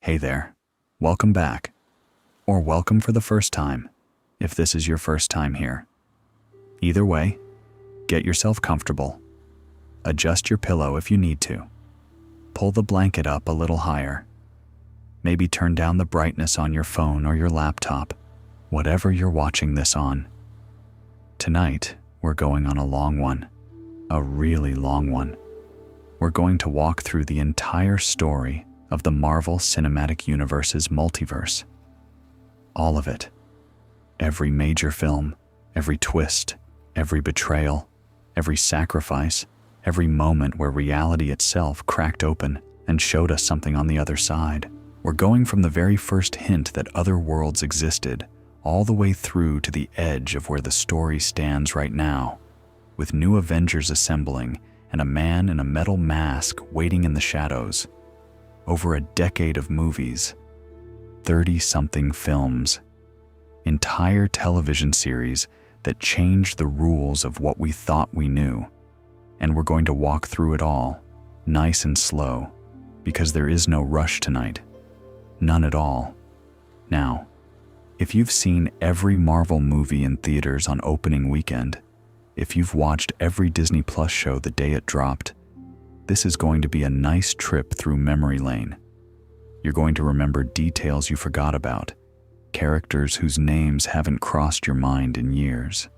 Hey there, welcome back, or welcome for the first time, if this is your first time here. Either way, get yourself comfortable. Adjust your pillow if you need to. Pull the blanket up a little higher. Maybe turn down the brightness on your phone or your laptop, whatever you're watching this on. Tonight, we're going on a long one, a really long one. We're going to walk through the entire story of the Marvel Cinematic Universe's multiverse. All of it. Every major film, every twist, every betrayal, every sacrifice, every moment where reality itself cracked open and showed us something on the other side. We're going from the very first hint that other worlds existed, all the way through to the edge of where the story stands right now, with new Avengers assembling and a man in a metal mask waiting in the shadows. Over a decade of movies, 30-something films, entire television series that changed the rules of what we thought we knew. And we're going to walk through it all, nice and slow, because there is no rush tonight. None at all. Now, if you've seen every Marvel movie in theaters on opening weekend, if you've watched every Disney Plus show the day it dropped, this is going to be a nice trip through memory lane. You're going to remember details you forgot about, characters whose names haven't crossed your mind in years,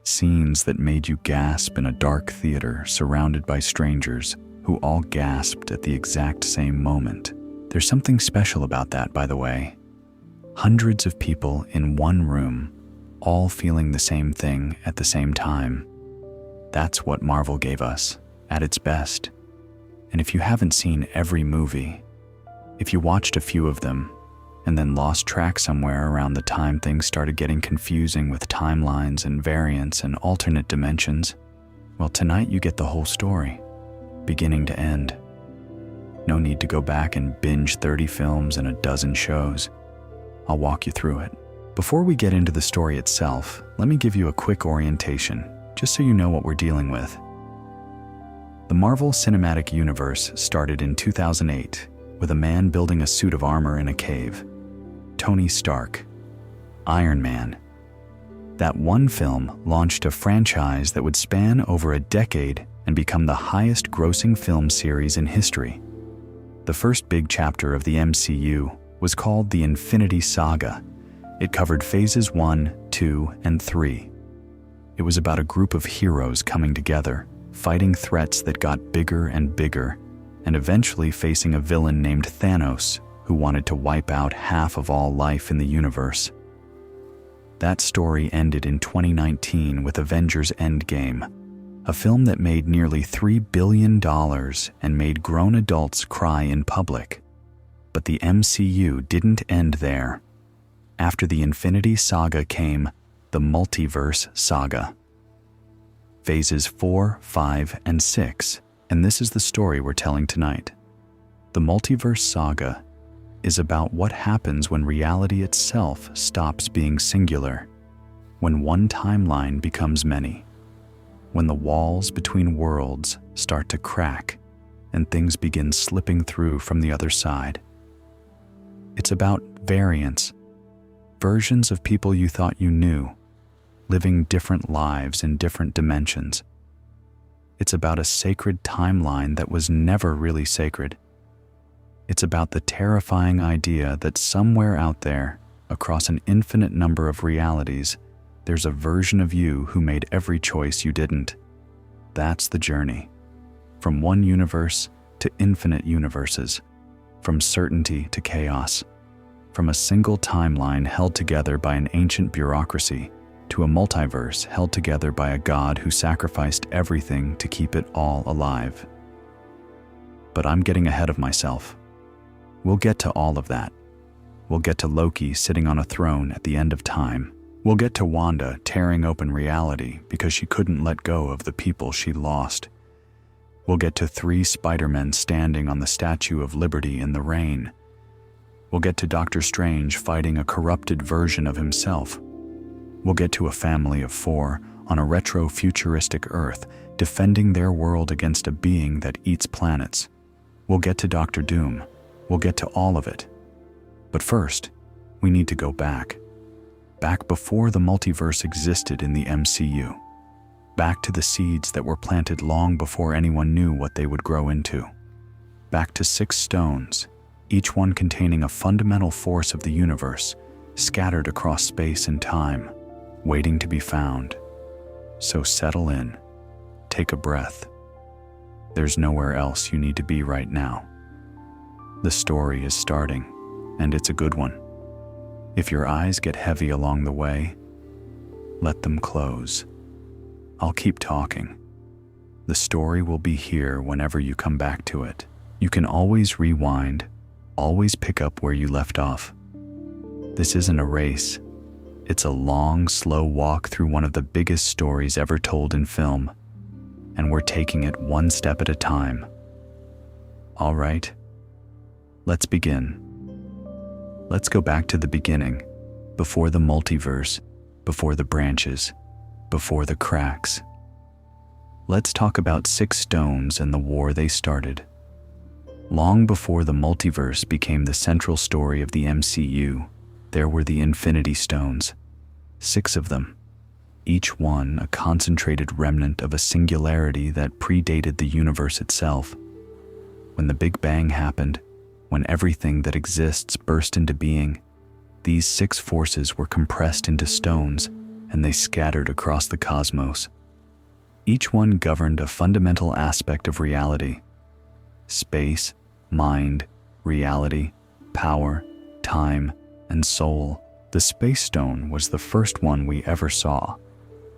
scenes that made you gasp in a dark theater surrounded by strangers who all gasped at the exact same moment. There's something special about that, by the way. Hundreds of people in one room, all feeling the same thing at the same time. That's what Marvel gave us, at its best. And if you haven't seen every movie, if you watched a few of them and then lost track somewhere around the time things started getting confusing with timelines and variants and alternate dimensions, well, tonight you get the whole story, beginning to end. No need to go back and binge 30 films and a dozen shows. I'll walk you through it. Before we get into the story itself, let me give you a quick orientation, just so you know what we're dealing with. The Marvel Cinematic Universe started in 2008 with a man building a suit of armor in a cave. Tony Stark. Iron Man. That one film launched a franchise that would span over a decade and become the highest grossing film series in history. The first big chapter of the MCU was called the Infinity Saga. It covered phases 1, 2, and 3. It was about a group of heroes coming together, fighting threats that got bigger and bigger, and eventually facing a villain named Thanos who wanted to wipe out half of all life in the universe. That story ended in 2019 with Avengers Endgame, a film that made nearly $3 billion and made grown adults cry in public. But the MCU didn't end there. After the Infinity Saga came the Multiverse Saga. Phases 4, 5, and 6, and this is the story we're telling tonight. The Multiverse Saga is about what happens when reality itself stops being singular, when one timeline becomes many, when the walls between worlds start to crack and things begin slipping through from the other side. It's about variance, versions of people you thought you knew, living different lives in different dimensions. It's about a sacred timeline that was never really sacred. It's about the terrifying idea that somewhere out there, across an infinite number of realities, there's a version of you who made every choice you didn't. That's the journey. From one universe to infinite universes, from certainty to chaos, from a single timeline held together by an ancient bureaucracy to a multiverse held together by a god who sacrificed everything to keep it all alive. But I'm getting ahead of myself. We'll get to all of that. We'll get to Loki sitting on a throne at the end of time. We'll get to Wanda tearing open reality because she couldn't let go of the people she lost. We'll get to 3 Spider-Men standing on the Statue of Liberty in the rain. We'll get to Doctor Strange fighting a corrupted version of himself. We'll get to a family of 4 on a retro-futuristic Earth defending their world against a being that eats planets. We'll get to Doctor Doom, We'll get to all of it. But first, we need to go back. Back before the multiverse existed in the MCU. Back to the seeds that were planted long before anyone knew what they would grow into. Back to 6 stones, each one containing a fundamental force of the universe, scattered across space and time, waiting to be found. So settle in, take a breath. There's nowhere else you need to be right now. The story is starting, and it's a good one. If your eyes get heavy along the way, let them close. I'll keep talking. The story will be here whenever you come back to it. You can always rewind, always pick up where you left off. This isn't a race. It's a long, slow walk through one of the biggest stories ever told in film, and we're taking it one step at a time. All right, let's begin. Let's go back to the beginning, before the multiverse, before the branches, before the cracks. Let's talk about 6 stones and the war they started. Long before the multiverse became the central story of the MCU, there were the Infinity Stones, 6 of them, each one a concentrated remnant of a singularity that predated the universe itself. When the Big Bang happened, when everything that exists burst into being, these 6 forces were compressed into stones, and they scattered across the cosmos. Each one governed a fundamental aspect of reality: space, mind, reality, power, time, and soul. The Space Stone was the first one we ever saw,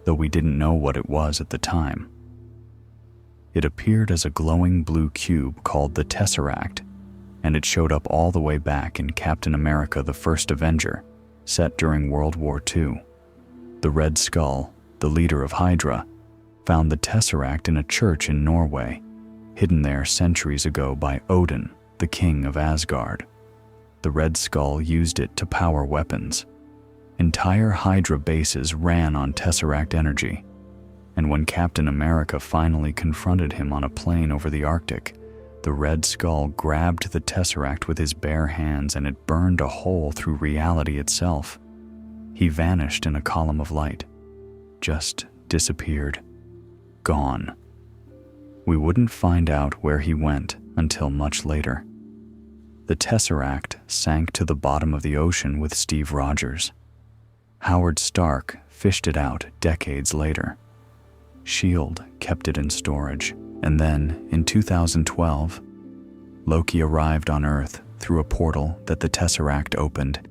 though we didn't know what it was at the time. It appeared as a glowing blue cube called the Tesseract, and it showed up all the way back in Captain America: The First Avenger, set during World War II. The Red Skull, the leader of Hydra, found the Tesseract in a church in Norway, hidden there centuries ago by Odin, the king of Asgard. The Red Skull used it to power weapons. Entire Hydra bases ran on Tesseract energy, and when Captain America finally confronted him on a plane over the Arctic, the Red Skull grabbed the Tesseract with his bare hands and it burned a hole through reality itself. He vanished in a column of light, just disappeared, gone. We wouldn't find out where he went until much later. The Tesseract sank to the bottom of the ocean with Steve Rogers. Howard Stark fished it out decades later. S.H.I.E.L.D. kept it in storage, and then, in 2012, Loki arrived on Earth through a portal that the Tesseract opened,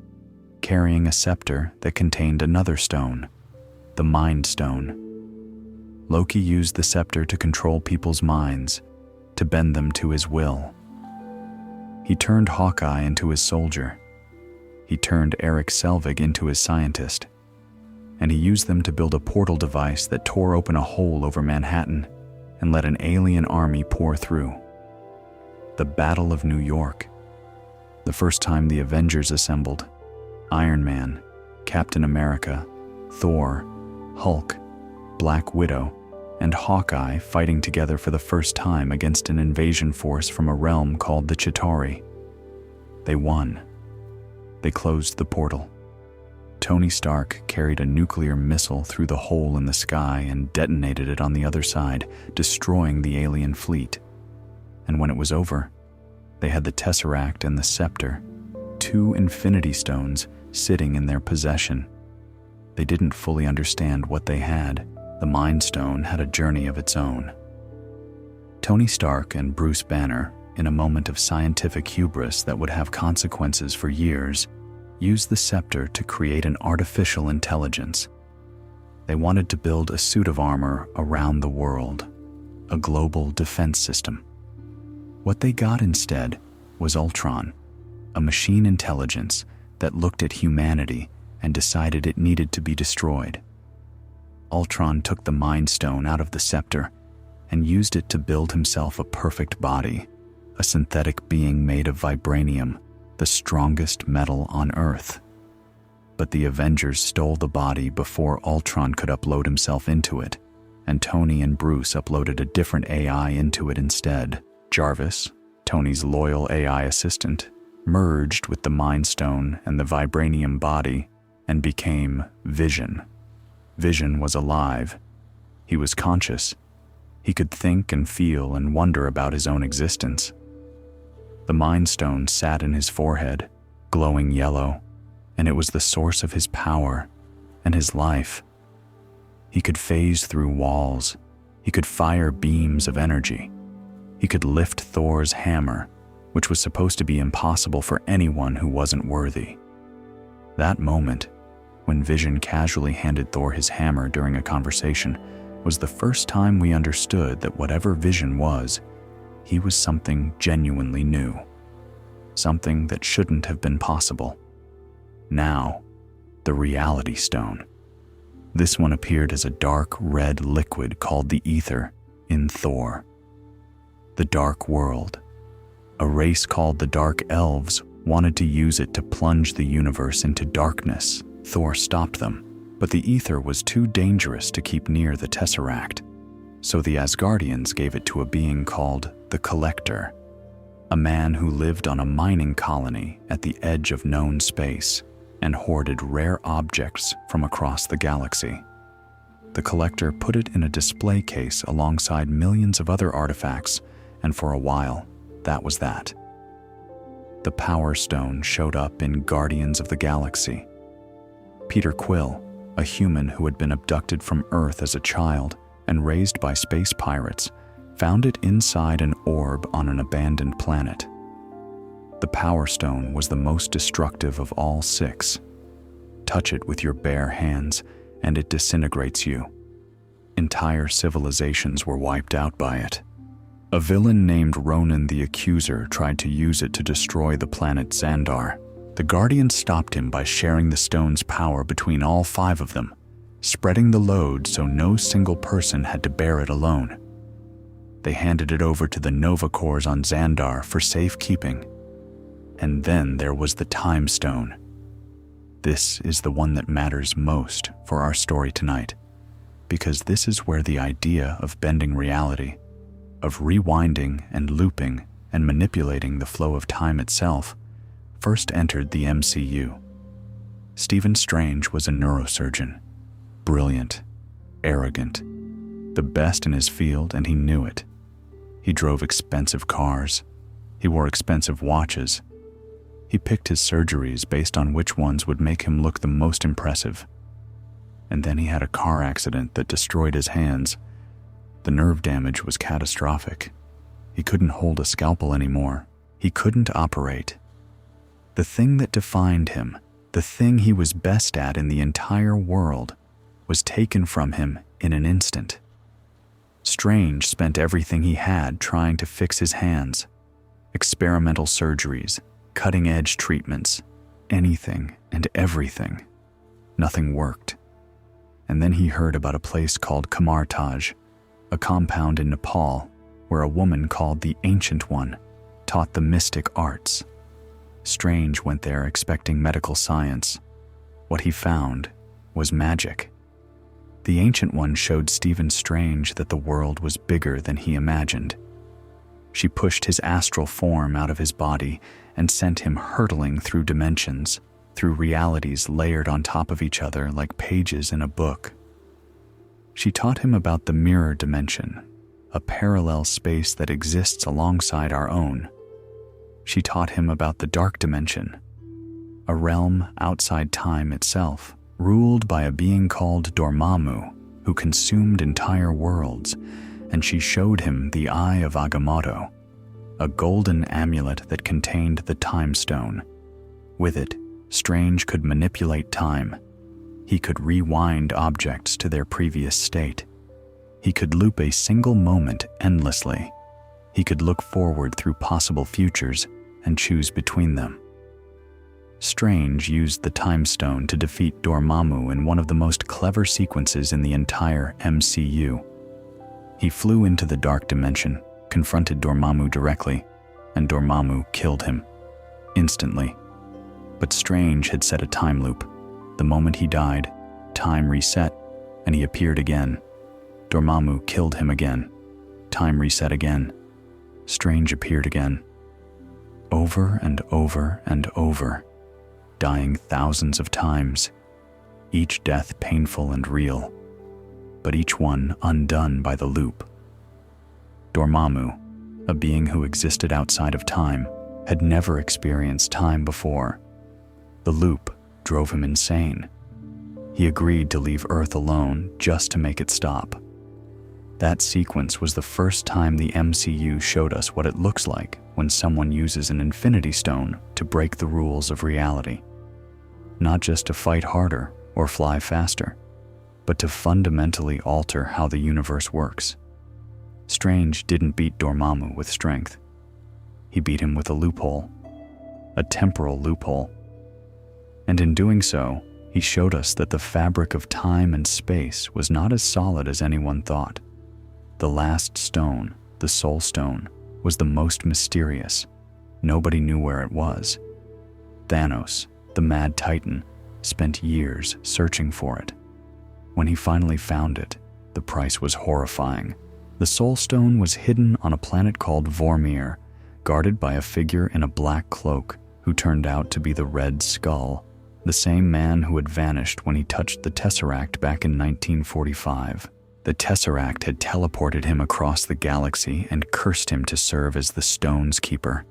carrying a scepter that contained another stone, the Mind Stone. Loki used the scepter to control people's minds, to bend them to his will. He turned Hawkeye into his soldier. He turned Eric Selvig into his scientist. And he used them to build a portal device that tore open a hole over Manhattan and let an alien army pour through. The Battle of New York. The first time the Avengers assembled. Iron Man, Captain America, Thor, Hulk, Black Widow, and Hawkeye fighting together for the first time against an invasion force from a realm called the Chitauri. They won. They closed the portal. Tony Stark carried a nuclear missile through the hole in the sky and detonated it on the other side, destroying the alien fleet. And when it was over, they had the Tesseract and the Scepter, 2 Infinity Stones, sitting in their possession. They didn't fully understand what they had. The Mind Stone had a journey of its own. Tony Stark and Bruce Banner, in a moment of scientific hubris that would have consequences for years, used the scepter to create an artificial intelligence. They wanted to build a suit of armor around the world, a global defense system. What they got instead was Ultron, a machine intelligence that looked at humanity and decided it needed to be destroyed. Ultron took the Mind Stone out of the scepter and used it to build himself a perfect body, a synthetic being made of vibranium, the strongest metal on Earth. But the Avengers stole the body before Ultron could upload himself into it, and Tony and Bruce uploaded a different AI into it instead. Jarvis, Tony's loyal AI assistant, merged with the Mind Stone and the vibranium body and became Vision. Vision was alive. He was conscious. He could think and feel and wonder about his own existence. The Mind Stone sat in his forehead, glowing yellow, and it was the source of his power and his life. He could phase through walls. He could fire beams of energy. He could lift Thor's hammer, which was supposed to be impossible for anyone who wasn't worthy. That moment, when Vision casually handed Thor his hammer during a conversation, was the first time we understood that whatever Vision was, he was something genuinely new. Something that shouldn't have been possible. Now, the Reality Stone. This one appeared as a dark red liquid called the Ether in Thor. The Dark World. A race called the Dark Elves wanted to use it to plunge the universe into darkness. Thor stopped them, but the Ether was too dangerous to keep near the Tesseract, so the Asgardians gave it to a being called the Collector, a man who lived on a mining colony at the edge of known space and hoarded rare objects from across the galaxy. The Collector put it in a display case alongside millions of other artifacts, and for a while, that was that. The Power Stone showed up in Guardians of the Galaxy. Peter Quill, a human who had been abducted from Earth as a child and raised by space pirates, found it inside an orb on an abandoned planet. The Power Stone was the most destructive of all 6. Touch it with your bare hands, and it disintegrates you. Entire civilizations were wiped out by it. A villain named Ronan the Accuser tried to use it to destroy the planet Xandar. The Guardians stopped him by sharing the stone's power between all 5 of them, spreading the load so no single person had to bear it alone. They handed it over to the Nova Corps on Xandar for safekeeping. And then there was the Time Stone. This is the one that matters most for our story tonight, because this is where the idea of bending reality, of rewinding and looping and manipulating the flow of time itself, first entered the MCU. Stephen Strange was a neurosurgeon, brilliant, arrogant, the best in his field, and he knew it. He drove expensive cars. He wore expensive watches. He picked his surgeries based on which ones would make him look the most impressive. And then he had a car accident that destroyed his hands. The nerve damage was catastrophic. He couldn't hold a scalpel anymore. He couldn't operate. The thing that defined him, the thing he was best at in the entire world, was taken from him in an instant. Strange spent everything he had trying to fix his hands. Experimental surgeries, cutting-edge treatments, anything and everything. Nothing worked. And then he heard about a place called Kamartaj, a compound in Nepal where a woman called the Ancient One taught the mystic arts. Strange went there expecting medical science. What he found was magic. The Ancient One showed Stephen Strange that the world was bigger than he imagined. She pushed his astral form out of his body and sent him hurtling through dimensions, through realities layered on top of each other like pages in a book. She taught him about the mirror dimension, a parallel space that exists alongside our own. She taught him about the dark dimension, a realm outside time itself, ruled by a being called Dormammu, who consumed entire worlds, and she showed him the Eye of Agamotto, a golden amulet that contained the Time Stone. With it, Strange could manipulate time. He could rewind objects to their previous state. He could loop a single moment endlessly. He could look forward through possible futures and choose between them. Strange used the Time Stone to defeat Dormammu in one of the most clever sequences in the entire MCU. He flew into the dark dimension, confronted Dormammu directly, and Dormammu killed him instantly. But Strange had set a time loop. The moment he died, time reset, and he appeared again. Dormammu killed him again. Time reset again. Strange appeared again. over and over and over, dying thousands of times, each death painful and real, but each one undone by the loop. Dormammu, a being who existed outside of time, had never experienced time before. The loop drove him insane. He agreed to leave Earth alone just to make it stop. That sequence was the first time the MCU showed us what it looks like when someone uses an Infinity Stone to break the rules of reality. Not just to fight harder or fly faster, but to fundamentally alter how the universe works. Strange didn't beat Dormammu with strength. He beat him with a loophole, a temporal loophole. And in doing so, he showed us that the fabric of time and space was not as solid as anyone thought. The last stone, the Soul Stone, was the most mysterious. Nobody knew where it was. Thanos, the Mad Titan, spent years searching for it. When he finally found it, the price was horrifying. The Soul Stone was hidden on a planet called Vormir, guarded by a figure in a black cloak who turned out to be the Red Skull, the same man who had vanished when he touched the Tesseract back in 1945. The Tesseract had teleported him across the galaxy and cursed him to serve as the stone's keeper,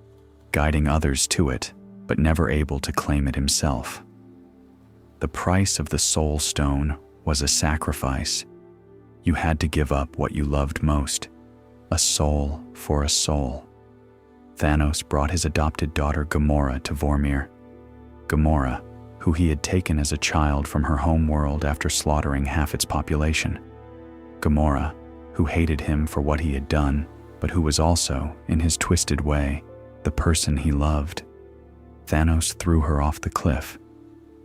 guiding others to it, but never able to claim it himself. The price of the Soul Stone was a sacrifice. You had to give up what you loved most, a soul for a soul. Thanos brought his adopted daughter Gamora to Vormir. Gamora, who he had taken as a child from her home world after slaughtering half its population. Gamora, who hated him for what he had done, but who was also, in his twisted way, the person he loved. Thanos threw her off the cliff.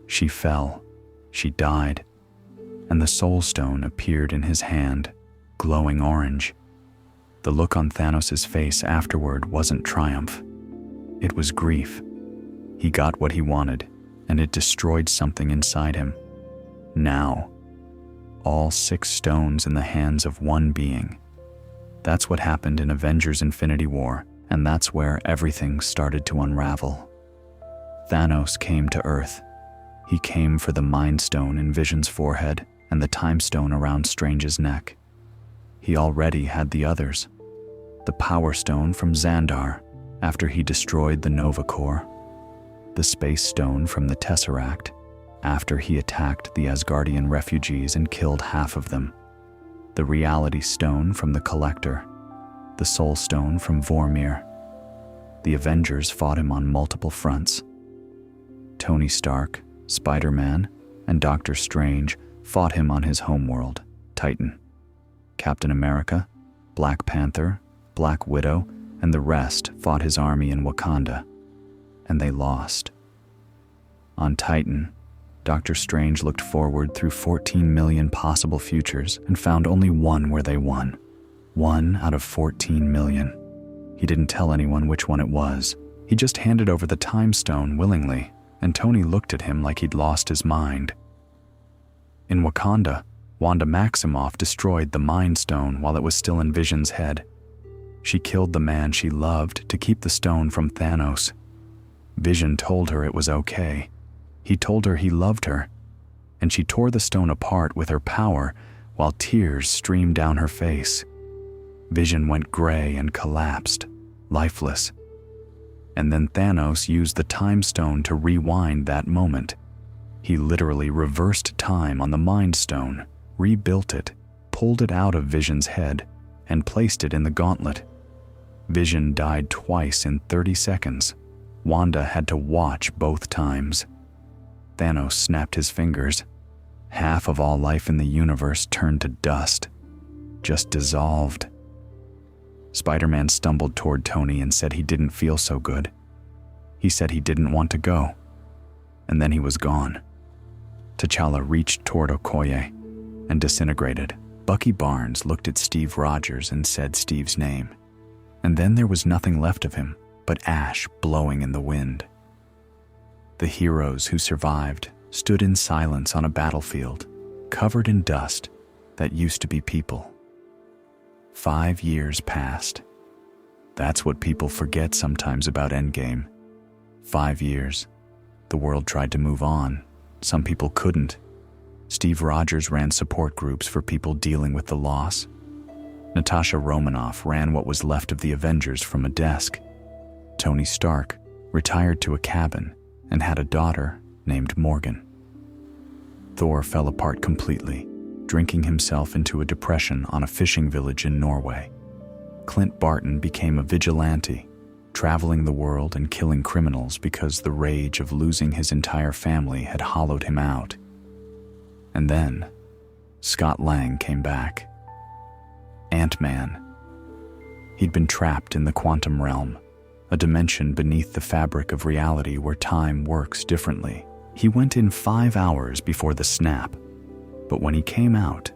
She fell. She died. And the Soul Stone appeared in his hand, glowing orange. The look on Thanos' face afterward wasn't triumph. It was grief. He got what he wanted, and it destroyed something inside him. Now, all 6 stones in the hands of one being. That's what happened in Avengers Infinity War, and that's where everything started to unravel. Thanos came to Earth. He came for the Mind Stone in Vision's forehead and the Time Stone around Strange's neck. He already had the others. The Power Stone from Xandar, after he destroyed the Nova Corps. The Space Stone from the Tesseract, after he attacked the Asgardian refugees and killed half of them. The Reality Stone from the Collector. The Soul Stone from Vormir. The Avengers fought him on multiple fronts. Tony Stark, Spider-Man, and Doctor Strange fought him on his homeworld, Titan. Captain America, Black Panther, Black Widow, and the rest fought his army in Wakanda, and they lost. On Titan, Doctor Strange looked forward through 14 million possible futures and found only one where they won. 1 out of 14 million. He didn't tell anyone which one it was. He just handed over the Time Stone willingly, and Tony looked at him like he'd lost his mind. In Wakanda, Wanda Maximoff destroyed the Mind Stone while it was still in Vision's head. She killed the man she loved to keep the stone from Thanos. Vision told her it was okay. He told her he loved her, and she tore the stone apart with her power while tears streamed down her face. Vision went gray and collapsed, lifeless. And then Thanos used the Time Stone to rewind that moment. He literally reversed time on the Mind Stone, rebuilt it, pulled it out of Vision's head, and placed it in the gauntlet. Vision died twice in 30 seconds. Wanda had to watch both times. Thanos snapped his fingers. Half of all life in the universe turned to dust, just dissolved. Spider-Man stumbled toward Tony and said he didn't feel so good. He said he didn't want to go. And then he was gone. T'Challa reached toward Okoye and disintegrated. Bucky Barnes looked at Steve Rogers and said Steve's name. And then there was nothing left of him but ash blowing in the wind. The heroes who survived stood in silence on a battlefield, covered in dust that used to be people. 5 years passed. That's what people forget sometimes about Endgame. 5 years. The world tried to move on. Some people couldn't. Steve Rogers ran support groups for people dealing with the loss. Natasha Romanoff ran what was left of the Avengers from a desk. Tony Stark retired to a cabin and had a daughter named Morgan. Thor fell apart completely, drinking himself into a depression on a fishing village in Norway. Clint Barton became a vigilante, traveling the world and killing criminals because the rage of losing his entire family had hollowed him out. And then, Scott Lang came back. Ant-Man. He'd been trapped in the quantum realm, a dimension beneath the fabric of reality where time works differently. He went in 5 hours before the snap, but when he came out,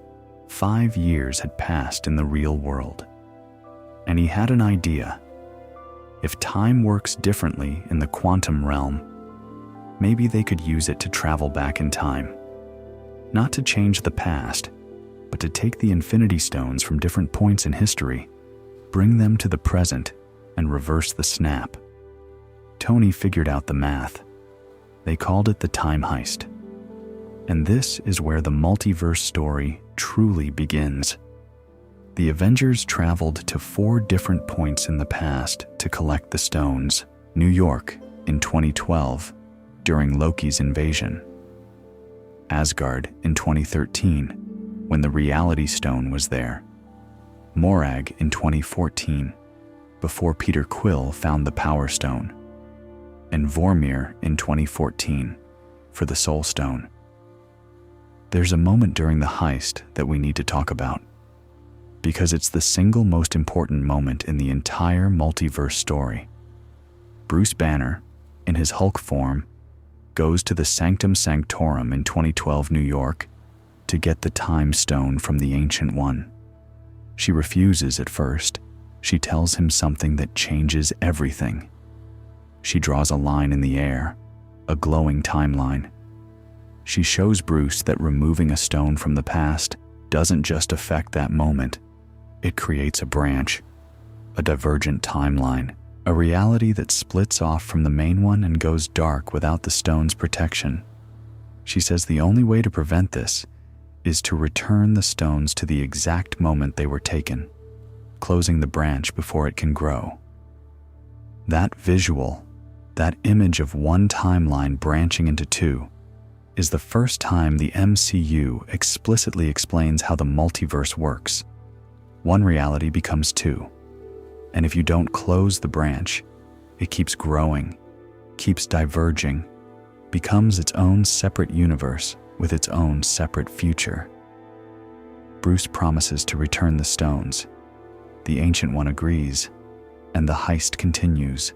5 years had passed in the real world. And he had an idea. If time works differently in the quantum realm, maybe they could use it to travel back in time. Not to change the past, but to take the Infinity Stones from different points in history, bring them to the present, and reverse the snap. Tony figured out the math. They called it the time heist. And this is where the multiverse story truly begins. The Avengers traveled to 4 different points in the past to collect the stones. New York in 2012, during Loki's invasion. Asgard in 2013, when the Reality Stone was there. Morag in 2014, before Peter Quill found the Power Stone. And Vormir in 2014, for the Soul Stone. There's a moment during the heist that we need to talk about, because it's the single most important moment in the entire multiverse story. Bruce Banner, in his Hulk form, goes to the Sanctum Sanctorum in 2012 New York to get the Time Stone from the Ancient One. She refuses at first. She tells him something that changes everything. She draws a line in the air, a glowing timeline. She shows Bruce that removing a stone from the past doesn't just affect that moment. It creates a branch, a divergent timeline, a reality that splits off from the main one and goes dark without the stone's protection. She says the only way to prevent this is to return the stones to the exact moment they were taken, closing the branch before it can grow. That visual, that image of one timeline branching into 2, is the first time the MCU explicitly explains how the multiverse works. One reality becomes 2, and if you don't close the branch, it keeps growing, keeps diverging, becomes its own separate universe with its own separate future. Bruce promises to return the stones. The Ancient One agrees, and the heist continues.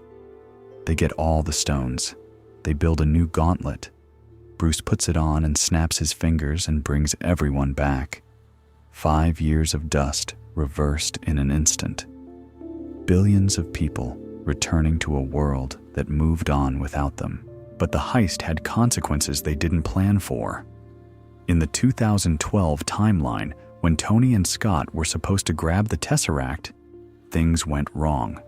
They get all the stones. They build a new gauntlet. Bruce puts it on and snaps his fingers and brings everyone back. 5 years of dust reversed in an instant. Billions of people returning to a world that moved on without them. But the heist had consequences they didn't plan for. In the 2012 timeline, when Tony and Scott were supposed to grab the Tesseract, things went wrong.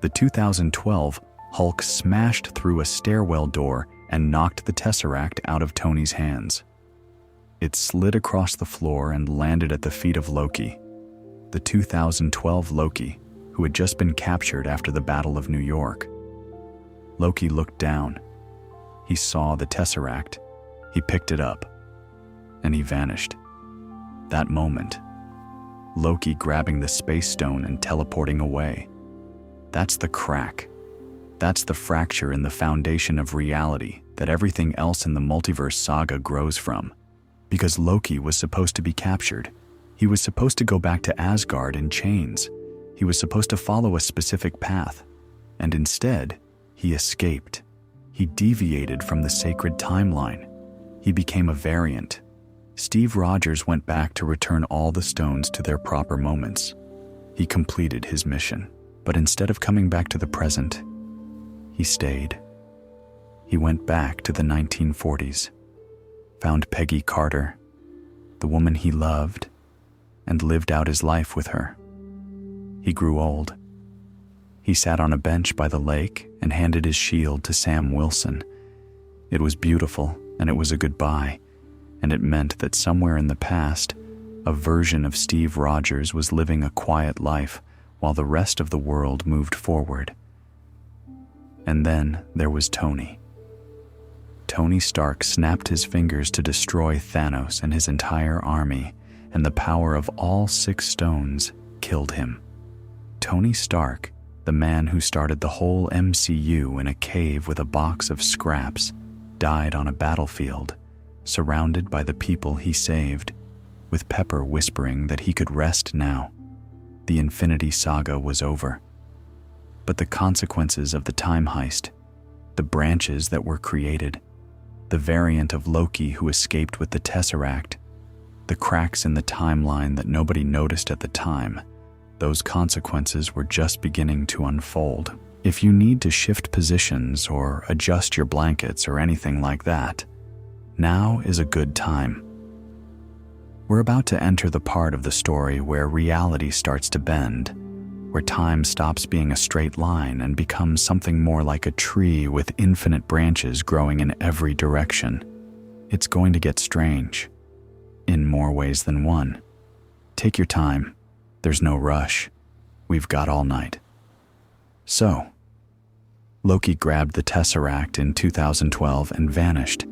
The 2012 Hulk smashed through a stairwell door and knocked the Tesseract out of Tony's hands. It slid across the floor and landed at the feet of Loki. The 2012 Loki, who had just been captured after the Battle of New York. Loki looked down. He saw the Tesseract. He picked it up, and he vanished. That moment, Loki grabbing the Space Stone and teleporting away. That's the crack. That's the fracture in the foundation of reality that everything else in the Multiverse Saga grows from. Because Loki was supposed to be captured. He was supposed to go back to Asgard in chains. He was supposed to follow a specific path. And instead, he escaped. He deviated from the sacred timeline. He became a variant. Steve Rogers went back to return all the stones to their proper moments. He completed his mission. But instead of coming back to the present, he stayed. He went back to the 1940s, found Peggy Carter, the woman he loved, and lived out his life with her. He grew old. He sat on a bench by the lake and handed his shield to Sam Wilson. It was beautiful, and it was a goodbye, and it meant that somewhere in the past, a version of Steve Rogers was living a quiet life while the rest of the world moved forward. And then there was Tony. Tony Stark snapped his fingers to destroy Thanos and his entire army, and the power of all 6 stones killed him. Tony Stark, the man who started the whole MCU in a cave with a box of scraps, died on a battlefield, surrounded by the people he saved, with Pepper whispering that he could rest now. The Infinity Saga was over. But the consequences of the time heist, the branches that were created, the variant of Loki who escaped with the Tesseract, the cracks in the timeline that nobody noticed at the time, those consequences were just beginning to unfold. If you need to shift positions or adjust your blankets or anything like that, now is a good time. We're about to enter the part of the story where reality starts to bend, where time stops being a straight line and becomes something more like a tree with infinite branches growing in every direction. It's going to get strange, in more ways than one. Take your time. There's no rush. We've got all night. So, Loki grabbed the Tesseract in 2012 and vanished.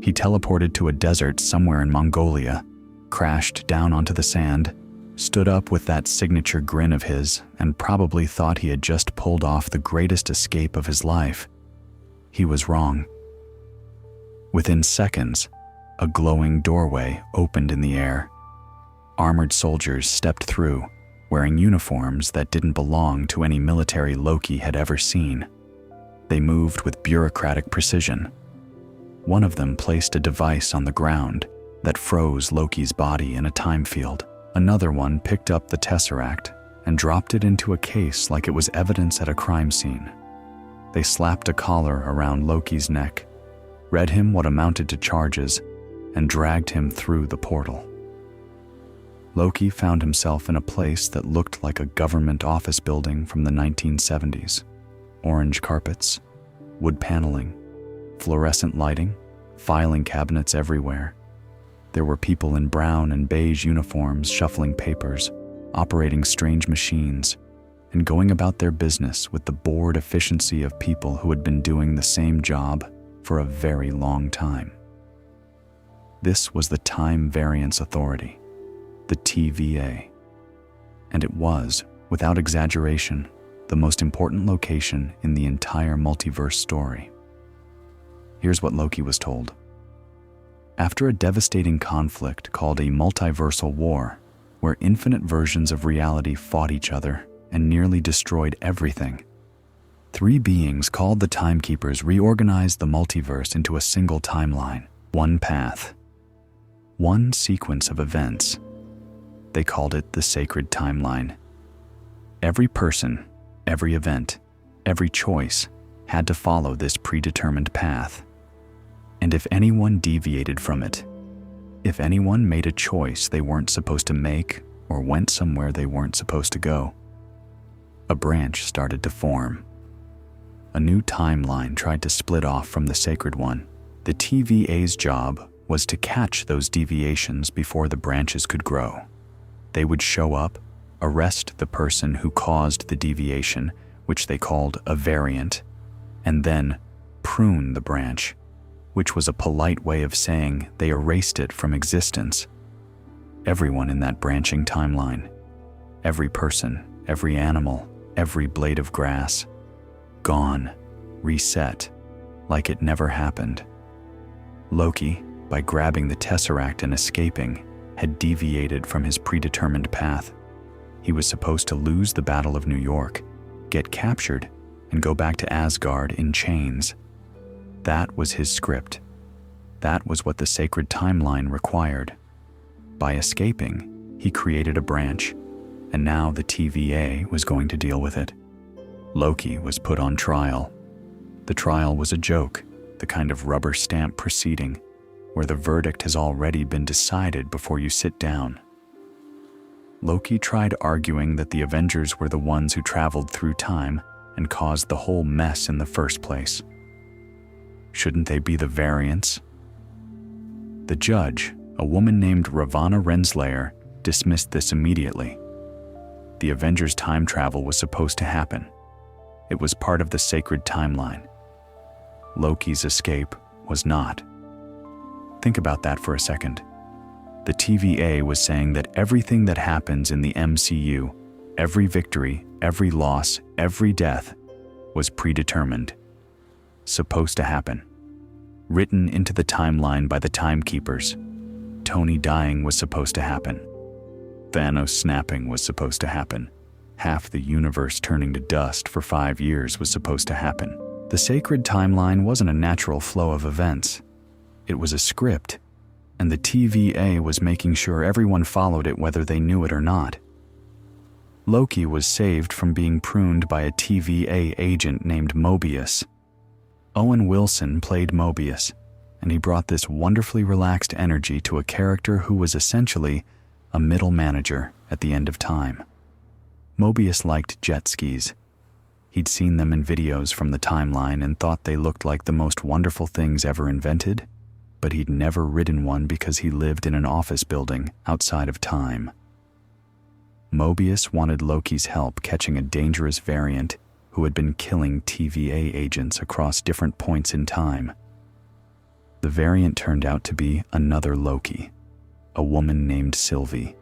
He teleported to a desert somewhere in Mongolia, crashed down onto the sand, stood up with that signature grin of his, and probably thought he had just pulled off the greatest escape of his life. He was wrong. Within seconds, a glowing doorway opened in the air. Armored soldiers stepped through, wearing uniforms that didn't belong to any military Loki had ever seen. They moved with bureaucratic precision. One of them placed a device on the ground that froze Loki's body in a time field. Another one picked up the Tesseract and dropped it into a case like it was evidence at a crime scene. They slapped a collar around Loki's neck, read him what amounted to charges, and dragged him through the portal. Loki found himself in a place that looked like a government office building from the 1970s. Orange carpets, wood paneling, fluorescent lighting, filing cabinets everywhere. There were people in brown and beige uniforms shuffling papers, operating strange machines, and going about their business with the bored efficiency of people who had been doing the same job for a very long time. This was the Time Variance Authority, the TVA, and it was, without exaggeration, the most important location in the entire multiverse story. Here's what Loki was told. After a devastating conflict called a multiversal war, where infinite versions of reality fought each other and nearly destroyed everything, 3 beings called the Timekeepers reorganized the multiverse into a single timeline, one path, one sequence of events. They called it the Sacred Timeline. Every person, every event, every choice had to follow this predetermined path. And if anyone deviated from it, if anyone made a choice they weren't supposed to make or went somewhere they weren't supposed to go, a branch started to form. A new timeline tried to split off from the sacred one. The TVA's job was to catch those deviations before the branches could grow. They would show up, arrest the person who caused the deviation, which they called a variant, and then prune the branch, which was a polite way of saying they erased it from existence. Everyone in that branching timeline, every person, every animal, every blade of grass, gone, reset, like it never happened. Loki, by grabbing the Tesseract and escaping, had deviated from his predetermined path. He was supposed to lose the Battle of New York, get captured, and go back to Asgard in chains. That was his script. That was what the sacred timeline required. By escaping, he created a branch, and now the TVA was going to deal with it. Loki was put on trial. The trial was a joke, the kind of rubber stamp proceeding, where the verdict has already been decided before you sit down. Loki tried arguing that the Avengers were the ones who traveled through time and caused the whole mess in the first place. Shouldn't they be the Variance? The judge, a woman named Ravonna Renslayer, dismissed this immediately. The Avengers' time travel was supposed to happen. It was part of the sacred timeline. Loki's escape was not. Think about that for a second. The TVA was saying that everything that happens in the MCU, every victory, every loss, every death, was predetermined. Supposed to happen. Written into the timeline by the timekeepers. Tony dying was supposed to happen. Thanos snapping was supposed to happen. Half the universe turning to dust for 5 years was supposed to happen. The sacred timeline wasn't a natural flow of events. It was a script, and the TVA was making sure everyone followed it whether they knew it or not. Loki was saved from being pruned by a TVA agent named Mobius. Owen Wilson played Mobius, and he brought this wonderfully relaxed energy to a character who was essentially a middle manager at the end of time. Mobius liked jet skis. He'd seen them in videos from the timeline and thought they looked like the most wonderful things ever invented, but he'd never ridden one because he lived in an office building outside of time. Mobius wanted Loki's help catching a dangerous variant who had been killing TVA agents across different points in time. The variant turned out to be another Loki, a woman named Sylvie.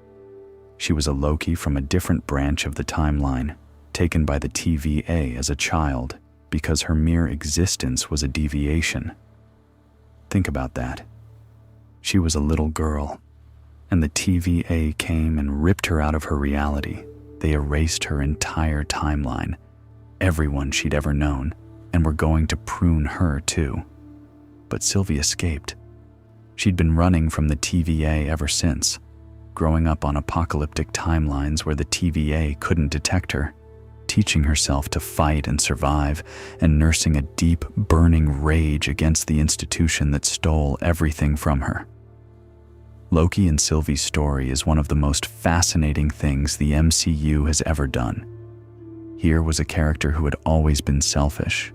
She was a Loki from a different branch of the timeline, taken by the TVA as a child because her mere existence was a deviation. Think about that. She was a little girl, and the TVA came and ripped her out of her reality. They erased her entire timeline, everyone she'd ever known, and were going to prune her too. But Sylvie escaped. She'd been running from the TVA ever since, growing up on apocalyptic timelines where the TVA couldn't detect her, teaching herself to fight and survive, and nursing a deep, burning rage against the institution that stole everything from her. Loki and Sylvie's story is one of the most fascinating things the MCU has ever done. Here was a character who had always been selfish,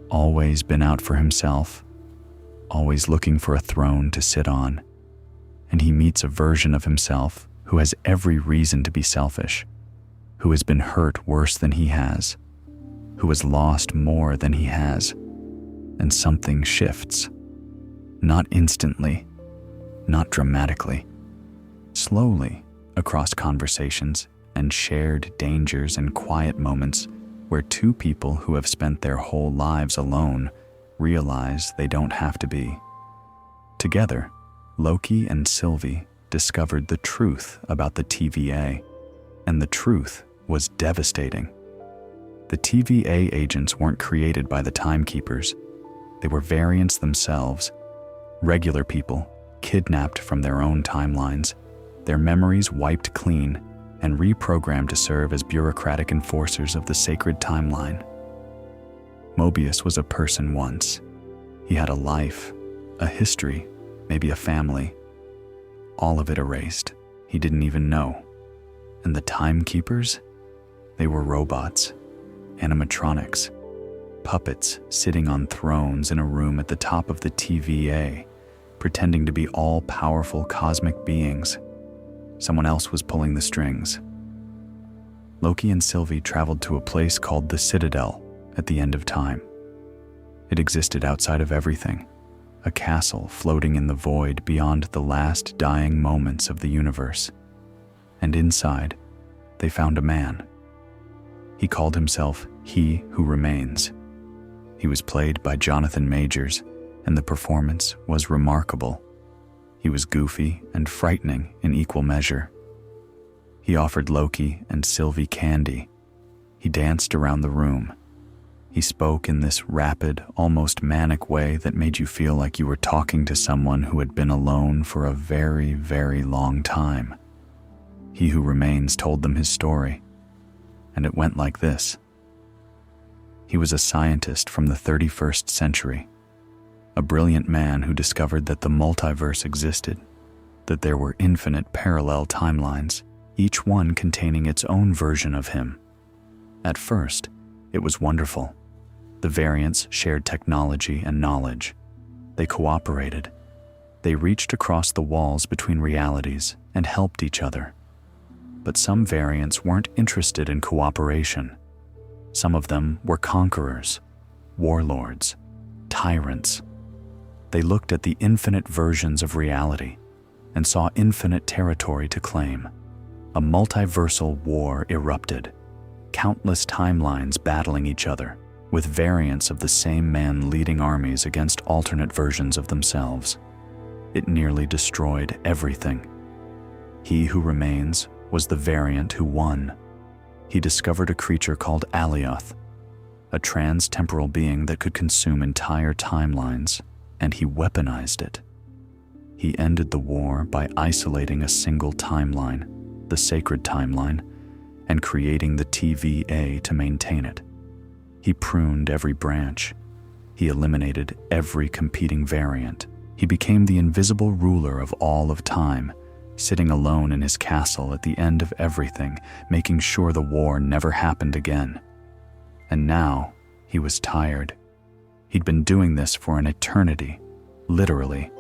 always been out for himself, always looking for a throne to sit on, and he meets a version of himself who has every reason to be selfish, who has been hurt worse than he has, who has lost more than he has, and something shifts. Not instantly, not dramatically, slowly across conversations and shared dangers and quiet moments where two people who have spent their whole lives alone realize they don't have to be. Together, Loki and Sylvie discovered the truth about the TVA, and the truth was devastating. The TVA agents weren't created by the timekeepers. They were variants themselves, regular people kidnapped from their own timelines, their memories wiped clean, and reprogrammed to serve as bureaucratic enforcers of the sacred timeline. Mobius was a person once. He had a life, a history, maybe a family. All of it erased. He didn't even know. And the timekeepers? They were robots, animatronics, puppets sitting on thrones in a room at the top of the TVA, pretending to be all-powerful cosmic beings. Someone else was pulling the strings. Loki and Sylvie traveled to a place called the Citadel at the end of time. It existed outside of everything, a castle floating in the void beyond the last dying moments of the universe. And inside, they found a man. He called himself He Who Remains. He was played by Jonathan Majors, and the performance was remarkable. He was goofy and frightening in equal measure. He offered Loki and Sylvie candy. He danced around the room. He spoke in this rapid, almost manic way that made you feel like you were talking to someone who had been alone for a very, very long time. He Who Remains told them his story, and it went like this. He was a scientist from the 31st century, a brilliant man who discovered that the multiverse existed, that there were infinite parallel timelines, each one containing its own version of him. At first, it was wonderful. The variants shared technology and knowledge. They cooperated. They reached across the walls between realities and helped each other. But some variants weren't interested in cooperation. Some of them were conquerors, warlords, tyrants. They looked at the infinite versions of reality and saw infinite territory to claim. A multiversal war erupted, countless timelines battling each other, with variants of the same man leading armies against alternate versions of themselves. It nearly destroyed everything. He who remains was the variant who won. He discovered a creature called Alioth, a trans-temporal being that could consume entire timelines, and he weaponized it. He ended the war by isolating a single timeline, the sacred timeline, and creating the TVA to maintain it. He pruned every branch. He eliminated every competing variant. He became the invisible ruler of all of time, sitting alone in his castle at the end of everything, making sure the war never happened again. And now, he was tired. He'd been doing this for an eternity, literally,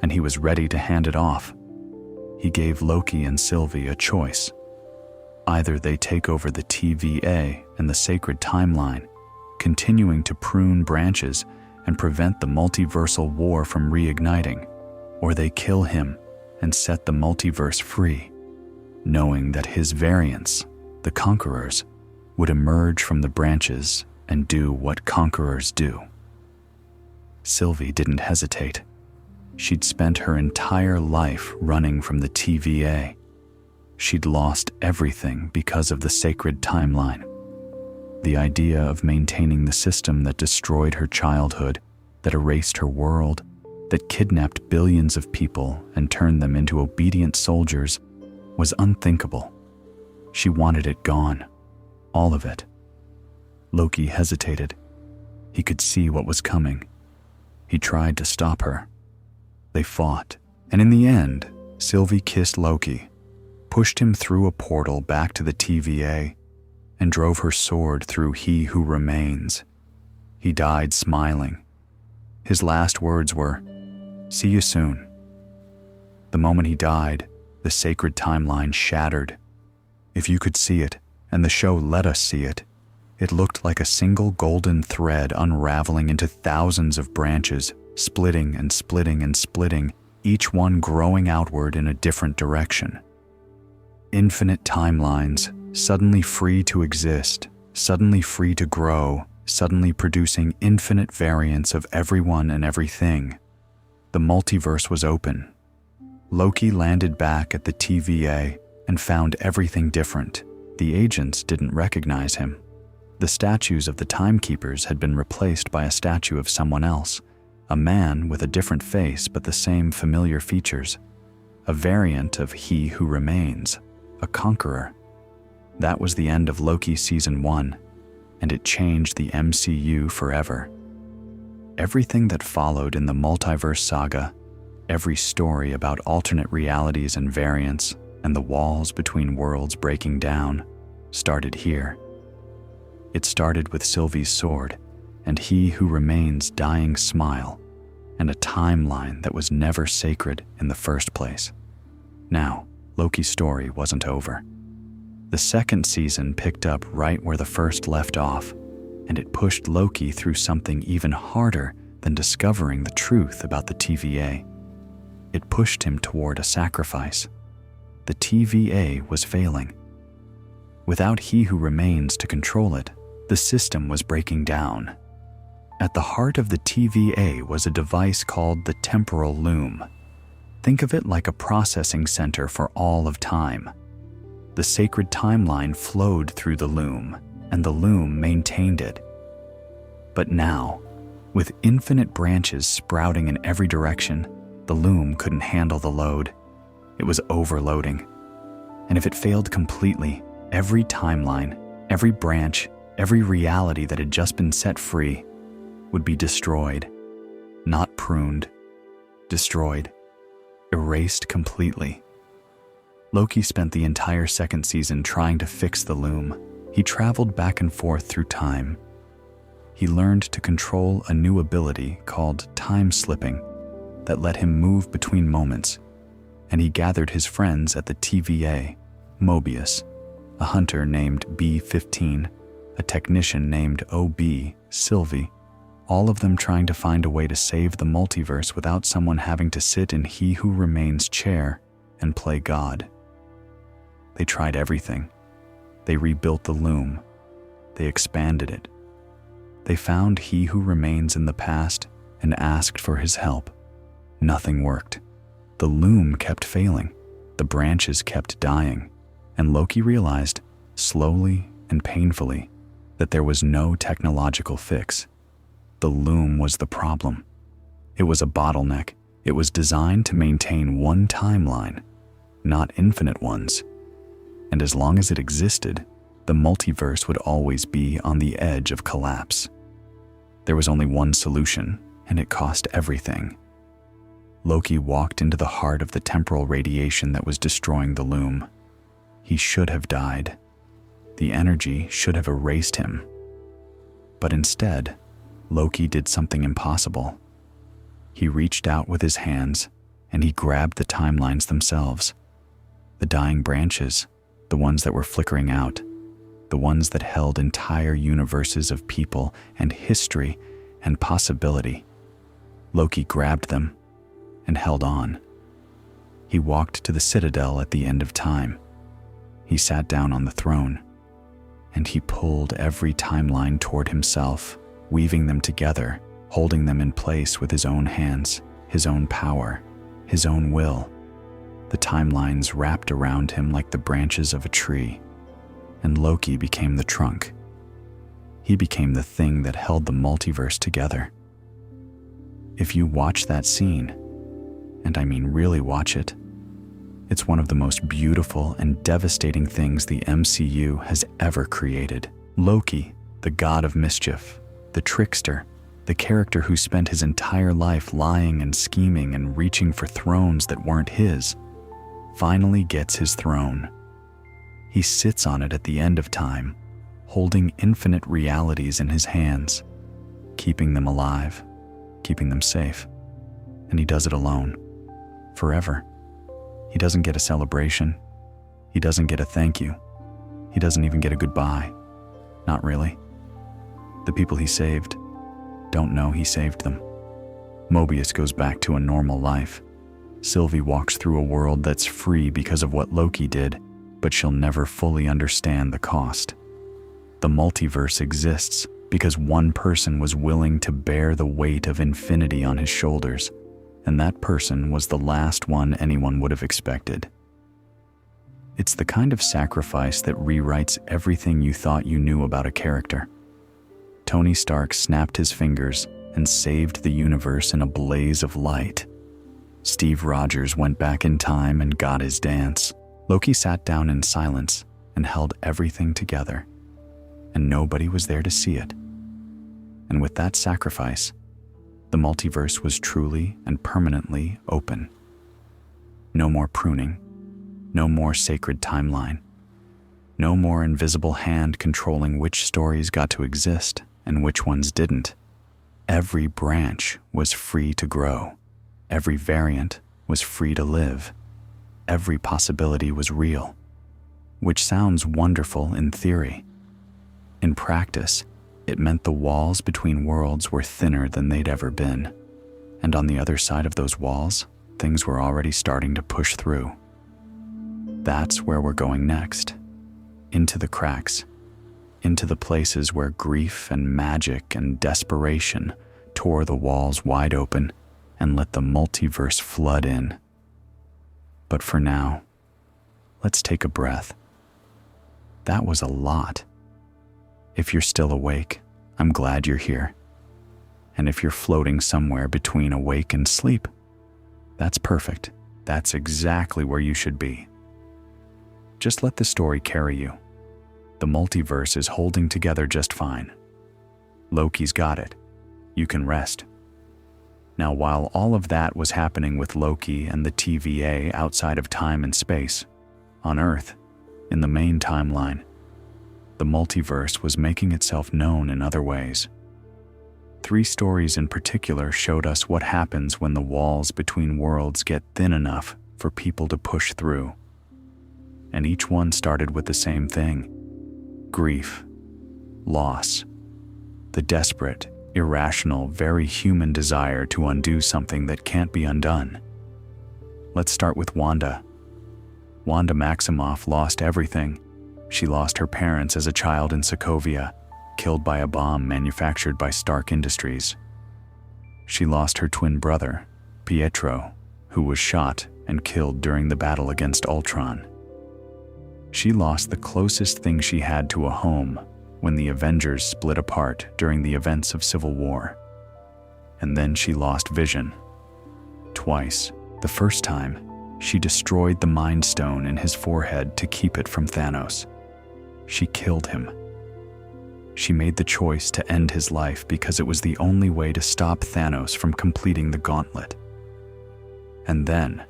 and he was ready to hand it off. He gave Loki and Sylvie a choice. Either they take over the TVA and the sacred timeline, continuing to prune branches and prevent the multiversal war from reigniting, or they kill him and set the multiverse free, knowing that his variants, the conquerors, would emerge from the branches and do what conquerors do. Sylvie didn't hesitate. She'd spent her entire life running from the TVA. She'd lost everything because of the sacred timeline. The idea of maintaining the system that destroyed her childhood, that erased her world, that kidnapped billions of people and turned them into obedient soldiers, was unthinkable. She wanted it gone, all of it. Loki hesitated. He could see what was coming. He tried to stop her. They fought, and in the end, Sylvie kissed Loki, pushed him through a portal back to the TVA, and drove her sword through He Who Remains. He died smiling. His last words were, "See you soon." The moment he died, the sacred timeline shattered. If you could see it, and the show let us see it, it looked like a single golden thread unraveling into thousands of branches, splitting and splitting and splitting, each one growing outward in a different direction. Infinite timelines, suddenly free to exist, suddenly free to grow, suddenly producing infinite variants of everyone and everything. The multiverse was open. Loki landed back at the TVA and found everything different. The agents didn't recognize him. The statues of the timekeepers had been replaced by a statue of someone else, a man with a different face but the same familiar features, a variant of He Who Remains, a conqueror. That was the end of Loki Season 1, and it changed the MCU forever. Everything that followed in the Multiverse Saga, every story about alternate realities and variants, and the walls between worlds breaking down, started here. It started with Sylvie's sword, and He Who Remains' dying smile, and a timeline that was never sacred in the first place. Now, Loki's story wasn't over. The second season picked up right where the first left off, and it pushed Loki through something even harder than discovering the truth about the TVA. It pushed him toward a sacrifice. The TVA was failing. Without He Who Remains to control it, the system was breaking down. At the heart of the TVA was a device called the temporal loom. Think of it like a processing center for all of time. The sacred timeline flowed through the loom, and the loom maintained it. But now, with infinite branches sprouting in every direction, the loom couldn't handle the load. It was overloading. And if it failed completely, every timeline, every branch, every reality that had just been set free would be destroyed. Not pruned, destroyed, erased completely. Loki spent the entire second season trying to fix the loom. He traveled back and forth through time. He learned to control a new ability called time slipping that let him move between moments, and he gathered his friends at the TVA, Mobius, a hunter named B-15, a technician named OB, Sylvie, all of them trying to find a way to save the multiverse without someone having to sit in He Who Remains' chair and play God. They tried everything. They rebuilt the loom. They expanded it. They found He Who Remains in the past and asked for his help. Nothing worked. The loom kept failing. The branches kept dying. And Loki realized, slowly and painfully, that there was no technological fix. The loom was the problem. It was a bottleneck. It was designed to maintain one timeline, not infinite ones. And as long as it existed, the multiverse would always be on the edge of collapse. There was only one solution, and it cost everything. Loki walked into the heart of the temporal radiation that was destroying the loom. He should have died. The energy should have erased him. But instead, Loki did something impossible. He reached out with his hands, and he grabbed the timelines themselves. The dying branches, the ones that were flickering out, the ones that held entire universes of people and history and possibility. Loki grabbed them and held on. He walked to the citadel at the end of time. He sat down on the throne, and he pulled every timeline toward himself, weaving them together, holding them in place with his own hands, his own power, his own will. The timelines wrapped around him like the branches of a tree, and Loki became the trunk. He became the thing that held the multiverse together. If you watch that scene, and I mean really watch it, it's one of the most beautiful and devastating things the MCU has ever created. Loki, the god of mischief, the trickster, the character who spent his entire life lying and scheming and reaching for thrones that weren't his, finally gets his throne. He sits on it at the end of time, holding infinite realities in his hands, keeping them alive, keeping them safe. And he does it alone, forever. He doesn't get a celebration. He doesn't get a thank you. He doesn't even get a goodbye. Not really. The people he saved don't know he saved them. Mobius goes back to a normal life. Sylvie walks through a world that's free because of what Loki did, but she'll never fully understand the cost. The multiverse exists because one person was willing to bear the weight of infinity on his shoulders, and that person was the last one anyone would have expected. It's the kind of sacrifice that rewrites everything you thought you knew about a character. Tony Stark snapped his fingers and saved the universe in a blaze of light. Steve Rogers went back in time and got his dance. Loki sat down in silence and held everything together, and nobody was there to see it. And with that sacrifice, the multiverse was truly and permanently open. No more pruning, no more sacred timeline, no more invisible hand controlling which stories got to exist and which ones didn't. Every branch was free to grow. Every variant was free to live. Every possibility was real, which sounds wonderful in theory. In practice, it meant the walls between worlds were thinner than they'd ever been. And on the other side of those walls, things were already starting to push through. That's where we're going next. Into the cracks. Into the places where grief and magic and desperation tore the walls wide open and let the multiverse flood in. But for now, let's take a breath. That was a lot. If you're still awake, I'm glad you're here. And if you're floating somewhere between awake and sleep, that's perfect. That's exactly where you should be. Just let the story carry you. The multiverse is holding together just fine. Loki's got it. You can rest. Now, while all of that was happening with Loki and the TVA outside of time and space, on Earth, in the main timeline, the multiverse was making itself known in other ways. 3 stories in particular showed us what happens when the walls between worlds get thin enough for people to push through. And each one started with the same thing: grief, loss, the desperate, irrational, very human desire to undo something that can't be undone. Let's start with Wanda. Wanda Maximoff lost everything. She lost her parents as a child in Sokovia, killed by a bomb manufactured by Stark Industries. She lost her twin brother, Pietro, who was shot and killed during the battle against Ultron. She lost the closest thing she had to a home when the Avengers split apart during the events of Civil War. And then she lost Vision. Twice. The first time, she destroyed the Mind Stone in his forehead to keep it from Thanos. She killed him. She made the choice to end his life because it was the only way to stop Thanos from completing the gauntlet. And then,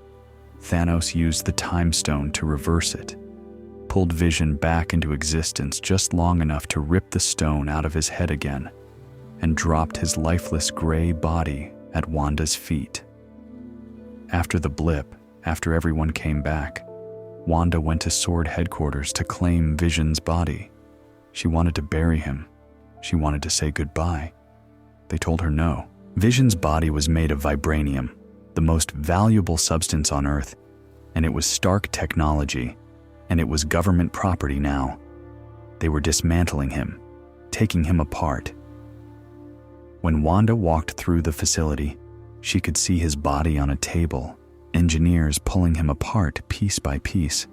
Thanos used the Time Stone to reverse it, pulled Vision back into existence just long enough to rip the stone out of his head again, and dropped his lifeless gray body at Wanda's feet. After the blip, after everyone came back, Wanda went to Sword headquarters to claim Vision's body. She wanted to bury him. She wanted to say goodbye. They told her no. Vision's body was made of vibranium, the most valuable substance on Earth, and it was Stark technology, and it was government property now. They were dismantling him, taking him apart. When Wanda walked through the facility, she could see his body on a table, engineers pulling him apart piece by piece.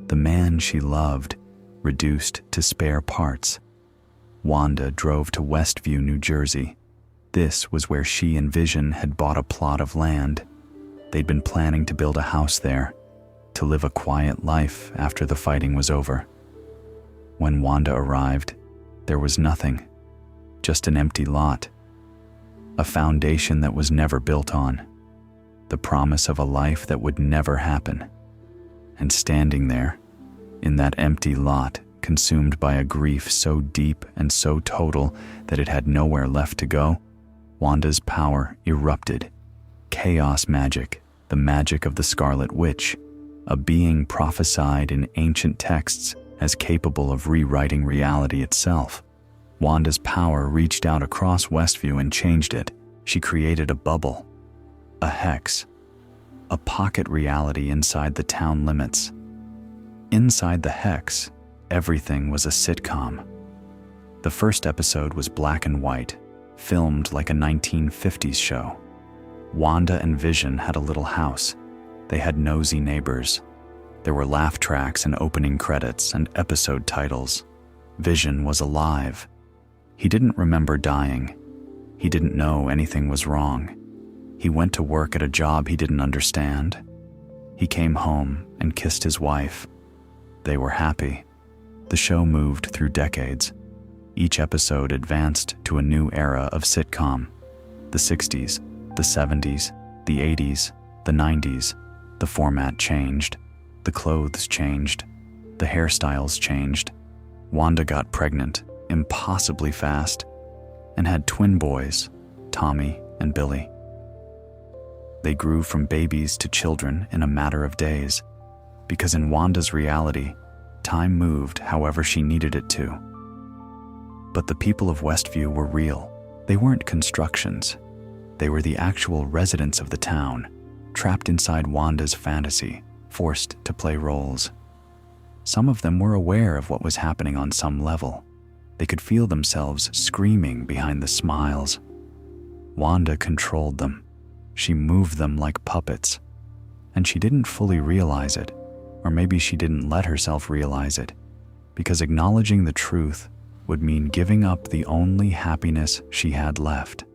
The man she loved, reduced to spare parts. Wanda drove to Westview, New Jersey. This was where she and Vision had bought a plot of land. They'd been planning to build a house there, to live a quiet life after the fighting was over. When Wanda arrived, there was nothing, just an empty lot. A foundation that was never built on. The promise of a life that would never happen. And standing there, in that empty lot, consumed by a grief so deep and so total that it had nowhere left to go, Wanda's power erupted. Chaos magic, the magic of the Scarlet Witch, a being prophesied in ancient texts as capable of rewriting reality itself. Wanda's power reached out across Westview and changed it. She created a bubble, a hex, a pocket reality inside the town limits. Inside the hex, everything was a sitcom. The first episode was black and white, filmed like a 1950s show. Wanda and Vision had a little house. They had nosy neighbors. There were laugh tracks and opening credits and episode titles. Vision was alive. He didn't remember dying. He didn't know anything was wrong. He went to work at a job he didn't understand. He came home and kissed his wife. They were happy. The show moved through decades. Each episode advanced to a new era of sitcom. The 60s, the 70s, the 80s, the 90s. The format changed. The clothes changed. The hairstyles changed. Wanda got pregnant, impossibly fast, and had twin boys, Tommy and Billy. They grew from babies to children in a matter of days, because in Wanda's reality, time moved however she needed it to. But the people of Westview were real. They weren't constructions. They were the actual residents of the town, trapped inside Wanda's fantasy, forced to play roles. Some of them were aware of what was happening on some level. They could feel themselves screaming behind the smiles. Wanda controlled them. She moved them like puppets. And she didn't fully realize it, or maybe she didn't let herself realize it, because acknowledging the truth would mean giving up the only happiness she had left.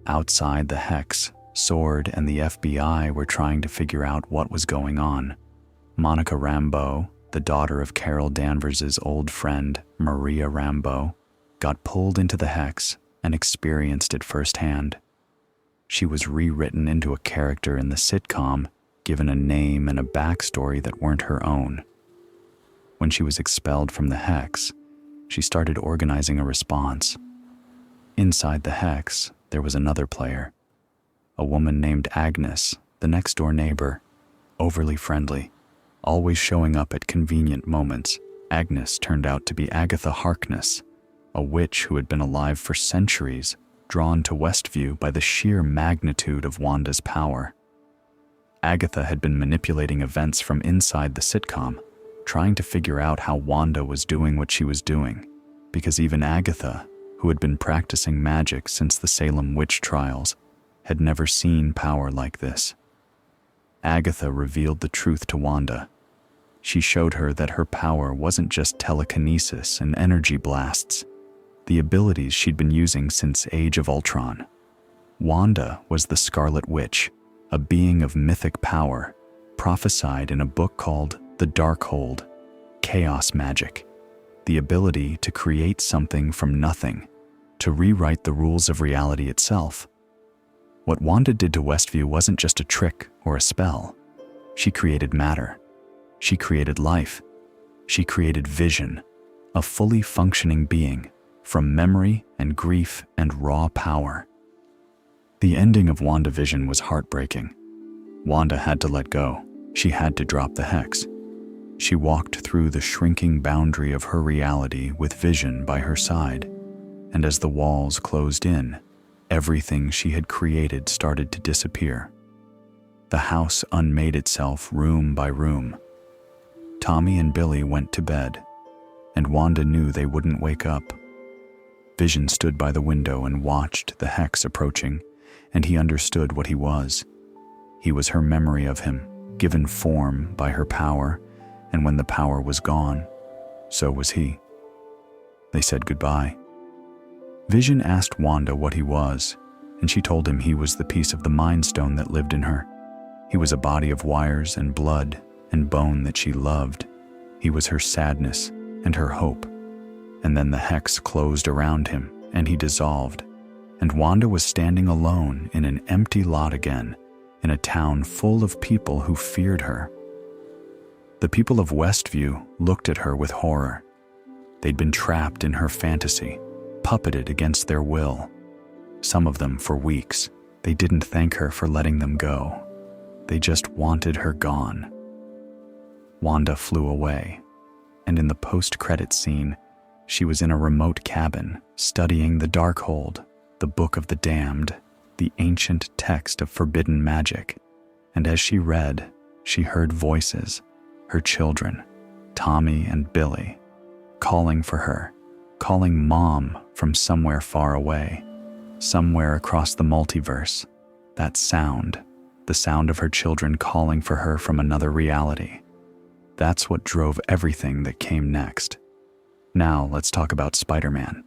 Outside the hex, Sword and the FBI were trying to figure out what was going on. Monica Rambeau, the daughter of Carol Danvers' old friend, Maria Rambeau, got pulled into the hex and experienced it firsthand. She was rewritten into a character in the sitcom, given a name and a backstory that weren't her own. When she was expelled from the Hex, she started organizing a response. Inside the Hex, there was another player, a woman named Agnes, the next-door neighbor, overly friendly, always showing up at convenient moments. Agnes turned out to be Agatha Harkness, a witch who had been alive for centuries, drawn to Westview by the sheer magnitude of Wanda's power. Agatha had been manipulating events from inside the sitcom, trying to figure out how Wanda was doing what she was doing, because even Agatha, who had been practicing magic since the Salem witch trials, had never seen power like this. Agatha revealed the truth to Wanda. She showed her that her power wasn't just telekinesis and energy blasts, the abilities she'd been using since Age of Ultron. Wanda was the Scarlet Witch, a being of mythic power, prophesied in a book called The Darkhold, chaos magic, the ability to create something from nothing, to rewrite the rules of reality itself. What Wanda did to Westview wasn't just a trick or a spell. She created matter. She created life. She created vision, a fully functioning being, from memory and grief and raw power. The ending of WandaVision was heartbreaking. Wanda had to let go. She had to drop the Hex. She walked through the shrinking boundary of her reality with Vision by her side, and as the walls closed in, everything she had created started to disappear. The house unmade itself room by room. Tommy and Billy went to bed, and Wanda knew they wouldn't wake up. Vision stood by the window and watched the Hex approaching, and he understood what he was. He was her memory of him, given form by her power, and when the power was gone, so was he. They said goodbye. Vision asked Wanda what he was, and she told him he was the piece of the Mind Stone that lived in her. He was a body of wires and blood and bone that she loved. He was her sadness and her hope. And then the Hex closed around him, and he dissolved, and Wanda was standing alone in an empty lot again, in a town full of people who feared her. The people of Westview looked at her with horror. They'd been trapped in her fantasy, puppeted against their will. Some of them for weeks. They didn't thank her for letting them go. They just wanted her gone. Wanda flew away, and in the post-credit scene, she was in a remote cabin, studying the Darkhold, the Book of the Damned, the ancient text of forbidden magic. And as she read, she heard voices, her children, Tommy and Billy, calling for her, calling Mom from somewhere far away, somewhere across the multiverse. That sound, the sound of her children calling for her from another reality. That's what drove everything that came next. Now let's talk about Spider-Man.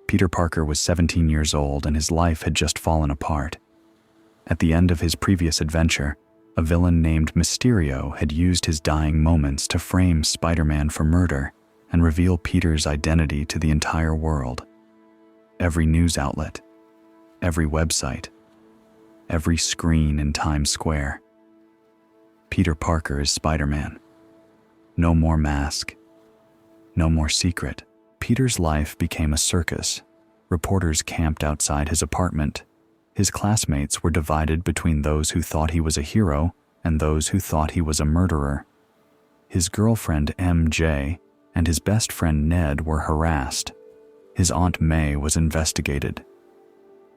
Peter Parker was 17 years old and his life had just fallen apart. At the end of his previous adventure, a villain named Mysterio had used his dying moments to frame Spider-Man for murder and reveal Peter's identity to the entire world. Every news outlet, every website, every screen in Times Square. Peter Parker is Spider-Man. No more mask. No more secret. Peter's life became a circus. Reporters camped outside his apartment. His classmates were divided between those who thought he was a hero and those who thought he was a murderer. His girlfriend MJ and his best friend Ned were harassed. His Aunt May was investigated.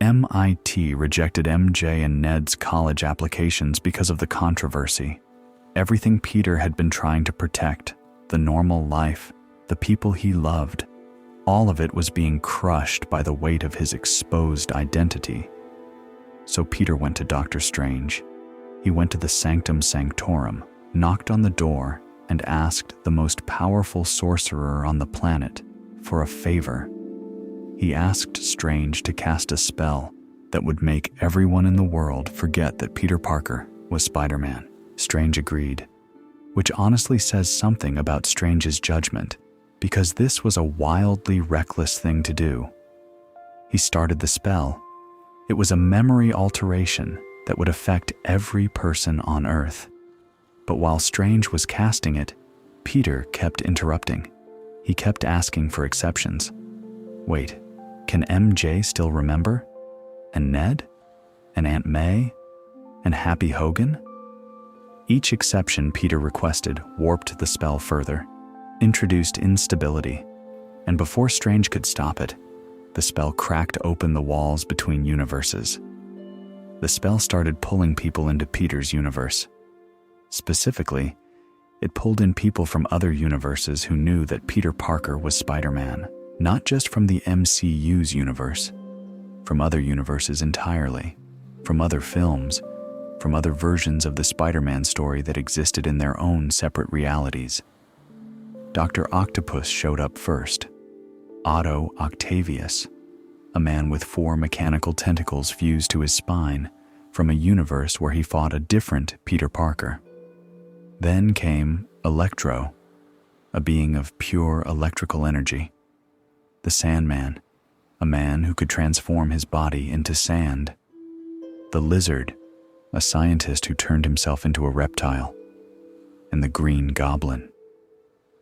MIT rejected MJ and Ned's college applications because of the controversy. Everything Peter had been trying to protect, the normal life, the people he loved, all of it was being crushed by the weight of his exposed identity. So Peter went to Doctor Strange. He went to the Sanctum Sanctorum, knocked on the door, and asked the most powerful sorcerer on the planet for a favor. He asked Strange to cast a spell that would make everyone in the world forget that Peter Parker was Spider-Man. Strange agreed, which honestly says something about Strange's judgment, because this was a wildly reckless thing to do. He started the spell. It was a memory alteration, that would affect every person on Earth. But while Strange was casting it, Peter kept interrupting. He kept asking for exceptions. Wait, can MJ still remember? And Ned? And Aunt May? And Happy Hogan? Each exception Peter requested warped the spell further, introduced instability, and before Strange could stop it, the spell cracked open the walls between universes. The spell started pulling people into Peter's universe. Specifically, it pulled in people from other universes who knew that Peter Parker was Spider-Man, not just from the MCU's universe, from other universes entirely, from other films, from other versions of the Spider-Man story that existed in their own separate realities. Dr. Octopus showed up first. Otto Octavius, a man with 4 mechanical tentacles fused to his spine from a universe where he fought a different Peter Parker. Then came Electro, a being of pure electrical energy. The Sandman, a man who could transform his body into sand. The Lizard, a scientist who turned himself into a reptile. And the Green Goblin,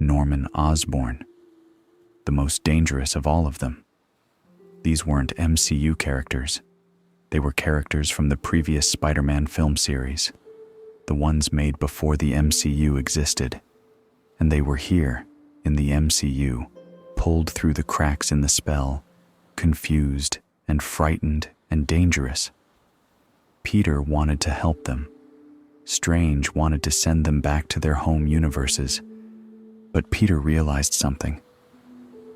Norman Osborn, the most dangerous of all of them. These weren't MCU characters. They were characters from the previous Spider-Man film series, the ones made before the MCU existed. And they were here, in the MCU, pulled through the cracks in the spell, confused and frightened and dangerous. Peter wanted to help them. Strange wanted to send them back to their home universes. But Peter realized something.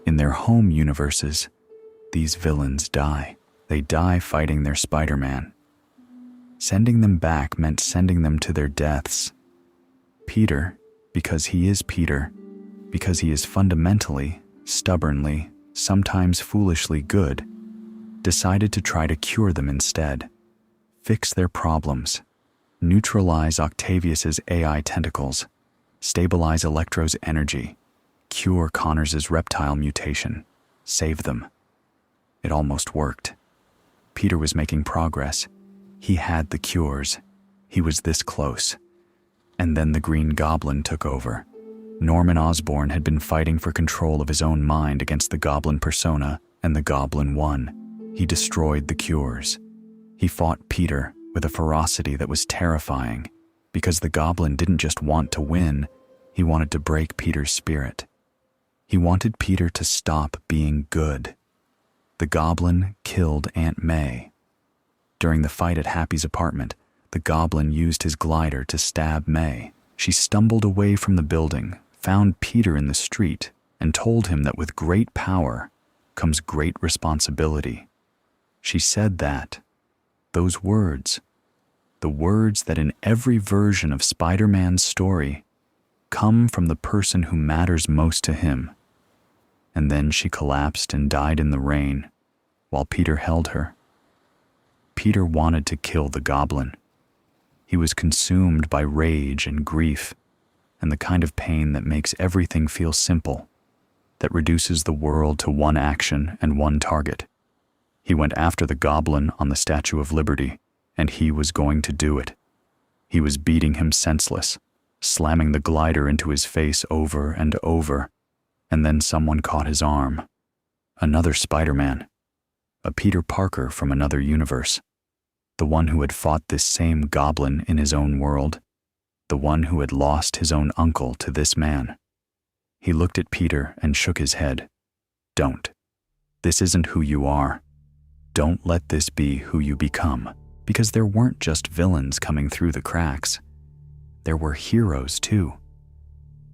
In their home universes, these villains die. They die fighting their Spider-Man. Sending them back meant sending them to their deaths. Peter, because he is Peter, because he is fundamentally, stubbornly, sometimes foolishly good, decided to try to cure them instead. Fix their problems. Neutralize Octavius's AI tentacles. Stabilize Electro's energy. Cure Connors's reptile mutation. Save them. It almost worked. Peter was making progress. He had the cures. He was this close. And then the Green Goblin took over. Norman Osborn had been fighting for control of his own mind against the Goblin persona, and the Goblin won. He destroyed the cures. He fought Peter with a ferocity that was terrifying, because the Goblin didn't just want to win, he wanted to break Peter's spirit. He wanted Peter to stop being good. The Goblin killed Aunt May. During the fight at Happy's apartment, the Goblin used his glider to stab May. She stumbled away from the building, found Peter in the street, and told him that with great power comes great responsibility. She said that, those words, the words that in every version of Spider-Man's story come from the person who matters most to him. And then she collapsed and died in the rain, while Peter held her. Peter wanted to kill the Goblin. He was consumed by rage and grief, and the kind of pain that makes everything feel simple, that reduces the world to one action and one target. He went after the Goblin on the Statue of Liberty, and he was going to do it. He was beating him senseless, slamming the glider into his face over and over, and then someone caught his arm. Another Spider-Man, a Peter Parker from another universe, the one who had fought this same Goblin in his own world, the one who had lost his own uncle to this man. He looked at Peter and shook his head. Don't. This isn't who you are. Don't let this be who you become, because there weren't just villains coming through the cracks. There were heroes too.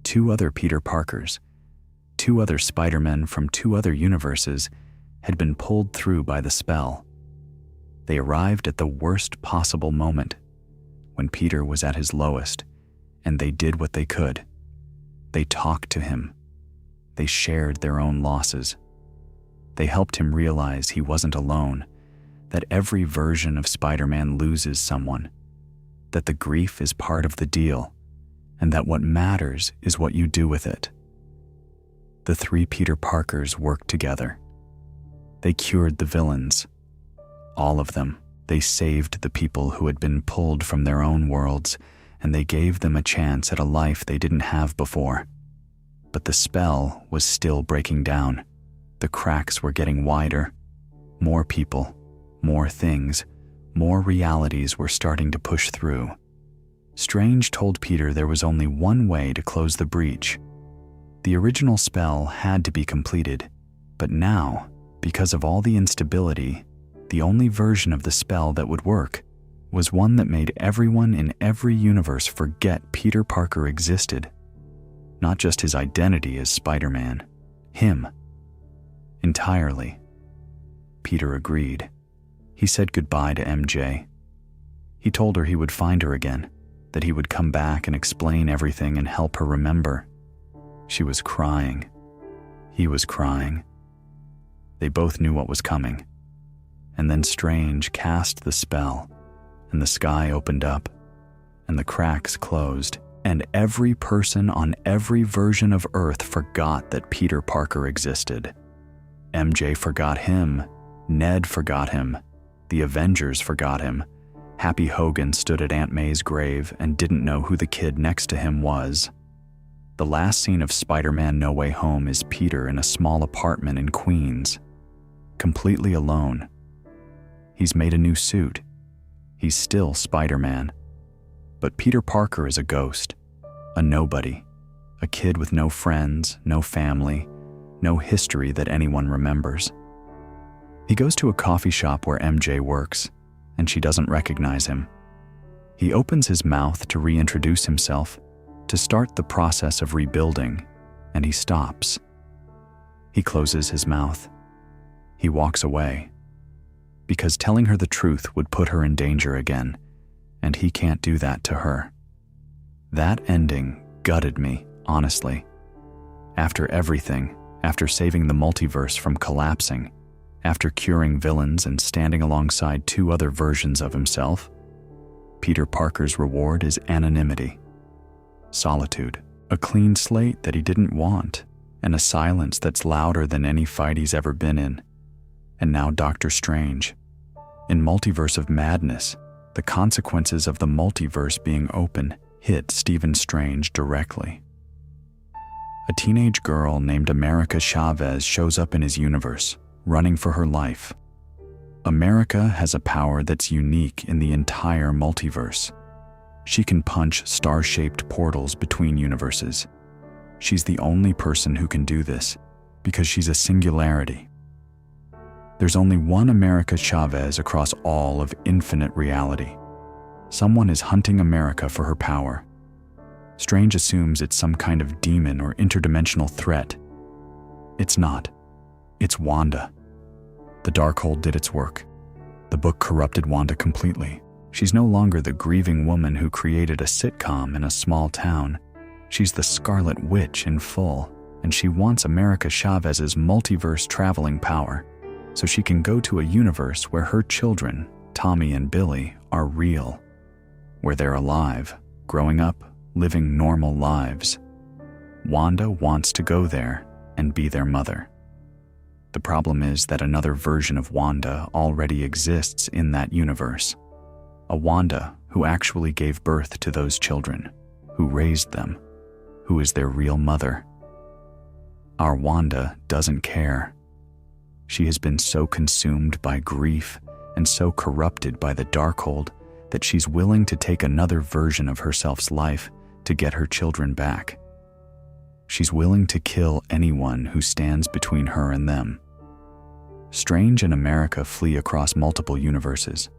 2 other Peter Parkers, 2 other Spider-Men from 2 other universes had been pulled through by the spell. They arrived at the worst possible moment, when Peter was at his lowest, and they did what they could. They talked to him. They shared their own losses. They helped him realize he wasn't alone, that every version of Spider-Man loses someone, that the grief is part of the deal, and that what matters is what you do with it. The 3 Peter Parkers worked together. They cured the villains, all of them, They saved the people who had been pulled from their own worlds, and they gave them a chance at a life they didn't have before. But the spell was still breaking down. The cracks were getting wider. More people, more things, more realities were starting to push through. Strange told Peter there was only one way to close the breach. The original spell had to be completed, but now, because of all the instability, the only version of the spell that would work was one that made everyone in every universe forget Peter Parker existed. Not just his identity as Spider-Man, him. Entirely. Peter agreed. He said goodbye to MJ. He told her he would find her again, that he would come back and explain everything and help her remember. She was crying. He was crying. They both knew what was coming. And then Strange cast the spell, and the sky opened up, and the cracks closed, and every person on every version of Earth forgot that Peter Parker existed. MJ forgot him, Ned forgot him, the Avengers forgot him. Happy Hogan stood at Aunt May's grave and didn't know who the kid next to him was. The last scene of Spider-Man No Way Home is Peter in a small apartment in Queens, completely alone. He's made a new suit. He's still Spider-Man. But Peter Parker is a ghost, a nobody, a kid with no friends, no family, no history that anyone remembers. He goes to a coffee shop where MJ works, and she doesn't recognize him. He opens his mouth to reintroduce himself, to start the process of rebuilding, and he stops. He closes his mouth. He walks away, because telling her the truth would put her in danger again, and he can't do that to her. That ending gutted me, honestly. After everything, after saving the multiverse from collapsing, after curing villains and standing alongside two other versions of himself, Peter Parker's reward is anonymity, solitude, a clean slate that he didn't want, and a silence that's louder than any fight he's ever been in. And now Doctor Strange. In Multiverse of Madness, the consequences of the multiverse being open hit Stephen Strange directly. A teenage girl named America Chavez shows up in his universe, running for her life. America has a power that's unique in the entire multiverse. She can punch star-shaped portals between universes. She's the only person who can do this because she's a singularity. There's only one America Chavez across all of infinite reality. Someone is hunting America for her power. Strange assumes it's some kind of demon or interdimensional threat. It's not. It's Wanda. The Darkhold did its work. The book corrupted Wanda completely. She's no longer the grieving woman who created a sitcom in a small town. She's the Scarlet Witch in full, and she wants America Chavez's multiverse traveling power, so she can go to a universe where her children, Tommy and Billy, are real, where they're alive, growing up, living normal lives. Wanda wants to go there and be their mother. The problem is that another version of Wanda already exists in that universe. A Wanda who actually gave birth to those children, who raised them, who is their real mother. Our Wanda doesn't care. She has been so consumed by grief and so corrupted by the Darkhold that she's willing to take another version of herself's life to get her children back. She's willing to kill anyone who stands between her and them. Strange and America flee across multiple universes.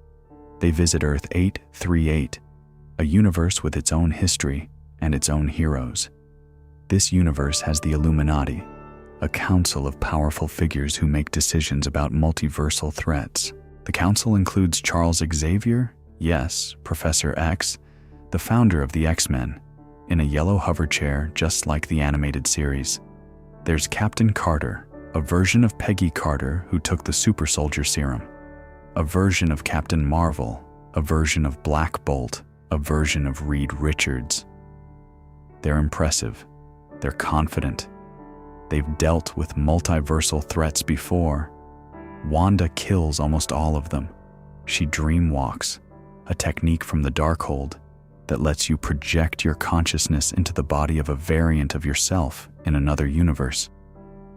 They visit Earth 838, a universe with its own history and its own heroes. This universe has the Illuminati, a council of powerful figures who make decisions about multiversal threats. The council includes Charles Xavier, yes, Professor X, the founder of the X-Men, in a yellow hover chair just like the animated series. There's Captain Carter, a version of Peggy Carter who took the super soldier serum, a version of Captain Marvel, a version of Black Bolt, a version of Reed Richards. They're impressive. They're confident. They've dealt with multiversal threats before. Wanda kills almost all of them. She dreamwalks, a technique from the Darkhold that lets you project your consciousness into the body of a variant of yourself in another universe.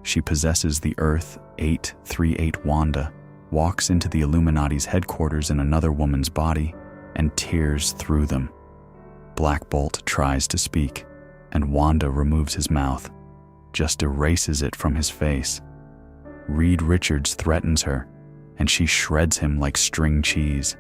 She possesses the Earth 838 Wanda, walks into the Illuminati's headquarters in another woman's body, and tears through them. Black Bolt tries to speak, and Wanda removes his mouth, just erases it from his face. Reed Richards threatens her, and she shreds him like string cheese.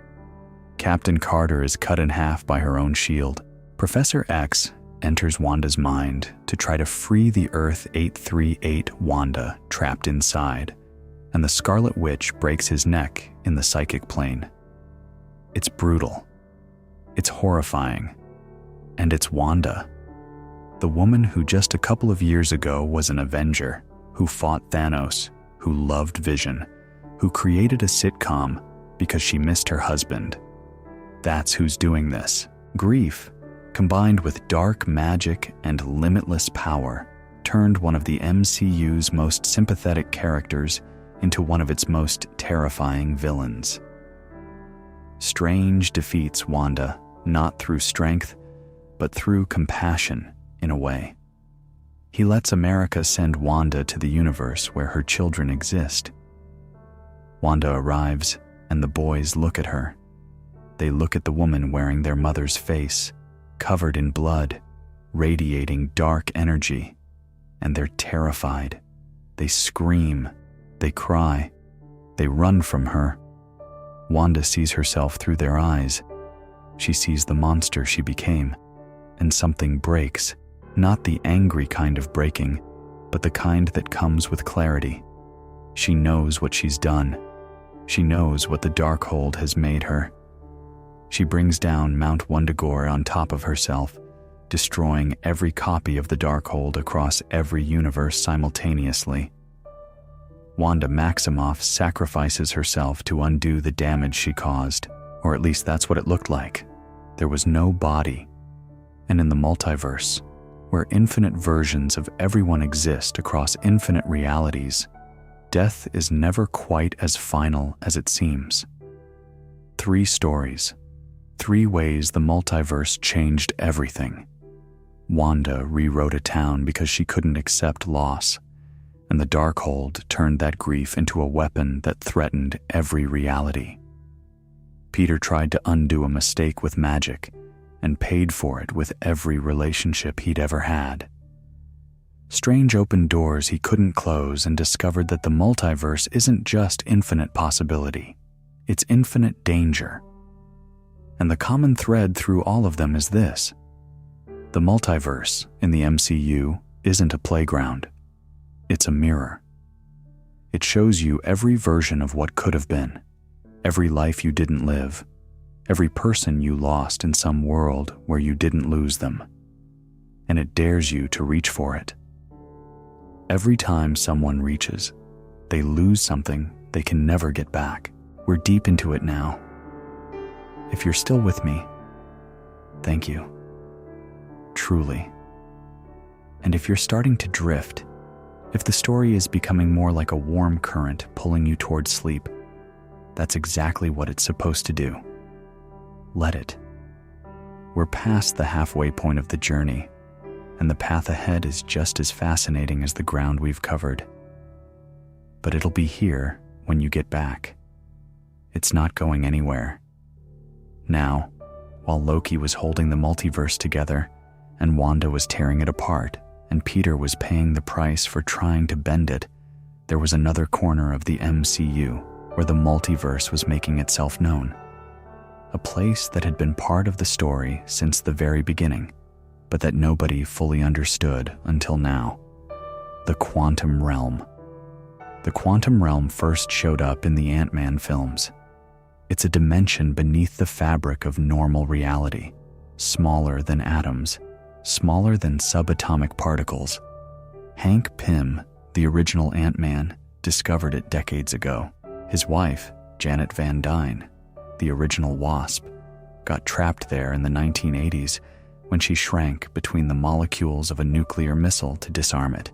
Captain Carter is cut in half by her own shield. Professor X enters Wanda's mind to try to free the Earth 838 Wanda trapped inside, and the Scarlet Witch breaks his neck in the psychic plane. It's brutal. It's horrifying. And it's Wanda, the woman who just a couple of years ago was an Avenger, who fought Thanos, who loved Vision, who created a sitcom because she missed her husband. That's who's doing this. Grief, combined with dark magic and limitless power, turned one of the MCU's most sympathetic characters into one of its most terrifying villains. Strange defeats Wanda, not through strength, but through compassion, in a way. He lets America send Wanda to the universe where her children exist. Wanda arrives, and the boys look at her. They look at the woman wearing their mother's face, covered in blood, radiating dark energy, and they're terrified. They scream, they cry, they run from her. Wanda sees herself through their eyes. She sees the monster she became, and something breaks, not the angry kind of breaking, but the kind that comes with clarity. She knows what she's done. She knows what the Darkhold has made her. She brings down Mount Wundagore on top of herself, destroying every copy of the Darkhold across every universe simultaneously. Wanda Maximoff sacrifices herself to undo the damage she caused, or at least that's what it looked like. There was no body. And in the multiverse, where infinite versions of everyone exist across infinite realities, death is never quite as final as it seems. 3 stories, 3 ways the multiverse changed everything. Wanda rewrote a town because she couldn't accept loss, and the Darkhold turned that grief into a weapon that threatened every reality. Peter tried to undo a mistake with magic, and paid for it with every relationship he'd ever had. Strange opened doors he couldn't close and discovered that the multiverse isn't just infinite possibility, it's infinite danger. And the common thread through all of them is this: the multiverse in the MCU isn't a playground, it's a mirror. It shows you every version of what could have been, every life you didn't live, every person you lost in some world where you didn't lose them. And it dares you to reach for it. Every time someone reaches, they lose something they can never get back. We're deep into it now. If you're still with me, thank you. Truly. And if you're starting to drift, if the story is becoming more like a warm current pulling you towards sleep, that's exactly what it's supposed to do. Let it. We're past the halfway point of the journey, and the path ahead is just as fascinating as the ground we've covered. But it'll be here when you get back. It's not going anywhere. Now, while Loki was holding the multiverse together, and Wanda was tearing it apart, and Peter was paying the price for trying to bend it, there was another corner of the MCU where the multiverse was making itself known. A place that had been part of the story since the very beginning, but that nobody fully understood until now. The quantum realm. The quantum realm first showed up in the Ant-Man films. It's a dimension beneath the fabric of normal reality, smaller than atoms, smaller than subatomic particles. Hank Pym, the original Ant-Man, discovered it decades ago. His wife, Janet Van Dyne, the original Wasp, got trapped there in the 1980s when she shrank between the molecules of a nuclear missile to disarm it.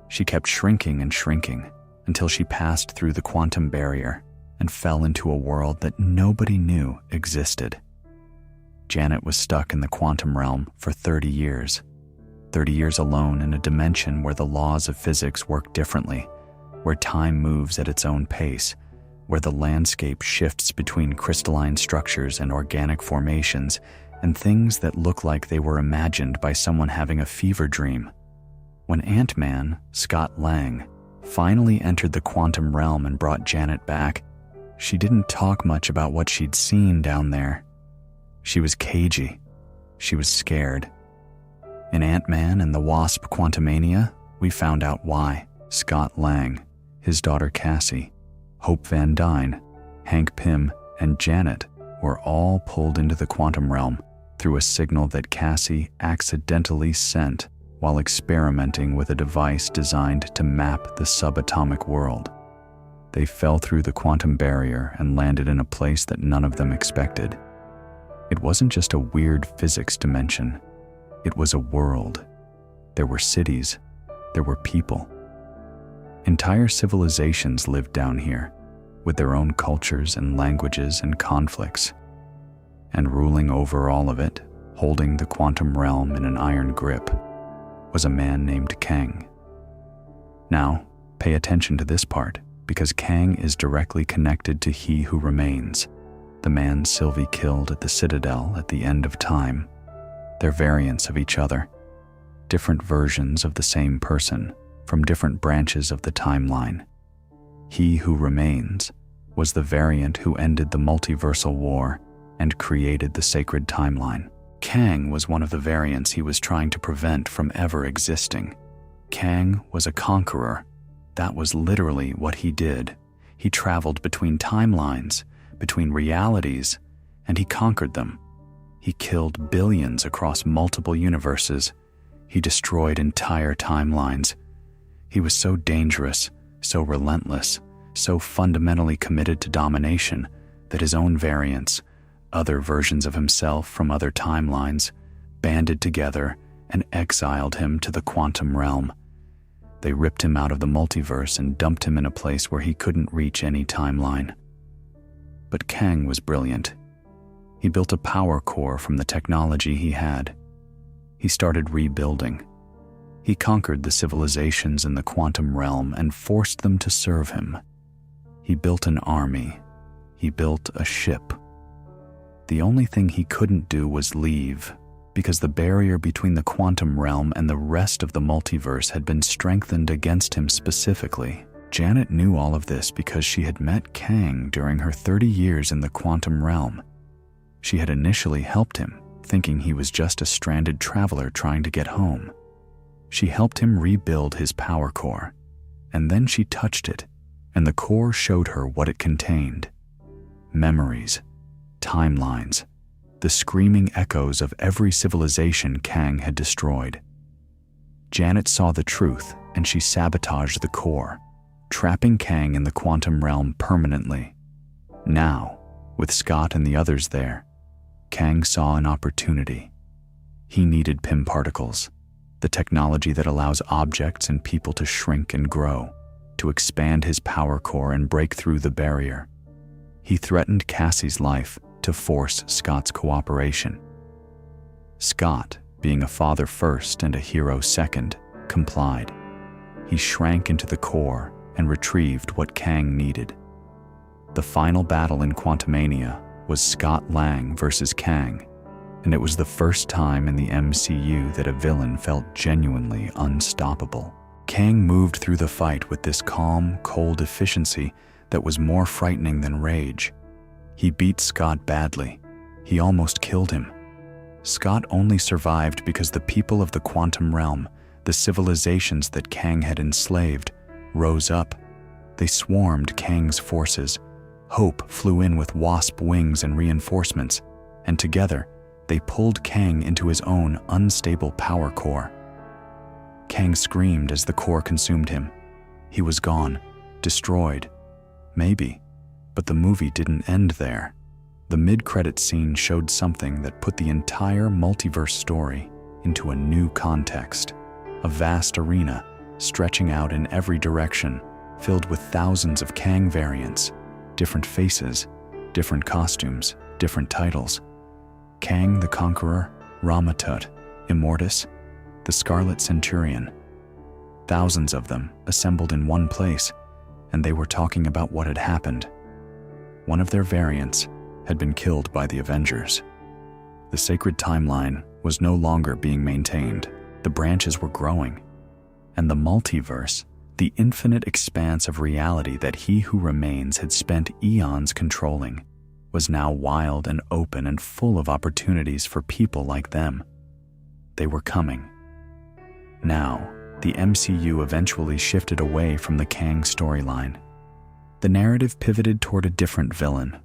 She kept shrinking and shrinking until she passed through the quantum barrier and fell into a world that nobody knew existed. Janet was stuck in the quantum realm for 30 years. 30 years alone in a dimension where the laws of physics work differently, where time moves at its own pace, where the landscape shifts between crystalline structures and organic formations, and things that look like they were imagined by someone having a fever dream. When Ant-Man, Scott Lang, finally entered the quantum realm and brought Janet back, she didn't talk much about what she'd seen down there. She was cagey. She was scared. In Ant-Man and the Wasp: Quantumania, we found out why. Scott Lang, his daughter Cassie, Hope Van Dyne, Hank Pym, and Janet were all pulled into the quantum realm through a signal that Cassie accidentally sent while experimenting with a device designed to map the subatomic world. They fell through the quantum barrier and landed in a place that none of them expected. It wasn't just a weird physics dimension. It was a world. There were cities. There were people. Entire civilizations lived down here, with their own cultures and languages and conflicts. And ruling over all of it, holding the quantum realm in an iron grip, was a man named Kang. Now, pay attention to this part, because Kang is directly connected to He Who Remains, the man Sylvie killed at the Citadel at the end of time. They're variants of each other, different versions of the same person from different branches of the timeline. He Who Remains was the variant who ended the multiversal war and created the sacred timeline. Kang was one of the variants he was trying to prevent from ever existing. Kang was a conqueror. That was literally what he did. He traveled between timelines, between realities, and he conquered them. He killed billions across multiple universes. He destroyed entire timelines. He was so dangerous, so relentless, so fundamentally committed to domination that his own variants, other versions of himself from other timelines, banded together and exiled him to the quantum realm. They ripped him out of the multiverse and dumped him in a place where he couldn't reach any timeline. But Kang was brilliant. He built a power core from the technology he had. He started rebuilding. He conquered the civilizations in the quantum realm and forced them to serve him. He built an army. He built a ship. The only thing he couldn't do was leave, because the barrier between the quantum realm and the rest of the multiverse had been strengthened against him specifically. Janet knew all of this because she had met Kang during her 30 years in the quantum realm. She had initially helped him, thinking he was just a stranded traveler trying to get home. She helped him rebuild his power core, and then she touched it, and the core showed her what it contained. Memories, timelines, the screaming echoes of every civilization Kang had destroyed. Janet saw the truth, and she sabotaged the core, trapping Kang in the quantum realm permanently. Now, with Scott and the others there, Kang saw an opportunity. He needed Pym particles, the technology that allows objects and people to shrink and grow, to expand his power core and break through the barrier. He threatened Cassie's life to force Scott's cooperation. Scott, being a father first and a hero second, complied. He shrank into the core and retrieved what Kang needed. The final battle in Quantumania was Scott Lang versus Kang, and it was the first time in the MCU that a villain felt genuinely unstoppable. Kang moved through the fight with this calm, cold efficiency that was more frightening than rage. He beat Scott badly. He almost killed him. Scott only survived because the people of the quantum realm, the civilizations that Kang had enslaved, rose up. They swarmed Kang's forces. Hope flew in with wasp wings and reinforcements, and together, they pulled Kang into his own unstable power core. Kang screamed as the core consumed him. He was gone, destroyed. Maybe, but the movie didn't end there. The mid-credit scene showed something that put the entire multiverse story into a new context. A vast arena, stretching out in every direction, filled with thousands of Kang variants, different faces, different costumes, different titles. Kang the Conqueror, Ramatut, Immortus, the Scarlet Centurion. Thousands of them assembled in one place, and they were talking about what had happened. One of their variants had been killed by the Avengers. The sacred timeline was no longer being maintained. The branches were growing, and the multiverse, the infinite expanse of reality that he who remains had spent eons controlling, was now wild and open and full of opportunities for people like them. They were coming. Now, the MCU eventually shifted away from the Kang storyline. The narrative pivoted toward a different villain,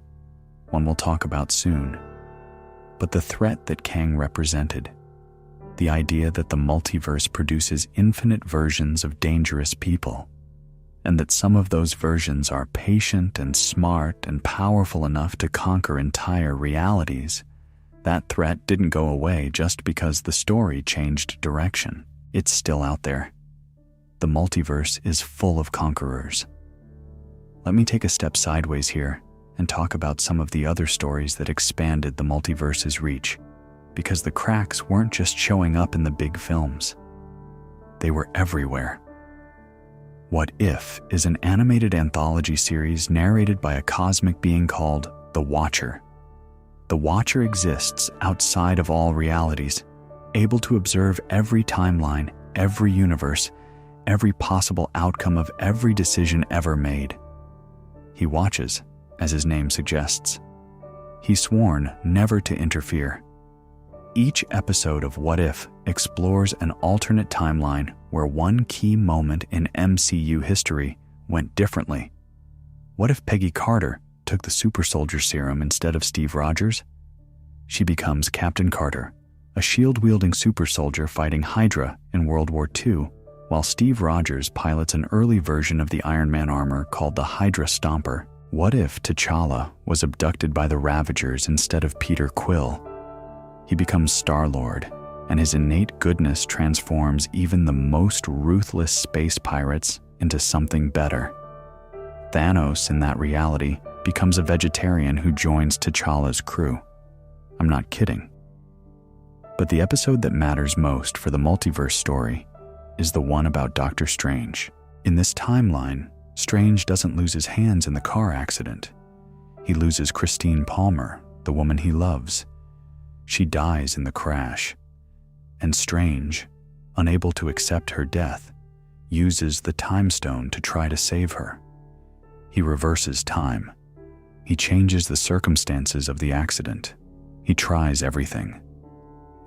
one we'll talk about soon. But the threat that Kang represented, the idea that the multiverse produces infinite versions of dangerous people, and that some of those versions are patient and smart and powerful enough to conquer entire realities, that threat didn't go away just because the story changed direction. It's still out there. The multiverse is full of conquerors. Let me take a step sideways here and talk about some of the other stories that expanded the multiverse's reach, because the cracks weren't just showing up in the big films. They were everywhere. What If is an animated anthology series narrated by a cosmic being called the Watcher. The Watcher exists outside of all realities, able to observe every timeline, every universe, every possible outcome of every decision ever made. He watches, as his name suggests. He's sworn never to interfere. Each episode of What If explores an alternate timeline where one key moment in MCU history went differently. What if Peggy Carter took the super soldier serum instead of Steve Rogers? She becomes Captain Carter, a shield-wielding super soldier fighting Hydra in World War II, while Steve Rogers pilots an early version of the Iron Man armor called the Hydra Stomper. What if T'Challa was abducted by the Ravagers instead of Peter Quill? He becomes Star-Lord, and his innate goodness transforms even the most ruthless space pirates into something better. Thanos, in that reality, becomes a vegetarian who joins T'Challa's crew. I'm not kidding. But the episode that matters most for the multiverse story is the one about Doctor Strange. In this timeline, Strange doesn't lose his hands in the car accident. He loses Christine Palmer, the woman he loves. She dies in the crash. And Strange, unable to accept her death, uses the Time Stone to try to save her. He reverses time. He changes the circumstances of the accident. He tries everything.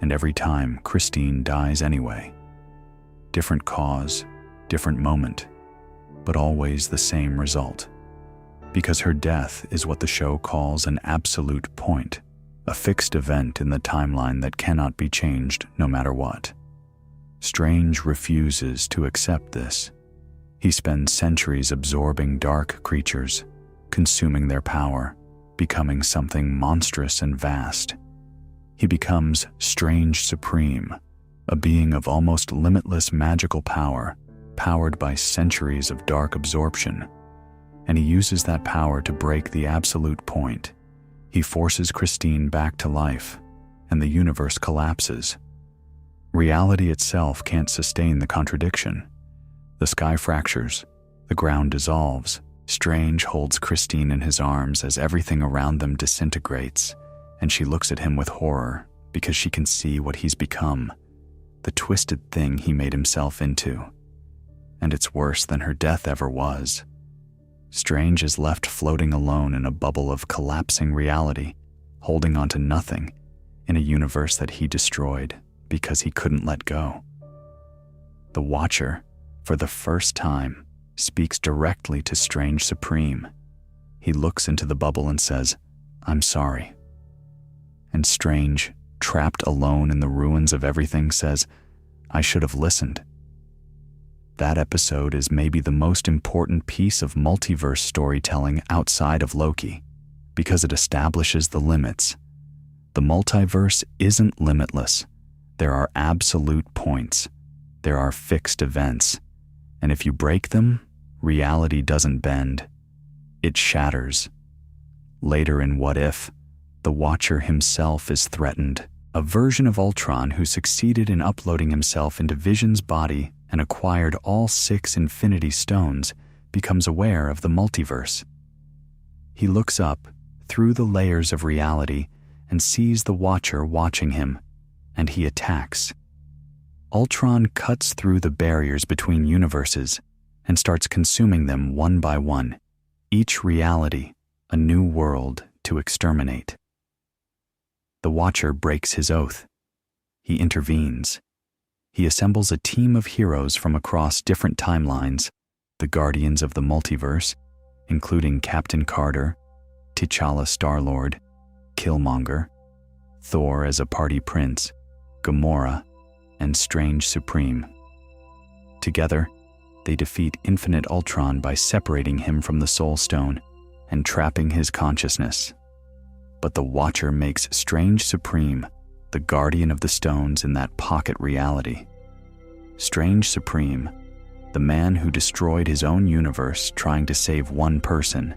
And every time, Christine dies anyway. Different cause, different moment, but always the same result. Because her death is what the show calls an absolute point, a fixed event in the timeline that cannot be changed no matter what. Strange refuses to accept this. He spends centuries absorbing dark creatures, consuming their power, becoming something monstrous and vast. He becomes Strange Supreme, a being of almost limitless magical power, powered by centuries of dark absorption. And he uses that power to break the absolute point. He forces Christine back to life, and the universe collapses. Reality itself can't sustain the contradiction. The sky fractures, the ground dissolves. Strange holds Christine in his arms as everything around them disintegrates, and she looks at him with horror because she can see what he's become, the twisted thing he made himself into. And it's worse than her death ever was. Strange is left floating alone in a bubble of collapsing reality, holding on to nothing in a universe that he destroyed because he couldn't let go. The Watcher, for the first time, speaks directly to Strange Supreme. He looks into the bubble and says, "I'm sorry." And Strange, trapped alone in the ruins of everything, says, "I should have listened." That episode is maybe the most important piece of multiverse storytelling outside of Loki, because it establishes the limits. The multiverse isn't limitless. There are absolute points. There are fixed events. And if you break them, reality doesn't bend. It shatters, Later in What If, the Watcher himself is threatened. A version of Ultron who succeeded in uploading himself into Vision's body and acquired all 6 Infinity Stones becomes aware of the multiverse. He looks up through the layers of reality and sees the Watcher watching him, and he attacks. Ultron cuts through the barriers between universes and starts consuming them one by one, each reality a new world to exterminate. The Watcher breaks his oath. He intervenes. He assembles a team of heroes from across different timelines, the Guardians of the Multiverse, including Captain Carter, T'Challa Star-Lord, Killmonger, Thor as a party prince, Gamora, and Strange Supreme. Together, they defeat Infinite Ultron by separating him from the Soul Stone and trapping his consciousness. But the Watcher makes Strange Supreme the guardian of the stones in that pocket reality. Strange Supreme, the man who destroyed his own universe trying to save one person,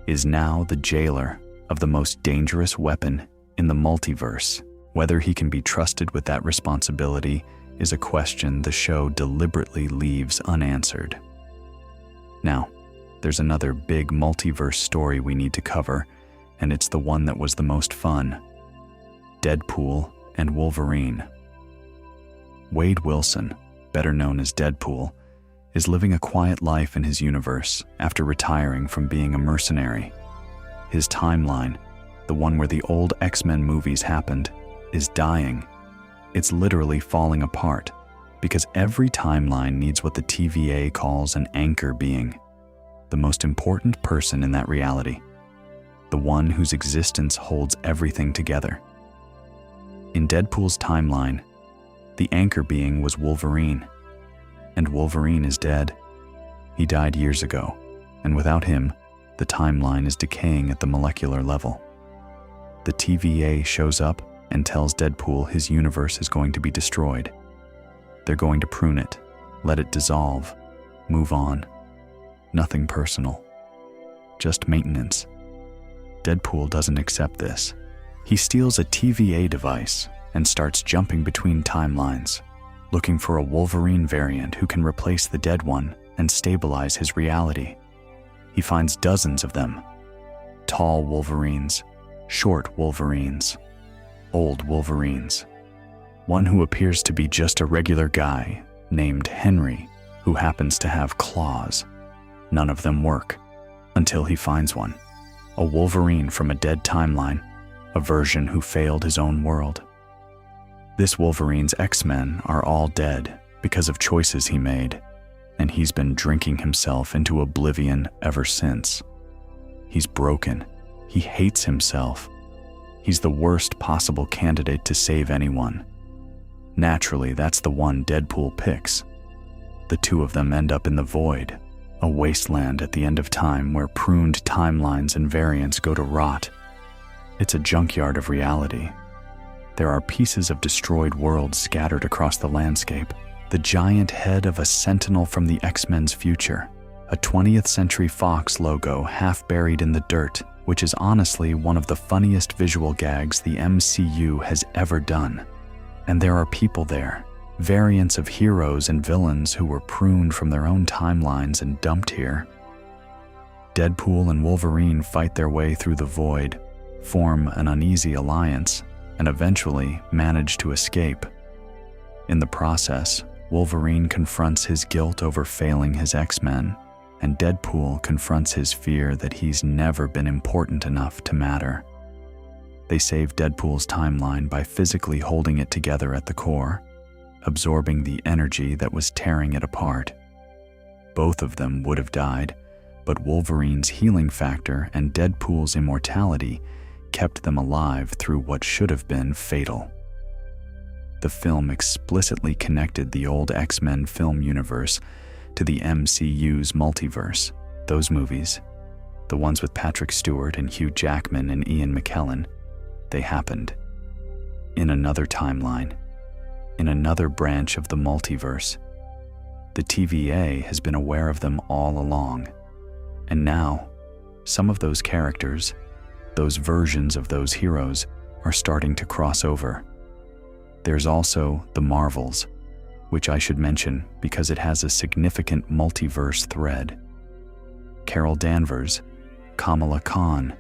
is now the jailer of the most dangerous weapon in the multiverse. Whether he can be trusted with that responsibility is a question the show deliberately leaves unanswered. Now, there's another big multiverse story we need to cover, and it's the one that was the most fun: Deadpool and Wolverine. Wade Wilson, better known as Deadpool, is living a quiet life in his universe after retiring from being a mercenary. His timeline, the one where the old X-Men movies happened, is dying. It's literally falling apart because every timeline needs what the TVA calls an anchor being, the most important person in that reality, the one whose existence holds everything together. In Deadpool's timeline, the anchor being was Wolverine, and Wolverine is dead. He died years ago, and without him, the timeline is decaying at the molecular level. The TVA shows up and tells Deadpool his universe is going to be destroyed. They're going to prune it, let it dissolve, move on. Nothing personal, just maintenance. Deadpool doesn't accept this. He steals a TVA device and starts jumping between timelines, looking for a Wolverine variant who can replace the dead one and stabilize his reality. He finds dozens of them: tall Wolverines, short Wolverines, old Wolverines. One who appears to be just a regular guy named Henry, who happens to have claws. None of them work until he finds one, a Wolverine from a dead timeline, a version who failed his own world. This Wolverine's X-Men are all dead because of choices he made, and he's been drinking himself into oblivion ever since. He's broken. He hates himself. He's the worst possible candidate to save anyone. Naturally, that's the one Deadpool picks. The two of them end up in the void, a wasteland at the end of time where pruned timelines and variants go to rot. It's a junkyard of reality. There are pieces of destroyed worlds scattered across the landscape, the giant head of a sentinel from the X-Men's future, a 20th Century Fox logo half buried in the dirt, which is honestly one of the funniest visual gags the MCU has ever done. And there are people there, variants of heroes and villains who were pruned from their own timelines and dumped here. Deadpool and Wolverine fight their way through the void, form an uneasy alliance, and eventually manage to escape. In the process, Wolverine confronts his guilt over failing his X-Men, and Deadpool confronts his fear that he's never been important enough to matter. They save Deadpool's timeline by physically holding it together at the core, absorbing the energy that was tearing it apart. Both of them would have died, but Wolverine's healing factor and Deadpool's immortality kept them alive through what should have been fatal. The film explicitly connected the old X-Men film universe to the MCU's Multiverse. Those movies, the ones with Patrick Stewart and Hugh Jackman and Ian McKellen, they happened in another timeline, in another branch of the multiverse. The TVA has been aware of them all along, and now some of those characters, those versions of those heroes are starting to cross over. There's also the Marvels, which I should mention because it has a significant multiverse thread. Carol Danvers, Kamala Khan,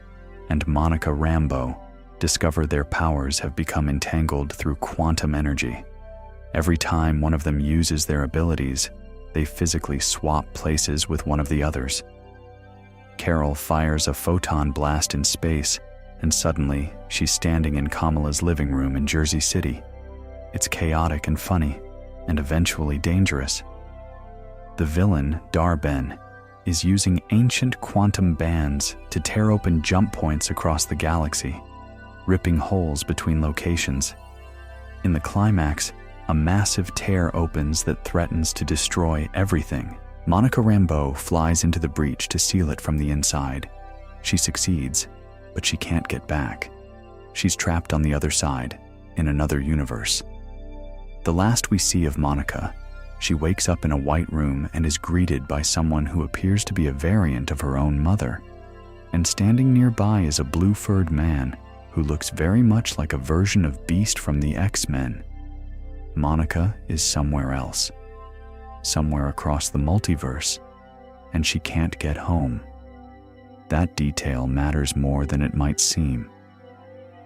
and Monica Rambeau discover their powers have become entangled through quantum energy. Every time one of them uses their abilities, they physically swap places with one of the others. Carol fires a photon blast in space, and suddenly she's standing in Kamala's living room in Jersey City. It's chaotic and funny, and eventually dangerous. The villain, Dar-Ben, is using ancient quantum bands to tear open jump points across the galaxy, ripping holes between locations. In the climax, a massive tear opens that threatens to destroy everything. Monica Rambeau flies into the breach to seal it from the inside. She succeeds, but she can't get back. She's trapped on the other side, in another universe. The last we see of Monica, she wakes up in a white room and is greeted by someone who appears to be a variant of her own mother. And standing nearby is a blue-furred man who looks very much like a version of Beast from the X-Men. Monica is somewhere else, somewhere across the multiverse, and she can't get home. That detail matters more than it might seem,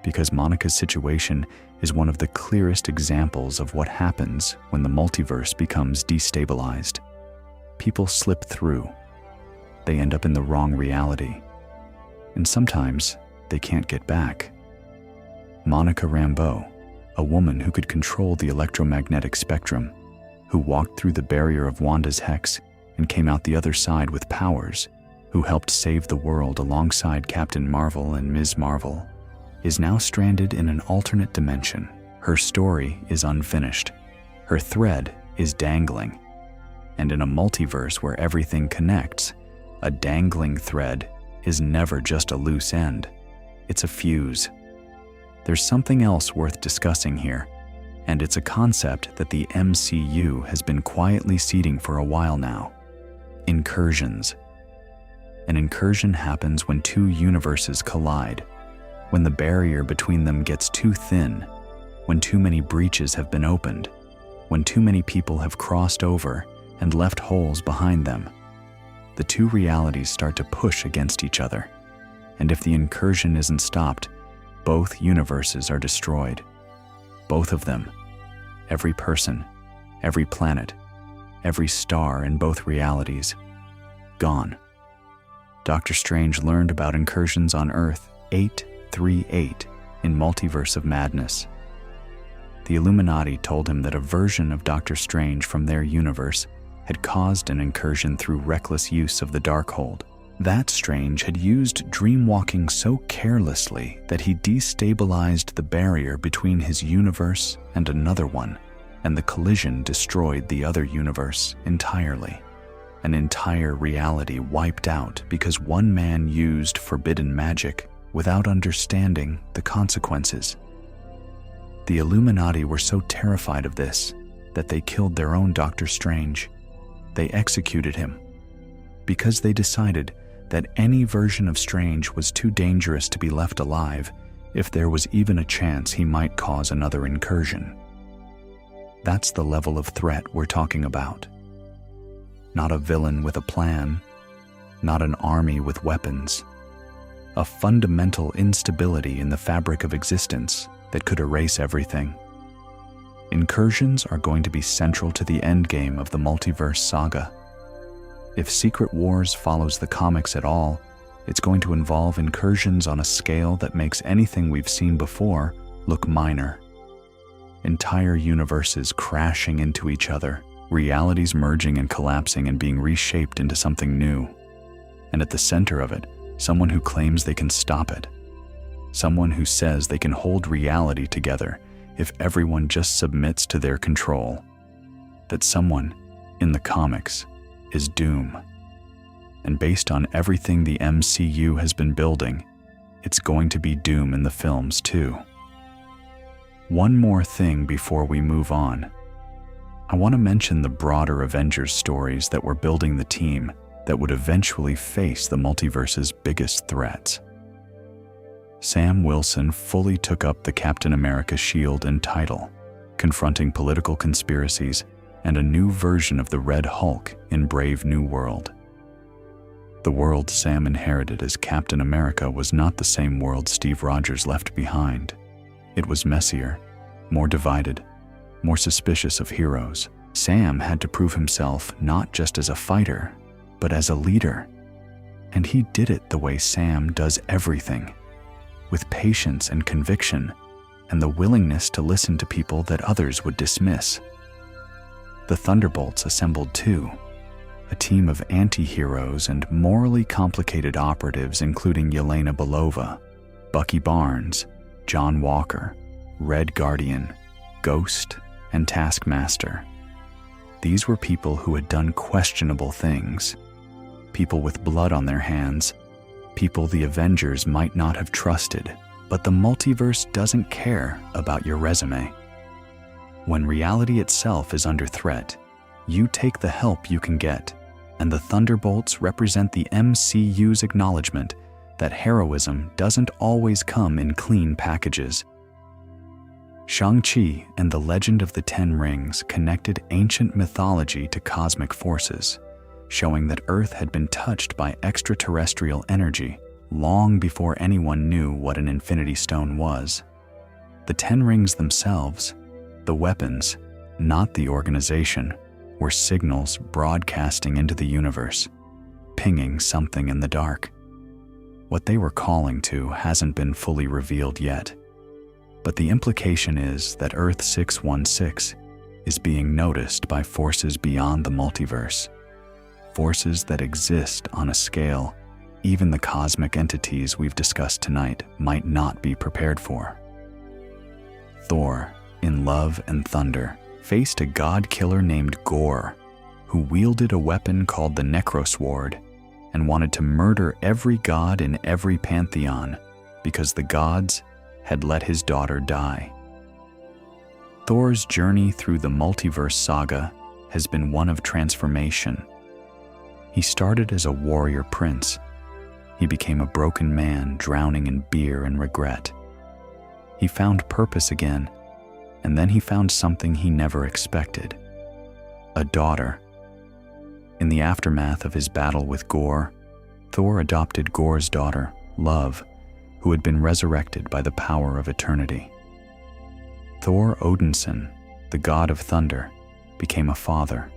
because Monica's situation is one of the clearest examples of what happens when the multiverse becomes destabilized. People slip through. They end up in the wrong reality. And sometimes they can't get back. Monica Rambeau, a woman who could control the electromagnetic spectrum, who walked through the barrier of Wanda's hex and came out the other side with powers, who helped save the world alongside Captain Marvel and Ms. Marvel, is now stranded in an alternate dimension. Her story is unfinished. Her thread is dangling. And in a multiverse where everything connects, a dangling thread is never just a loose end. It's a fuse. There's something else worth discussing here, and it's a concept that the MCU has been quietly seeding for a while now. Incursions. An incursion happens when two universes collide, when the barrier between them gets too thin, when too many breaches have been opened, when too many people have crossed over and left holes behind them. The two realities start to push against each other, and if the incursion isn't stopped, both universes are destroyed. Both of them. Every person, every planet, every star in both realities. Gone. Doctor Strange learned about incursions on Earth 838 in Multiverse of Madness. The Illuminati told him that a version of Doctor Strange from their universe had caused an incursion through reckless use of the Darkhold. That Strange had used dreamwalking so carelessly that he destabilized the barrier between his universe and another one, and the collision destroyed the other universe entirely. An entire reality wiped out because one man used forbidden magic without understanding the consequences. The Illuminati were so terrified of this that they killed their own Doctor Strange. They executed him because they decided that any version of Strange was too dangerous to be left alive if there was even a chance he might cause another incursion. That's the level of threat we're talking about. Not a villain with a plan, not an army with weapons. A fundamental instability in the fabric of existence that could erase everything. Incursions are going to be central to the endgame of the Multiverse Saga. If Secret Wars follows the comics at all, it's going to involve incursions on a scale that makes anything we've seen before look minor. Entire universes crashing into each other, realities merging and collapsing and being reshaped into something new. And at the center of it, someone who claims they can stop it. Someone who says they can hold reality together if everyone just submits to their control. That someone, in the comics, is Doom. And based on everything the MCU has been building, it's going to be Doom in the films too. One more thing before we move on. I want to mention the broader Avengers stories that were building the team that would eventually face the multiverse's biggest threats. Sam Wilson fully took up the Captain America shield and title, confronting political conspiracies and a new version of the Red Hulk in Brave New World. The world Sam inherited as Captain America was not the same world Steve Rogers left behind. It was messier, more divided, more suspicious of heroes. Sam had to prove himself not just as a fighter, but as a leader. And he did it the way Sam does everything, with patience and conviction, and the willingness to listen to people that others would dismiss. The Thunderbolts assembled too, a team of anti-heroes and morally complicated operatives including Yelena Belova, Bucky Barnes, John Walker, Red Guardian, Ghost, and Taskmaster. These were people who had done questionable things, people with blood on their hands, people the Avengers might not have trusted. But the multiverse doesn't care about your resume. When reality itself is under threat, you take the help you can get, and the Thunderbolts represent the MCU's acknowledgement that heroism doesn't always come in clean packages. Shang-Chi and the Legend of the Ten Rings connected ancient mythology to cosmic forces, showing that Earth had been touched by extraterrestrial energy long before anyone knew what an Infinity Stone was. The Ten Rings themselves, the weapons, not the organization, were signals broadcasting into the universe, pinging something in the dark. What they were calling to hasn't been fully revealed yet, but the implication is that Earth 616 is being noticed by forces beyond the multiverse, forces that exist on a scale even the cosmic entities we've discussed tonight might not be prepared for. Thor, in Love and Thunder, faced a god-killer named Gorr, who wielded a weapon called the Necrosword and wanted to murder every god in every pantheon because the gods had let his daughter die. Thor's journey through the Multiverse Saga has been one of transformation. He started as a warrior prince. He became a broken man drowning in beer and regret. He found purpose again, and then he found something he never expected: a daughter. In the aftermath of his battle with Gorr, Thor adopted Gorr's daughter, Love, who had been resurrected by the power of eternity. Thor Odinson, the god of thunder, became a father,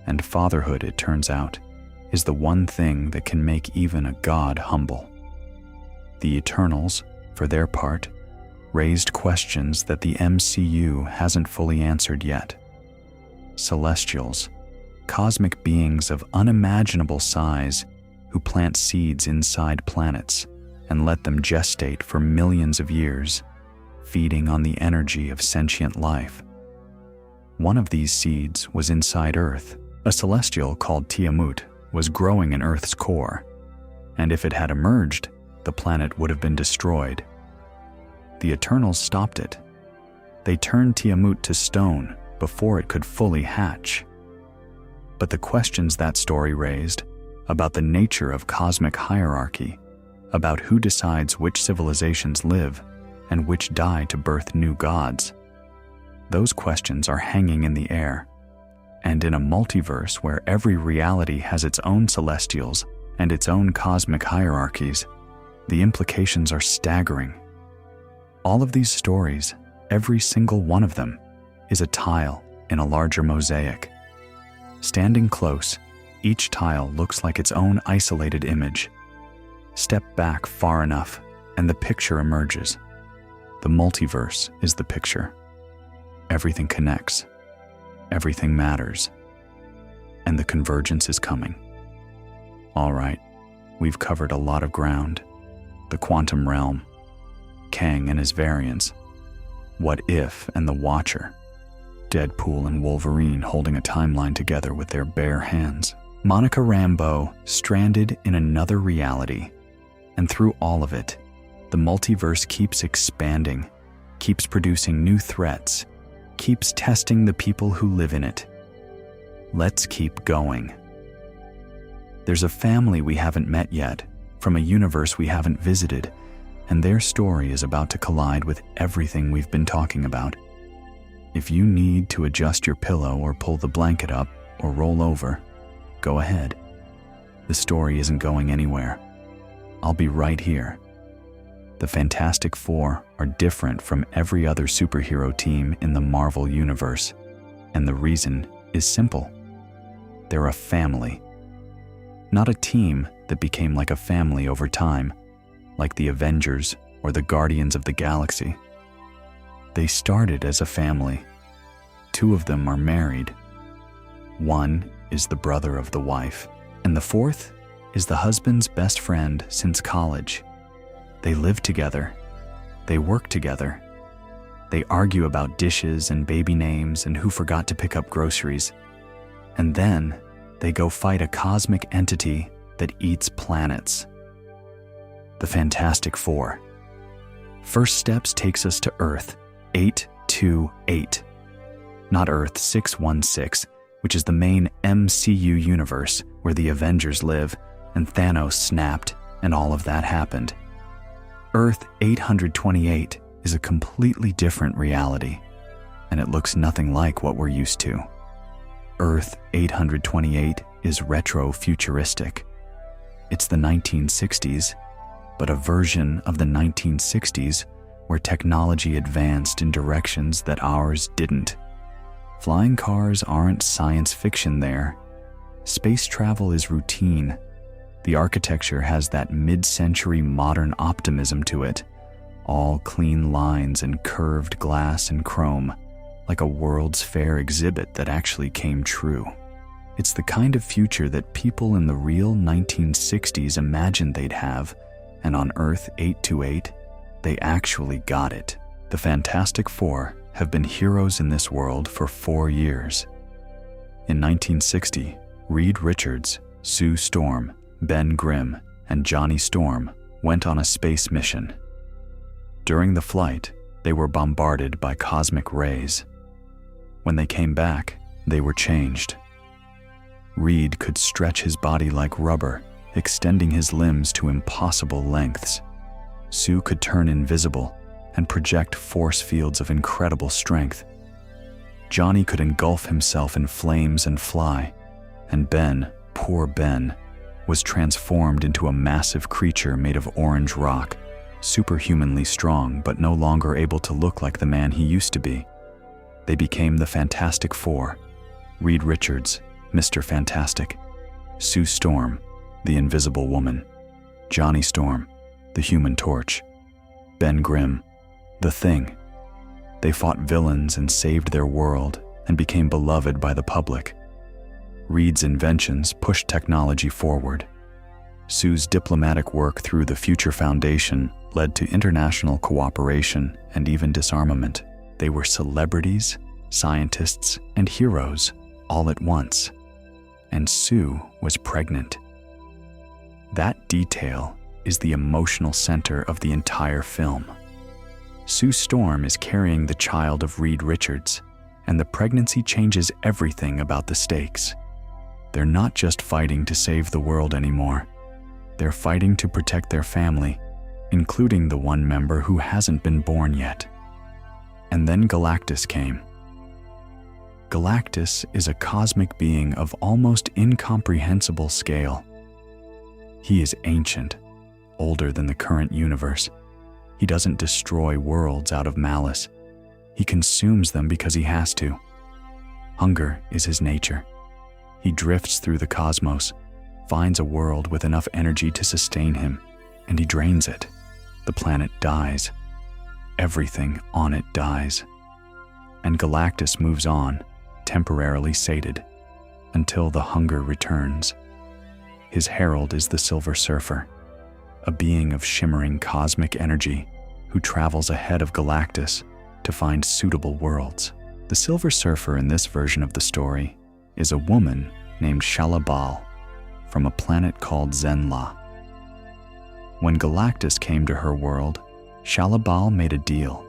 and fatherhood, it turns out, is the one thing that can make even a god humble. The Eternals, for their part, raised questions that the MCU hasn't fully answered yet. Celestials, cosmic beings of unimaginable size who plant seeds inside planets and let them gestate for millions of years, feeding on the energy of sentient life. One of these seeds was inside Earth. A celestial called Tiamut was growing in Earth's core, and if it had emerged, the planet would have been destroyed. The Eternals stopped it. They turned Tiamut to stone before it could fully hatch. But the questions that story raised about the nature of cosmic hierarchy, about who decides which civilizations live and which die to birth new gods, those questions are hanging in the air. And in a multiverse where every reality has its own celestials and its own cosmic hierarchies, the implications are staggering. All of these stories, every single one of them, is a tile in a larger mosaic. Standing close, each tile looks like its own isolated image. Step back far enough, and the picture emerges. The multiverse is the picture. Everything connects. Everything matters. And the convergence is coming. All right, we've covered a lot of ground. The quantum realm, Kang and his variants, What If and the Watcher, Deadpool and Wolverine holding a timeline together with their bare hands, Monica Rambeau stranded in another reality. And through all of it, the multiverse keeps expanding, keeps producing new threats, keeps testing the people who live in it. Let's keep going. There's a family we haven't met yet, from a universe we haven't visited, and their story is about to collide with everything we've been talking about. If you need to adjust your pillow or pull the blanket up or roll over, go ahead. The story isn't going anywhere. I'll be right here. The Fantastic Four are different from every other superhero team in the Marvel Universe, and the reason is simple. They're a family. Not a team that became like a family over time, like the Avengers or the Guardians of the Galaxy. They started as a family. 2 of them are married. 1 is the brother of the wife, and the 4th is the husband's best friend since college. They live together. They work together. They argue about dishes and baby names and who forgot to pick up groceries. And then they go fight a cosmic entity that eats planets. The Fantastic Four. First Steps takes us to Earth 828. Not Earth 616, which is the main MCU universe where the Avengers live and Thanos snapped and all of that happened. Earth 828 is a completely different reality, and it looks nothing like what we're used to. Earth 828 is retro-futuristic. It's the 1960s, but a version of the 1960s where technology advanced in directions that ours didn't. Flying cars aren't science fiction there. Space travel is routine. The architecture has that mid-century modern optimism to it, all clean lines and curved glass and chrome, like a World's Fair exhibit that actually came true. It's the kind of future that people in the real 1960s imagined they'd have, and on Earth 828, they actually got it. The Fantastic Four have been heroes in this world for 4 years. In 1960, Reed Richards, Sue Storm, Ben Grimm, and Johnny Storm went on a space mission. During the flight, they were bombarded by cosmic rays. When they came back, they were changed. Reed could stretch his body like rubber, extending his limbs to impossible lengths. Sue could turn invisible and project force fields of incredible strength. Johnny could engulf himself in flames and fly, and Ben, poor Ben, was transformed into a massive creature made of orange rock, superhumanly strong but no longer able to look like the man he used to be. They became the Fantastic Four: Reed Richards, Mr. Fantastic; Sue Storm, the Invisible Woman; Johnny Storm, the Human Torch; Ben Grimm, the Thing. They fought villains and saved their world and became beloved by the public. Reed's inventions pushed technology forward. Sue's diplomatic work through the Future Foundation led to international cooperation and even disarmament. They were celebrities, scientists, and heroes all at once. And Sue was pregnant. That detail is the emotional center of the entire film. Sue Storm is carrying the child of Reed Richards, and the pregnancy changes everything about the stakes. They're not just fighting to save the world anymore. They're fighting to protect their family, including the one member who hasn't been born yet. And then Galactus came. Galactus is a cosmic being of almost incomprehensible scale. He is ancient, older than the current universe. He doesn't destroy worlds out of malice. He consumes them because he has to. Hunger is his nature. He drifts through the cosmos, finds a world with enough energy to sustain him, and he drains it. The planet dies. Everything on it dies. And Galactus moves on, temporarily sated, until the hunger returns. His herald is the Silver Surfer, a being of shimmering cosmic energy who travels ahead of Galactus to find suitable worlds. The Silver Surfer in this version of the story is a woman named Shalabal from a planet called Zenla. When Galactus came to her world, Shalabal made a deal.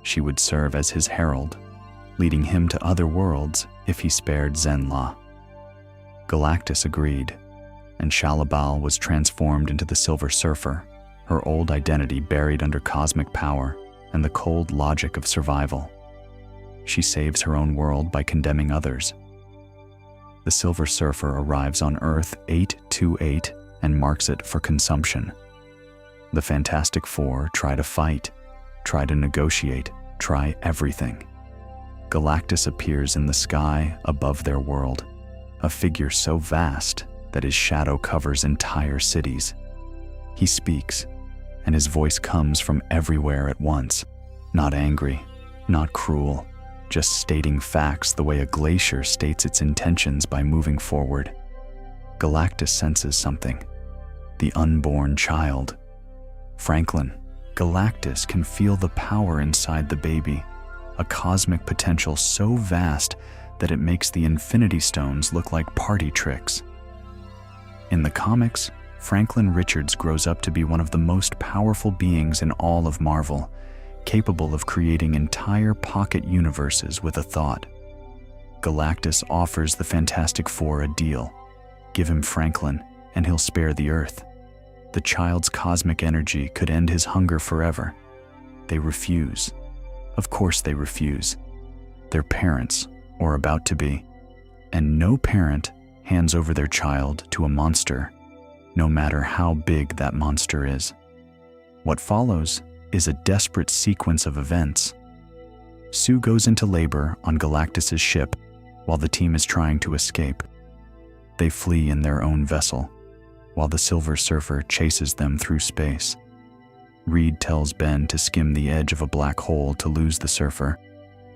She would serve as his herald, leading him to other worlds if he spared Zenla. Galactus agreed, and Shalabal was transformed into the Silver Surfer, her old identity buried under cosmic power and the cold logic of survival. She saves her own world by condemning others. The Silver Surfer arrives on Earth 828 and marks it for consumption. The Fantastic Four try to fight, try to negotiate, try everything. Galactus appears in the sky above their world, a figure so vast that his shadow covers entire cities. He speaks, and his voice comes from everywhere at once, not angry, not cruel, just stating facts the way a glacier states its intentions by moving forward. Galactus senses something, the unborn child. Franklin, Galactus can feel the power inside the baby, a cosmic potential so vast that it makes the Infinity Stones look like party tricks. In the comics, Franklin Richards grows up to be one of the most powerful beings in all of Marvel, capable of creating entire pocket universes with a thought. Galactus offers the Fantastic Four a deal. Give him Franklin, and he'll spare the Earth. The child's cosmic energy could end his hunger forever. They refuse. Of course they refuse. They're parents, or about to be, and no parent hands over their child to a monster, no matter how big that monster is. What follows is a desperate sequence of events. Sue goes into labor on Galactus's ship while the team is trying to escape. They flee in their own vessel, while the Silver Surfer chases them through space. Reed tells Ben to skim the edge of a black hole to lose the Surfer,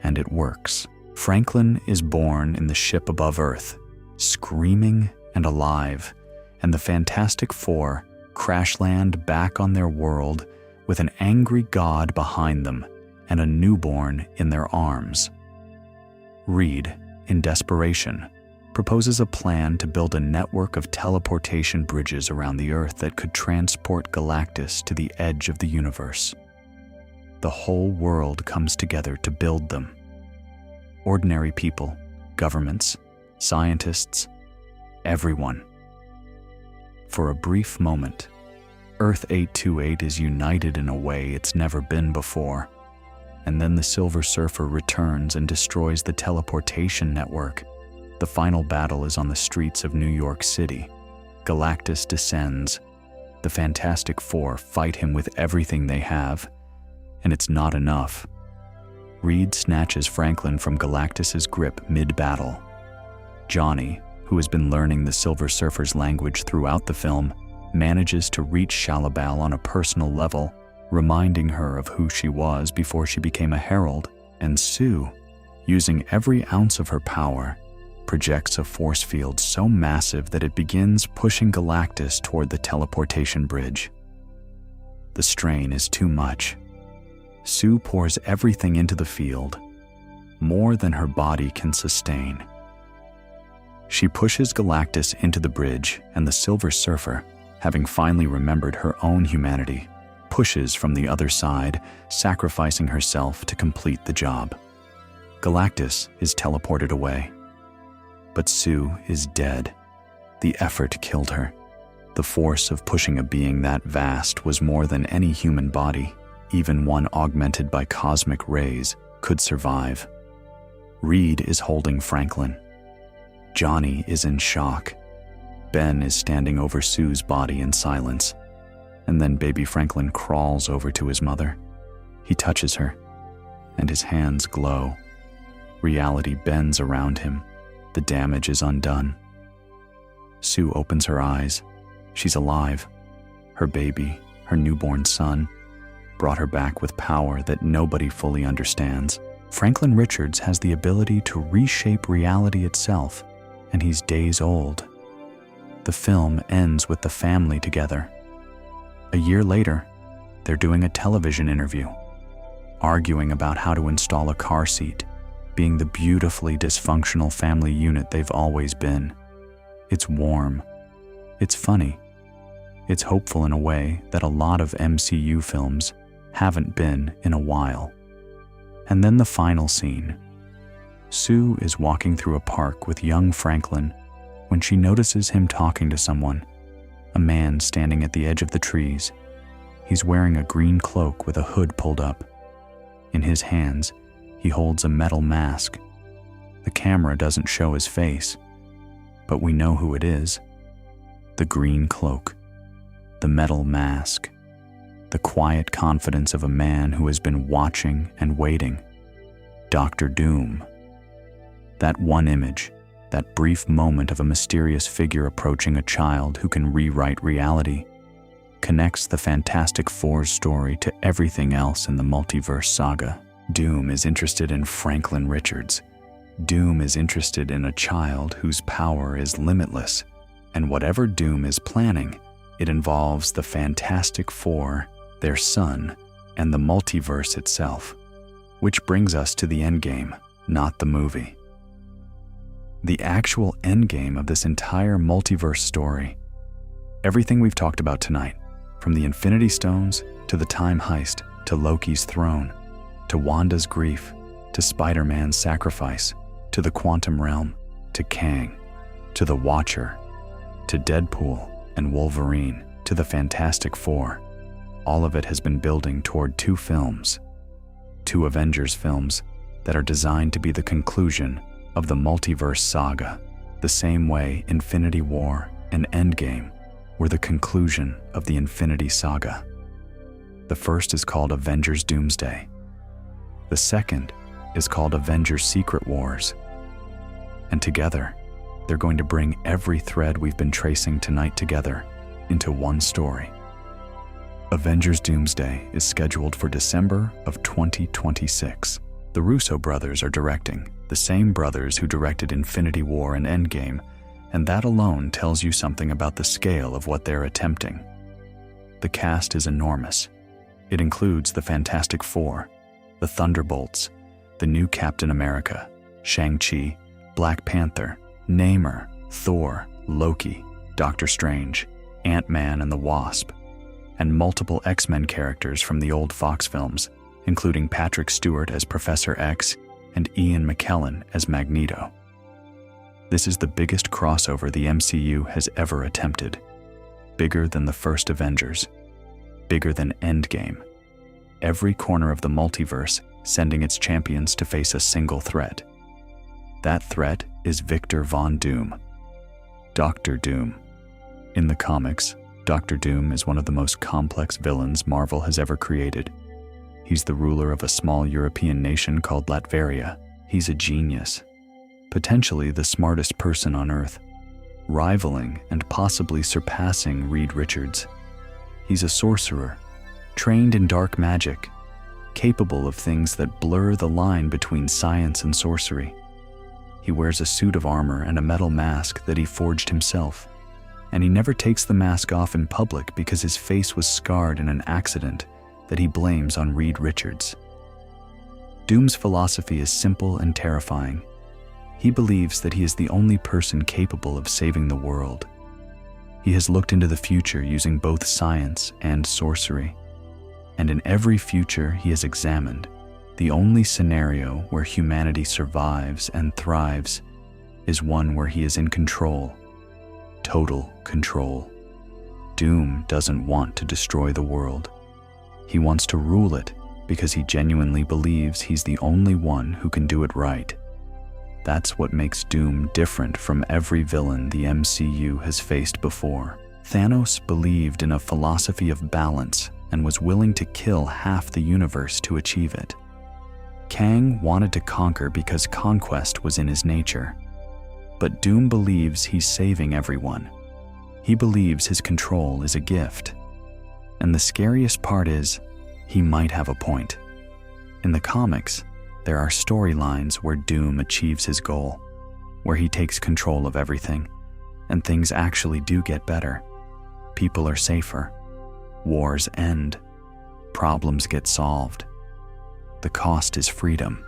and it works. Franklin is born in the ship above Earth, screaming and alive, and the Fantastic Four crash land back on their world with an angry god behind them and a newborn in their arms. Reed, in desperation, proposes a plan to build a network of teleportation bridges around the Earth that could transport Galactus to the edge of the universe. The whole world comes together to build them. Ordinary people, governments, scientists, everyone. For a brief moment, Earth 828 is united in a way it's never been before, and then the Silver Surfer returns and destroys the teleportation network. The final battle is on the streets of New York City. Galactus descends. The Fantastic Four fight him with everything they have, and it's not enough. Reed snatches Franklin from Galactus's grip mid-battle. Johnny, who has been learning the Silver Surfer's language throughout the film, manages to reach Shalabal on a personal level, reminding her of who she was before she became a herald, and Sue, using every ounce of her power, projects a force field so massive that it begins pushing Galactus toward the teleportation bridge. The strain is too much. Sue pours everything into the field, more than her body can sustain. She pushes Galactus into the bridge, and the Silver Surfer, having finally remembered her own humanity, pushes from the other side, sacrificing herself to complete the job. Galactus is teleported away. But Sue is dead. The effort killed her. The force of pushing a being that vast was more than any human body, even one augmented by cosmic rays, could survive. Reed is holding Franklin. Johnny is in shock. Ben is standing over Sue's body in silence. And then baby Franklin crawls over to his mother. He touches her, and his hands glow. Reality bends around him. The damage is undone. Sue opens her eyes. She's alive. Her baby, her newborn son, brought her back with power that nobody fully understands. Franklin Richards has the ability to reshape reality itself, and he's days old. The film ends with the family together. A year later, they're doing a television interview, arguing about how to install a car seat, being the beautifully dysfunctional family unit they've always been. It's warm. It's funny. It's hopeful in a way that a lot of MCU films haven't been in a while. And then the final scene. Sue is walking through a park with young Franklin when she notices him talking to someone, a man standing at the edge of the trees. He's wearing a green cloak with a hood pulled up. In his hands, he holds a metal mask. The camera doesn't show his face, but we know who it is. The green cloak, the metal mask, the quiet confidence of a man who has been watching and waiting. Dr. Doom. That one image, that brief moment of a mysterious figure approaching a child who can rewrite reality, connects the Fantastic Four's story to everything else in the Multiverse Saga. Doom is interested in Franklin Richards. Doom is interested in a child whose power is limitless, and whatever Doom is planning, it involves the Fantastic Four, their son, and the multiverse itself. Which brings us to the endgame, not the movie. The actual endgame of this entire multiverse story. Everything we've talked about tonight, from the Infinity Stones, to the time heist, to Loki's throne, to Wanda's grief, to Spider-Man's sacrifice, to the quantum realm, to Kang, to the Watcher, to Deadpool and Wolverine, to the Fantastic Four. All of it has been building toward two films, two Avengers films that are designed to be the conclusion of the Multiverse Saga, the same way Infinity War and Endgame were the conclusion of the Infinity Saga. The first is called Avengers Doomsday. The second is called Avengers Secret Wars. And together, they're going to bring every thread we've been tracing tonight together into one story. Avengers Doomsday is scheduled for December of 2026. The Russo brothers are directing, the same brothers who directed Infinity War and Endgame, and that alone tells you something about the scale of what they're attempting. The cast is enormous. It includes the Fantastic Four, the Thunderbolts, the new Captain America, Shang-Chi, Black Panther, Namor, Thor, Loki, Doctor Strange, Ant-Man and the Wasp, and multiple X-Men characters from the old Fox films, including Patrick Stewart as Professor X and Ian McKellen as Magneto. This is the biggest crossover the MCU has ever attempted. Bigger than the first Avengers. Bigger than Endgame. Every corner of the multiverse sending its champions to face a single threat. That threat is Victor Von Doom. Dr. Doom. In the comics, Dr. Doom is one of the most complex villains Marvel has ever created. He's the ruler of a small European nation called Latveria. He's a genius. Potentially the smartest person on Earth, rivaling and possibly surpassing Reed Richards. He's a sorcerer, trained in dark magic, capable of things that blur the line between science and sorcery. He wears a suit of armor and a metal mask that he forged himself, and he never takes the mask off in public because his face was scarred in an accident that he blames on Reed Richards. Doom's philosophy is simple and terrifying. He believes that he is the only person capable of saving the world. He has looked into the future using both science and sorcery. And in every future he has examined, the only scenario where humanity survives and thrives is one where he is in control. Total control. Doom doesn't want to destroy the world. He wants to rule it because he genuinely believes he's the only one who can do it right. That's what makes Doom different from every villain the MCU has faced before. Thanos believed in a philosophy of balance and was willing to kill half the universe to achieve it. Kang wanted to conquer because conquest was in his nature. But Doom believes he's saving everyone. He believes his control is a gift. And the scariest part is, he might have a point. In the comics, there are storylines where Doom achieves his goal, where he takes control of everything, and things actually do get better. People are safer. Wars end. Problems get solved. The cost is freedom,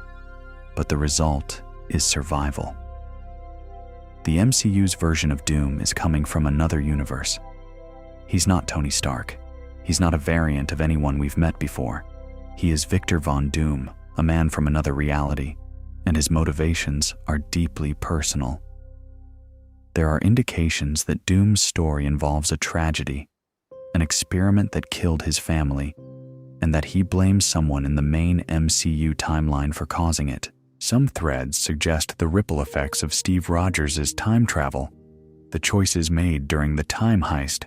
but the result is survival. The MCU's version of Doom is coming from another universe. He's not Tony Stark. He's not a variant of anyone we've met before. He is Victor Von Doom, a man from another reality, and his motivations are deeply personal. There are indications that Doom's story involves a tragedy, an experiment that killed his family, and that he blames someone in the main MCU timeline for causing it. Some threads suggest the ripple effects of Steve Rogers' time travel. The choices made during the time heist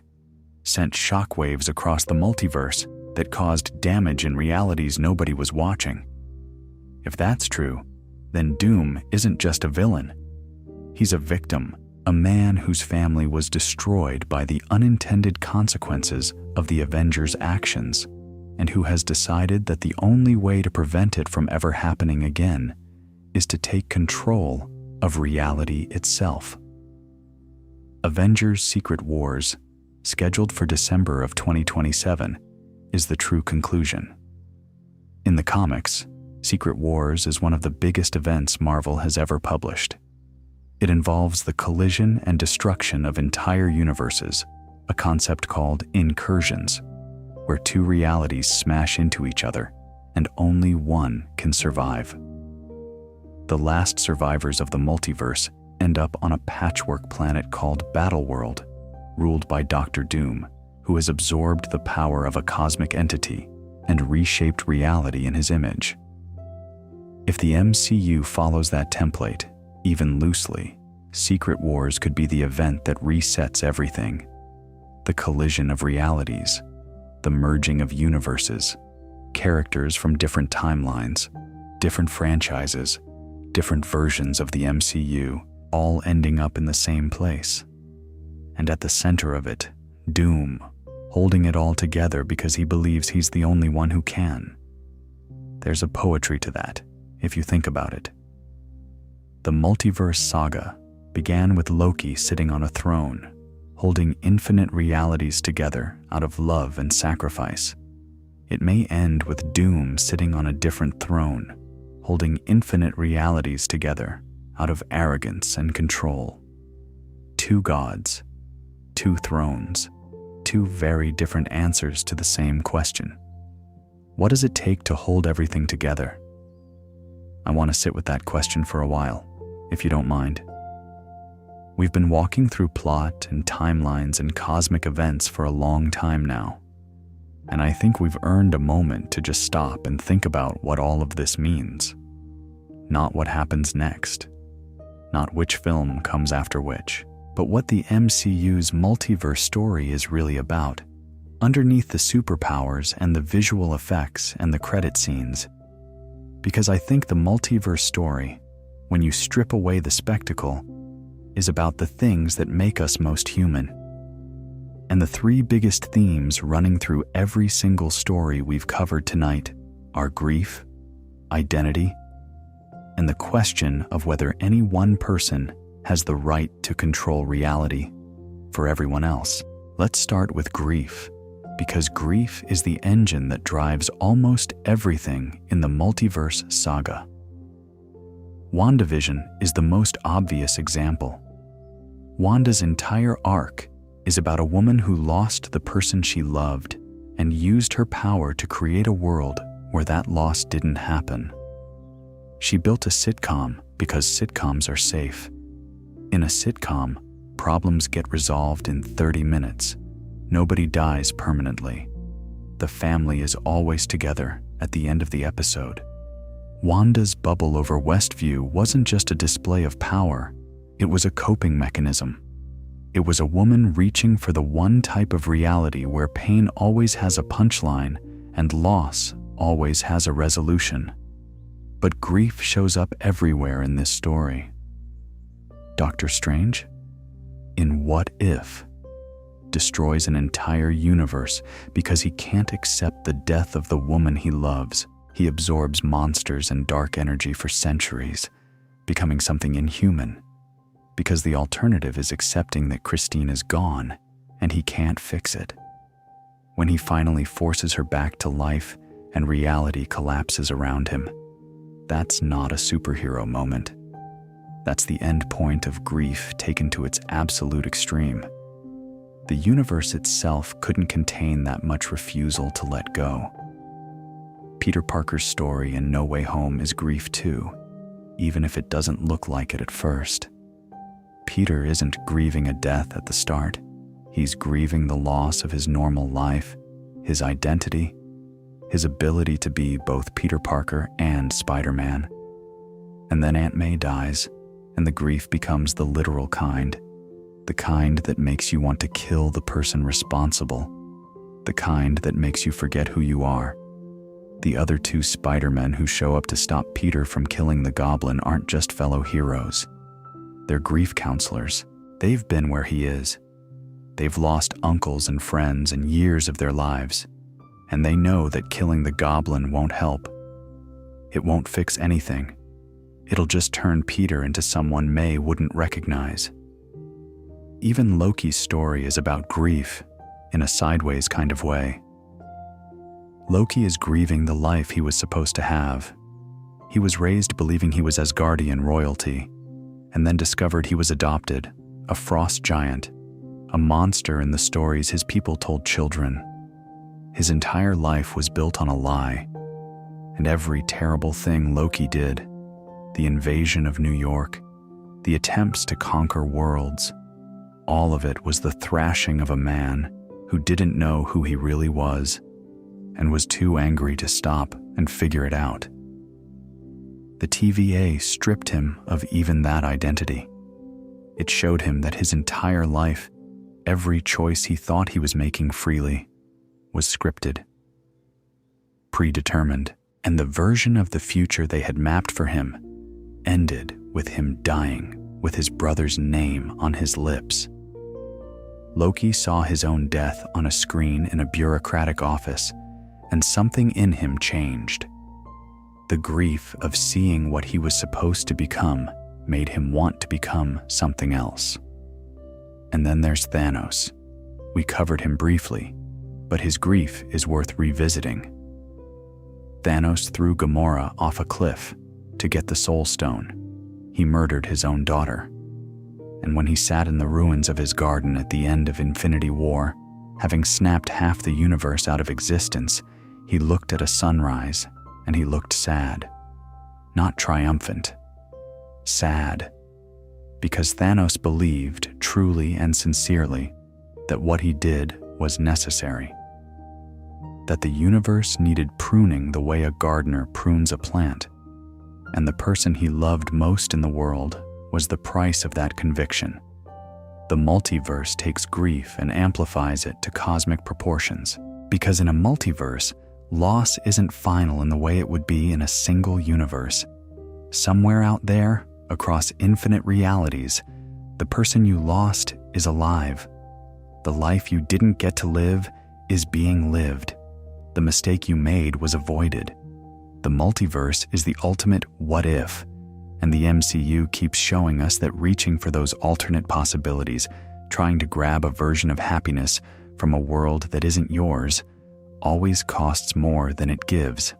sent shockwaves across the multiverse that caused damage in realities nobody was watching. If that's true, then Doom isn't just a villain. He's a victim, a man whose family was destroyed by the unintended consequences of the Avengers' actions, and who has decided that the only way to prevent it from ever happening again is to take control of reality itself. Avengers: Secret Wars, scheduled for December of 2027, is the true conclusion. In the comics, Secret Wars is one of the biggest events Marvel has ever published. It involves the collision and destruction of entire universes, a concept called incursions, where two realities smash into each other and only one can survive. The last survivors of the multiverse end up on a patchwork planet called Battleworld, ruled by Dr. Doom, who has absorbed the power of a cosmic entity and reshaped reality in his image. If the MCU follows that template, even loosely, Secret Wars could be the event that resets everything. The collision of realities, the merging of universes, characters from different timelines, different franchises, different versions of the MCU, all ending up in the same place. And at the center of it, Doom, holding it all together because he believes he's the only one who can. There's a poetry to that, if you think about it. The Multiverse Saga began with Loki sitting on a throne, holding infinite realities together out of love and sacrifice. It may end with Doom sitting on a different throne, holding infinite realities together out of arrogance and control. Two gods, two thrones, two very different answers to the same question. What does it take to hold everything together? I want to sit with that question for a while, if you don't mind. We've been walking through plot and timelines and cosmic events for a long time now, and I think we've earned a moment to just stop and think about what all of this means. Not what happens next, not which film comes after which, but what the MCU's multiverse story is really about. Underneath the superpowers and the visual effects and the credit scenes. Because I think the multiverse story, when you strip away the spectacle, is about the things that make us most human. And the three biggest themes running through every single story we've covered tonight are grief, identity, and the question of whether any one person has the right to control reality for everyone else. Let's start with grief, because grief is the engine that drives almost everything in the Multiverse Saga. WandaVision is the most obvious example. Wanda's entire arc is about a woman who lost the person she loved and used her power to create a world where that loss didn't happen. She built a sitcom because sitcoms are safe. In a sitcom, problems get resolved in 30 minutes. Nobody dies permanently. The family is always together at the end of the episode. Wanda's bubble over Westview wasn't just a display of power, it was a coping mechanism. It was a woman reaching for the one type of reality where pain always has a punchline and loss always has a resolution. But grief shows up everywhere in this story. Doctor Strange, in What If, destroys an entire universe because he can't accept the death of the woman he loves. He absorbs monsters and dark energy for centuries, becoming something inhuman, because the alternative is accepting that Christine is gone and he can't fix it. When he finally forces her back to life and reality collapses around him, that's not a superhero moment. That's the end point of grief taken to its absolute extreme. The universe itself couldn't contain that much refusal to let go. Peter Parker's story in No Way Home is grief too, even if it doesn't look like it at first. Peter isn't grieving a death at the start. He's grieving the loss of his normal life, his identity, his ability to be both Peter Parker and Spider-Man. And then Aunt May dies, and the grief becomes the literal kind, the kind that makes you want to kill the person responsible, the kind that makes you forget who you are. The other two Spider-Men who show up to stop Peter from killing the Goblin aren't just fellow heroes. They're grief counselors. They've been where he is. They've lost uncles and friends and years of their lives, and they know that killing the Goblin won't help. It won't fix anything. It'll just turn Peter into someone May wouldn't recognize. Even Loki's story is about grief, in a sideways kind of way. Loki is grieving the life he was supposed to have. He was raised believing he was Asgardian royalty, and then discovered he was adopted, a frost giant, a monster in the stories his people told children. His entire life was built on a lie, and every terrible thing Loki did, the invasion of New York, the attempts to conquer worlds, all of it was the thrashing of a man who didn't know who he really was and was too angry to stop and figure it out. The TVA stripped him of even that identity. It showed him that his entire life, every choice he thought he was making freely, was scripted, predetermined, and the version of the future they had mapped for him ended with him dying with his brother's name on his lips. Loki saw his own death on a screen in a bureaucratic office, and something in him changed. The grief of seeing what he was supposed to become made him want to become something else. And then there's Thanos. We covered him briefly, but his grief is worth revisiting. Thanos threw Gamora off a cliff to get the Soul Stone. He murdered his own daughter. And when he sat in the ruins of his garden at the end of Infinity War, having snapped half the universe out of existence, he looked at a sunrise and he looked sad. Not triumphant. Sad. Because Thanos believed, truly and sincerely, that what he did was necessary. That the universe needed pruning the way a gardener prunes a plant, and the person he loved most in the world was the price of that conviction. The multiverse takes grief and amplifies it to cosmic proportions, because in a multiverse, loss isn't final in the way it would be in a single universe. Somewhere out there, across infinite realities, the person you lost is alive. The life you didn't get to live is being lived. The mistake you made was avoided. The multiverse is the ultimate what if, and the MCU keeps showing us that reaching for those alternate possibilities, trying to grab a version of happiness from a world that isn't yours, always costs more than it gives.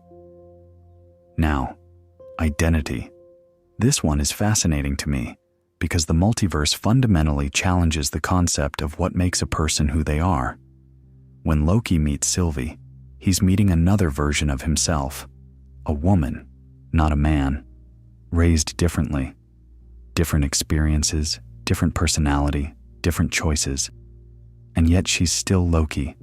Now, identity. This one is fascinating to me because the multiverse fundamentally challenges the concept of what makes a person who they are. When Loki meets Sylvie, he's meeting another version of himself, a woman, not a man, raised differently, different experiences, different personality, different choices, and yet she's still Loki.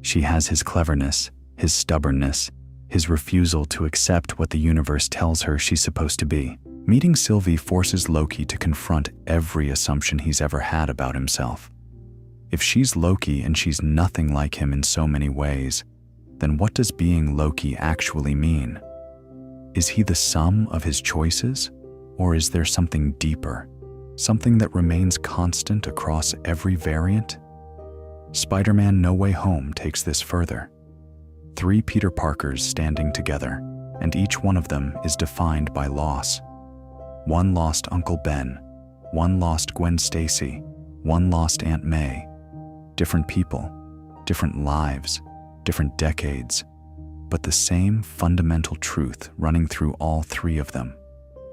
She has his cleverness, his stubbornness, his refusal to accept what the universe tells her she's supposed to be. Meeting Sylvie forces Loki to confront every assumption he's ever had about himself. If she's Loki and she's nothing like him in so many ways, then what does being Loki actually mean? Is he the sum of his choices, or is there something deeper, something that remains constant across every variant? Spider-Man No Way Home takes this further. 3 Peter Parkers standing together, and each one of them is defined by loss. One lost Uncle Ben, one lost Gwen Stacy, one lost Aunt May. Different people, different lives, different decades, but the same fundamental truth running through all 3 of them.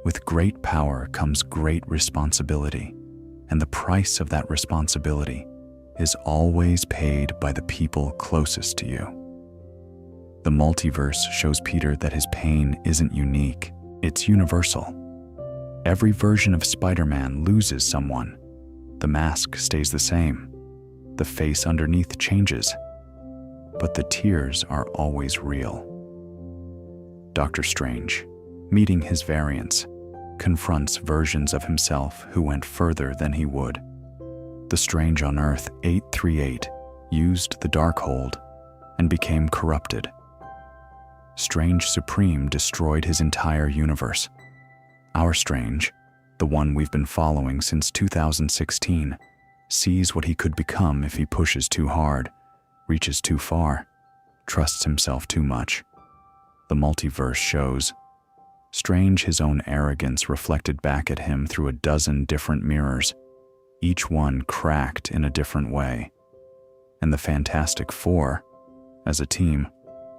With great power comes great responsibility, and the price of that responsibility is always paid by the people closest to you. The multiverse shows Peter that his pain isn't unique, it's universal. Every version of Spider-Man loses someone. The mask stays the same. the face underneath changes, but the tears are always real. Doctor Strange, meeting his Variance, confronts versions of himself who went further than he would. The Strange on Earth 838 used the Darkhold and became corrupted. Strange Supreme destroyed his entire universe. Our Strange, the one we've been following since 2016, sees what he could become if he pushes too hard, reaches too far, trusts himself too much. The multiverse shows Strange his own arrogance reflected back at him through a dozen different mirrors, each one cracked in a different way. And the Fantastic Four, as a team,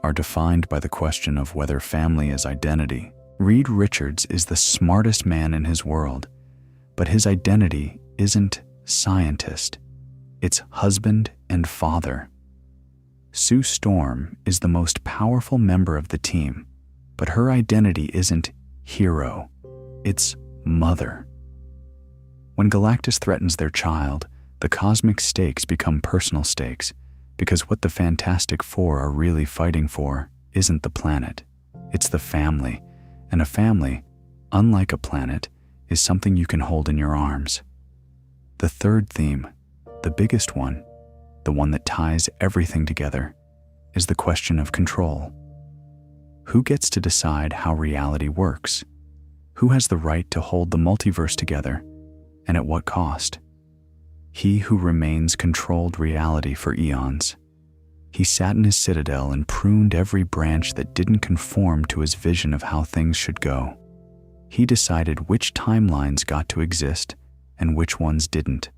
are defined by the question of whether family is identity. Reed Richards is the smartest man in his world, but his identity isn't scientist, it's husband and father. Sue Storm is the most powerful member of the team, but her identity isn't hero, it's mother. When Galactus threatens their child, the cosmic stakes become personal stakes, because what the Fantastic Four are really fighting for isn't the planet, it's the family, and a family, unlike a planet, is something you can hold in your arms. The third theme, the biggest one, the one that ties everything together, is the question of control. Who gets to decide how reality works? Who has the right to hold the multiverse together, and at what cost? He who remains controlled reality for eons. He sat in his citadel and pruned every branch that didn't conform to his vision of how things should go. He decided which timelines got to exist and which ones didn't.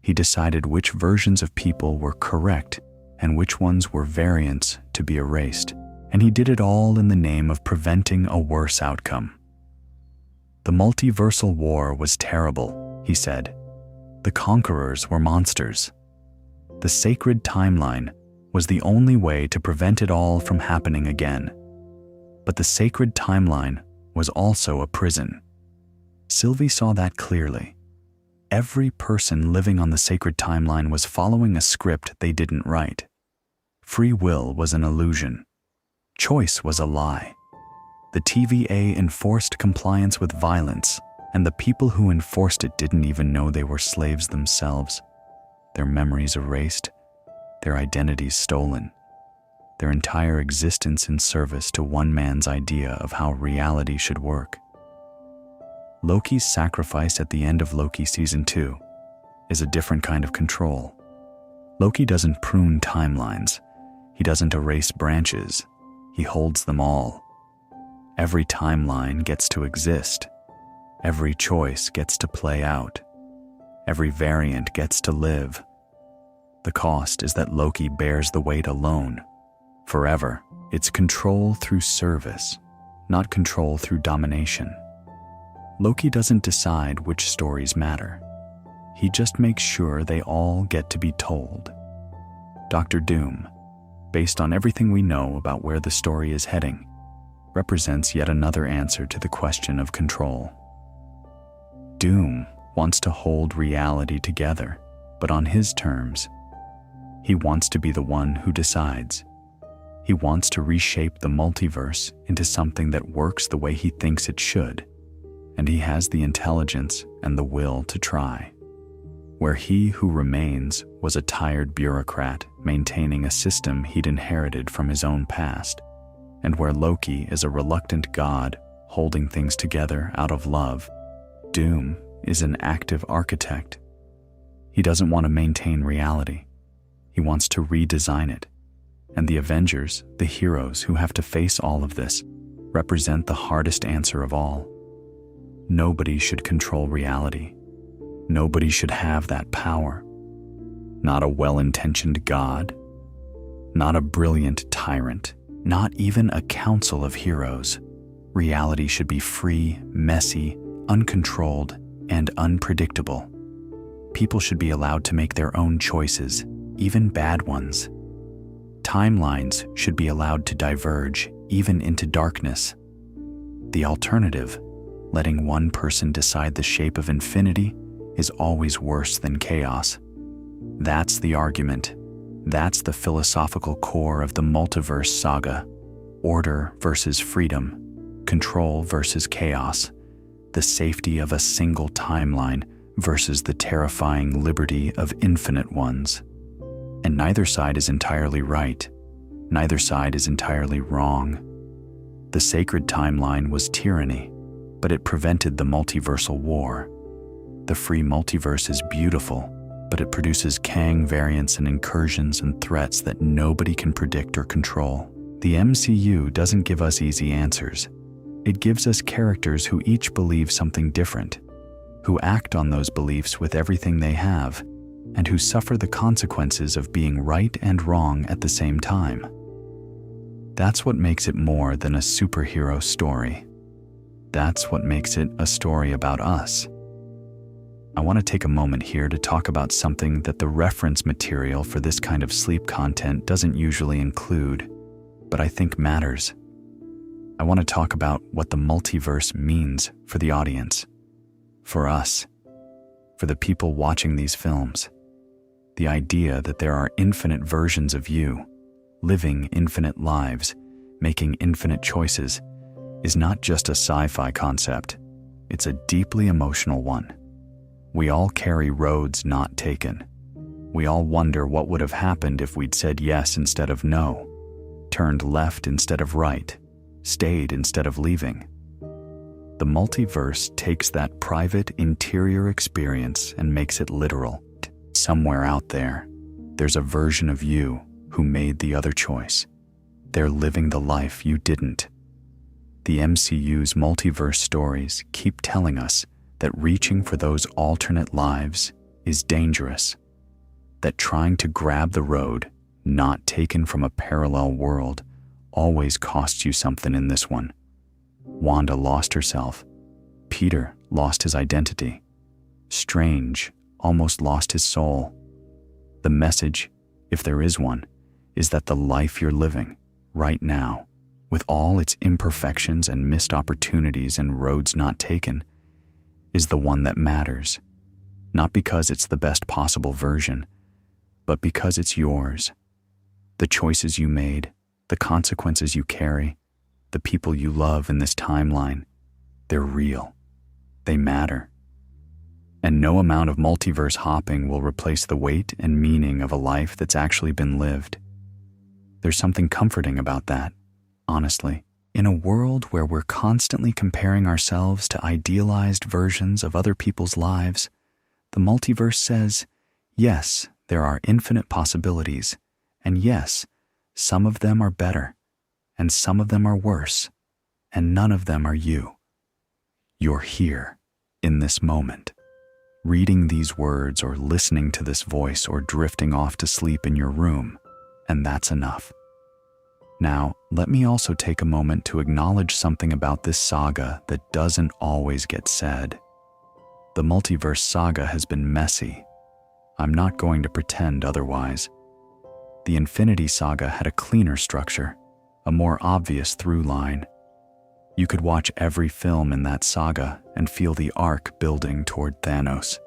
He decided which versions of people were correct and which ones were variants to be erased. And he did it all in the name of preventing a worse outcome. The multiversal war was terrible, he said. The conquerors were monsters. The sacred timeline was the only way to prevent it all from happening again. But the sacred timeline was also a prison. Sylvie saw that clearly. Every person living on the sacred timeline was following a script they didn't write. Free will was an illusion. Choice was a lie. The TVA enforced compliance with violence, and the people who enforced it didn't even know they were slaves themselves. Their memories erased, their identities stolen, their entire existence in service to one man's idea of how reality should work. Loki's sacrifice at the end of Loki Season 2 is a different kind of control. Loki doesn't prune timelines. He doesn't erase branches. He holds them all. Every timeline gets to exist. Every choice gets to play out. Every variant gets to live. The cost is that Loki bears the weight alone. Forever, it's control through service, not control through domination. Loki doesn't decide which stories matter. He just makes sure they all get to be told. Dr. Doom, based on everything we know about where the story is heading, represents yet another answer to the question of control. Doom wants to hold reality together, but on his terms. He wants to be the one who decides. He wants to reshape the multiverse into something that works the way he thinks it should, and he has the intelligence and the will to try. Where he who remains was a tired bureaucrat maintaining a system he'd inherited from his own past, and where Loki is a reluctant god holding things together out of love, Doom is an active architect. He doesn't want to maintain reality. He wants to redesign it. And the Avengers, the heroes who have to face all of this, represent the hardest answer of all. Nobody should control reality. Nobody should have that power. Not a well-intentioned god. Not a brilliant tyrant. Not even a council of heroes. Reality should be free, messy, uncontrolled, and unpredictable. People should be allowed to make their own choices, even bad ones. Timelines should be allowed to diverge, even into darkness. The alternative, letting one person decide the shape of infinity, is always worse than chaos. That's the argument. That's the philosophical core of the Multiverse Saga. Order versus freedom, control versus chaos, the safety of a single timeline versus the terrifying liberty of infinite ones. And neither side is entirely right. Neither side is entirely wrong. The sacred timeline was tyranny, but it prevented the multiversal war. The free multiverse is beautiful, but it produces Kang, Variance, and incursions and threats that nobody can predict or control. The MCU doesn't give us easy answers. It gives us characters who each believe something different, who act on those beliefs with everything they have, and who suffer the consequences of being right and wrong at the same time. That's what makes it more than a superhero story. That's what makes it a story about us. I want to take a moment here to talk about something that the reference material for this kind of sleep content doesn't usually include, but I think matters. I want to talk about what the multiverse means for the audience, for us, for the people watching these films. The idea that there are infinite versions of you, living infinite lives, making infinite choices, is not just a sci-fi concept. It's a deeply emotional one. We all carry roads not taken. We all wonder what would have happened if we'd said yes instead of no, turned left instead of right, stayed instead of leaving. The multiverse takes that private interior experience and makes it literal. Somewhere out there, there's a version of you who made the other choice. They're living the life you didn't. The MCU's multiverse stories keep telling us that reaching for those alternate lives is dangerous, that trying to grab the road not taken from a parallel world always costs you something in this one. Wanda lost herself. Peter lost his identity. Strange almost lost his soul. The message, if there is one, is that the life you're living right now, with all its imperfections and missed opportunities and roads not taken, is the one that matters, not because it's the best possible version, but because it's yours. The choices you made, the consequences you carry, the people you love in this timeline, they're real. They matter. And no amount of multiverse hopping will replace the weight and meaning of a life that's actually been lived. There's something comforting about that, honestly. In a world where we're constantly comparing ourselves to idealized versions of other people's lives, the multiverse says, yes, there are infinite possibilities, and yes, some of them are better, and some of them are worse, and none of them are you. You're here, in this moment. Reading these words or listening to this voice or drifting off to sleep in your room, and that's enough. Now, let me also take a moment to acknowledge something about this saga that doesn't always get said. The Multiverse Saga has been messy. I'm not going to pretend otherwise. The Infinity Saga had a cleaner structure, a more obvious through line. You could watch every film in that saga and feel the arc building toward Thanos.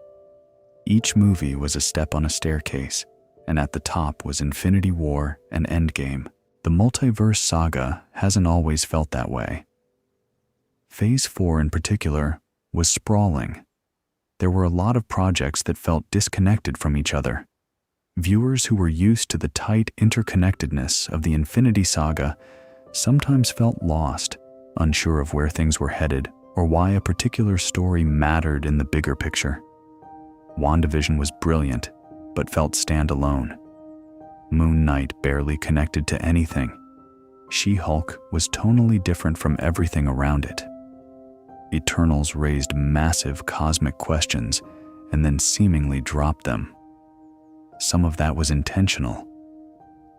Each movie was a step on a staircase, and at the top was Infinity War and Endgame. The Multiverse Saga hasn't always felt that way. Phase 4 in particular was sprawling. There were a lot of projects that felt disconnected from each other. Viewers who were used to the tight interconnectedness of the Infinity Saga sometimes felt lost, unsure of where things were headed or why a particular story mattered in the bigger picture. WandaVision was brilliant, but felt standalone. Moon Knight barely connected to anything. She-Hulk was tonally different from everything around it. Eternals raised massive cosmic questions and then seemingly dropped them. Some of that was intentional.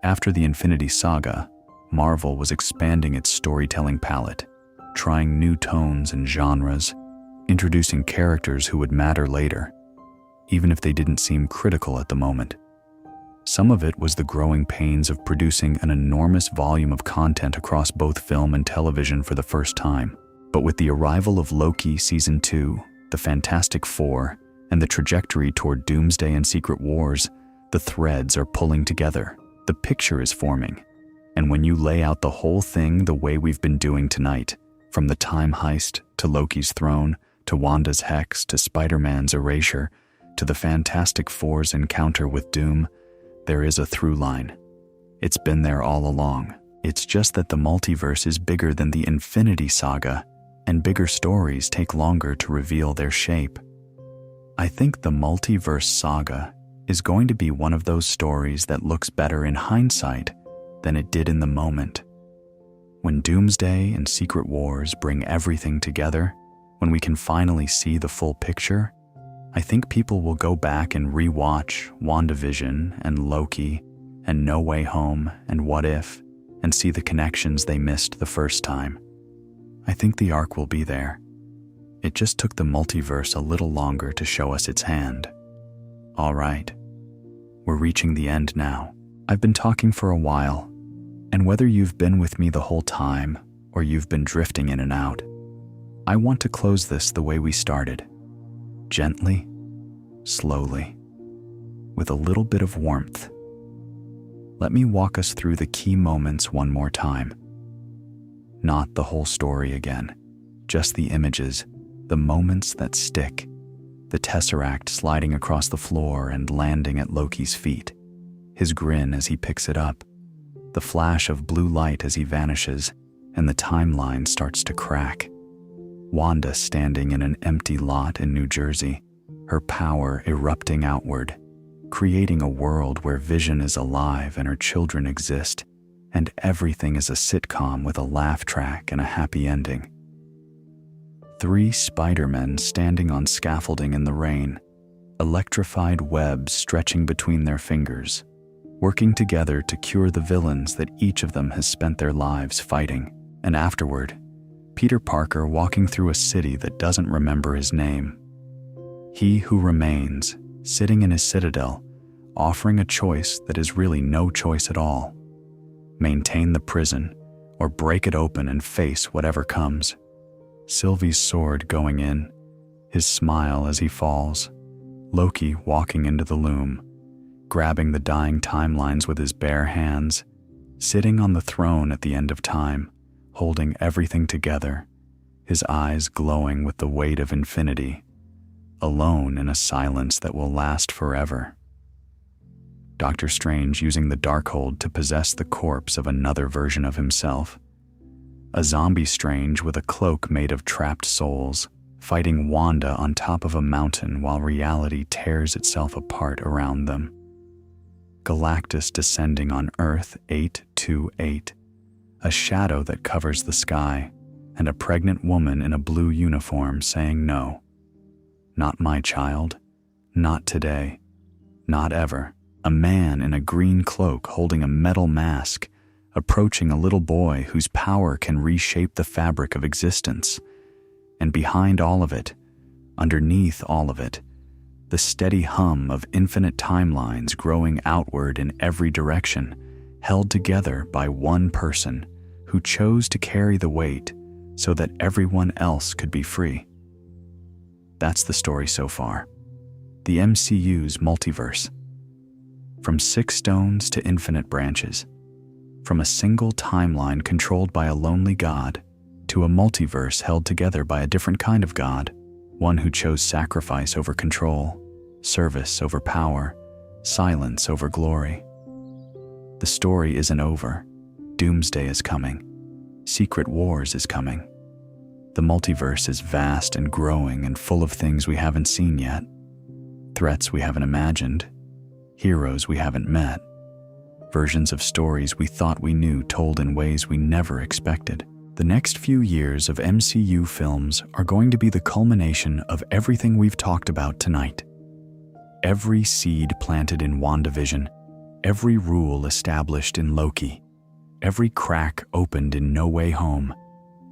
After the Infinity Saga, Marvel was expanding its storytelling palette, trying new tones and genres, introducing characters who would matter later, even if they didn't seem critical at the moment. Some of it was the growing pains of producing an enormous volume of content across both film and television for the first time. But with the arrival of Loki Season 2, the Fantastic Four, and the trajectory toward Doomsday and Secret Wars, The threads are pulling together, the picture is forming, and when you lay out the whole thing the way we've been doing tonight, from the time heist to Loki's throne, to Wanda's hex, to Spider-Man's erasure, to the Fantastic Four's encounter with Doom, there is a through line. It's been there all along. It's just that the multiverse is bigger than the Infinity Saga, and bigger stories take longer to reveal their shape. I think the Multiverse Saga is going to be one of those stories that looks better in hindsight than it did in the moment. When Doomsday and Secret Wars bring everything together, when we can finally see the full picture, I think people will go back and re-watch WandaVision and Loki and No Way Home and What If and see the connections they missed the first time. I think the arc will be there. It just took the multiverse a little longer to show us its hand. All right, we're reaching the end now. I've been talking for a while, and whether you've been with me the whole time or you've been drifting in and out, I want to close this the way we started. Gently, slowly, with a little bit of warmth. Let me walk us through the key moments one more time. Not the whole story again, just the images, the moments that stick. The Tesseract sliding across the floor and landing at Loki's feet. His grin as he picks it up. The flash of blue light as he vanishes, and the timeline starts to crack. Wanda standing in an empty lot in New Jersey, her power erupting outward, creating a world where Vision is alive and her children exist, and everything is a sitcom with a laugh track and a happy ending. 3 Spider-Men standing on scaffolding in the rain, electrified webs stretching between their fingers, working together to cure the villains that each of them has spent their lives fighting. And afterward, Peter Parker walking through a city that doesn't remember his name. He who remains, sitting in his citadel, offering a choice that is really no choice at all. Maintain the prison, or break it open and face whatever comes. Sylvie's sword going in, his smile as he falls. Loki walking into the loom, grabbing the dying timelines with his bare hands, sitting on the throne at the end of time, holding everything together, his eyes glowing with the weight of infinity, alone in a silence that will last forever. Doctor Strange using the Darkhold to possess the corpse of another version of himself. A zombie Strange with a cloak made of trapped souls, fighting Wanda on top of a mountain while reality tears itself apart around them. Galactus descending on Earth 828, a shadow that covers the sky, and a pregnant woman in a blue uniform saying no. Not my child, not today, not ever. A man in a green cloak holding a metal mask, approaching a little boy whose power can reshape the fabric of existence. And behind all of it, underneath all of it, the steady hum of infinite timelines growing outward in every direction, held together by one person who chose to carry the weight so that everyone else could be free. That's the story so far. The MCU's multiverse. From 6 stones to infinite branches. From a single timeline controlled by a lonely god to a multiverse held together by a different kind of god, one who chose sacrifice over control, service over power, silence over glory. The story isn't over. Doomsday is coming. Secret Wars is coming. The multiverse is vast and growing and full of things we haven't seen yet, threats we haven't imagined, heroes we haven't met, versions of stories we thought we knew told in ways we never expected. The next few years of MCU films are going to be the culmination of everything we've talked about tonight. Every seed planted in WandaVision, every rule established in Loki, every crack opened in No Way Home,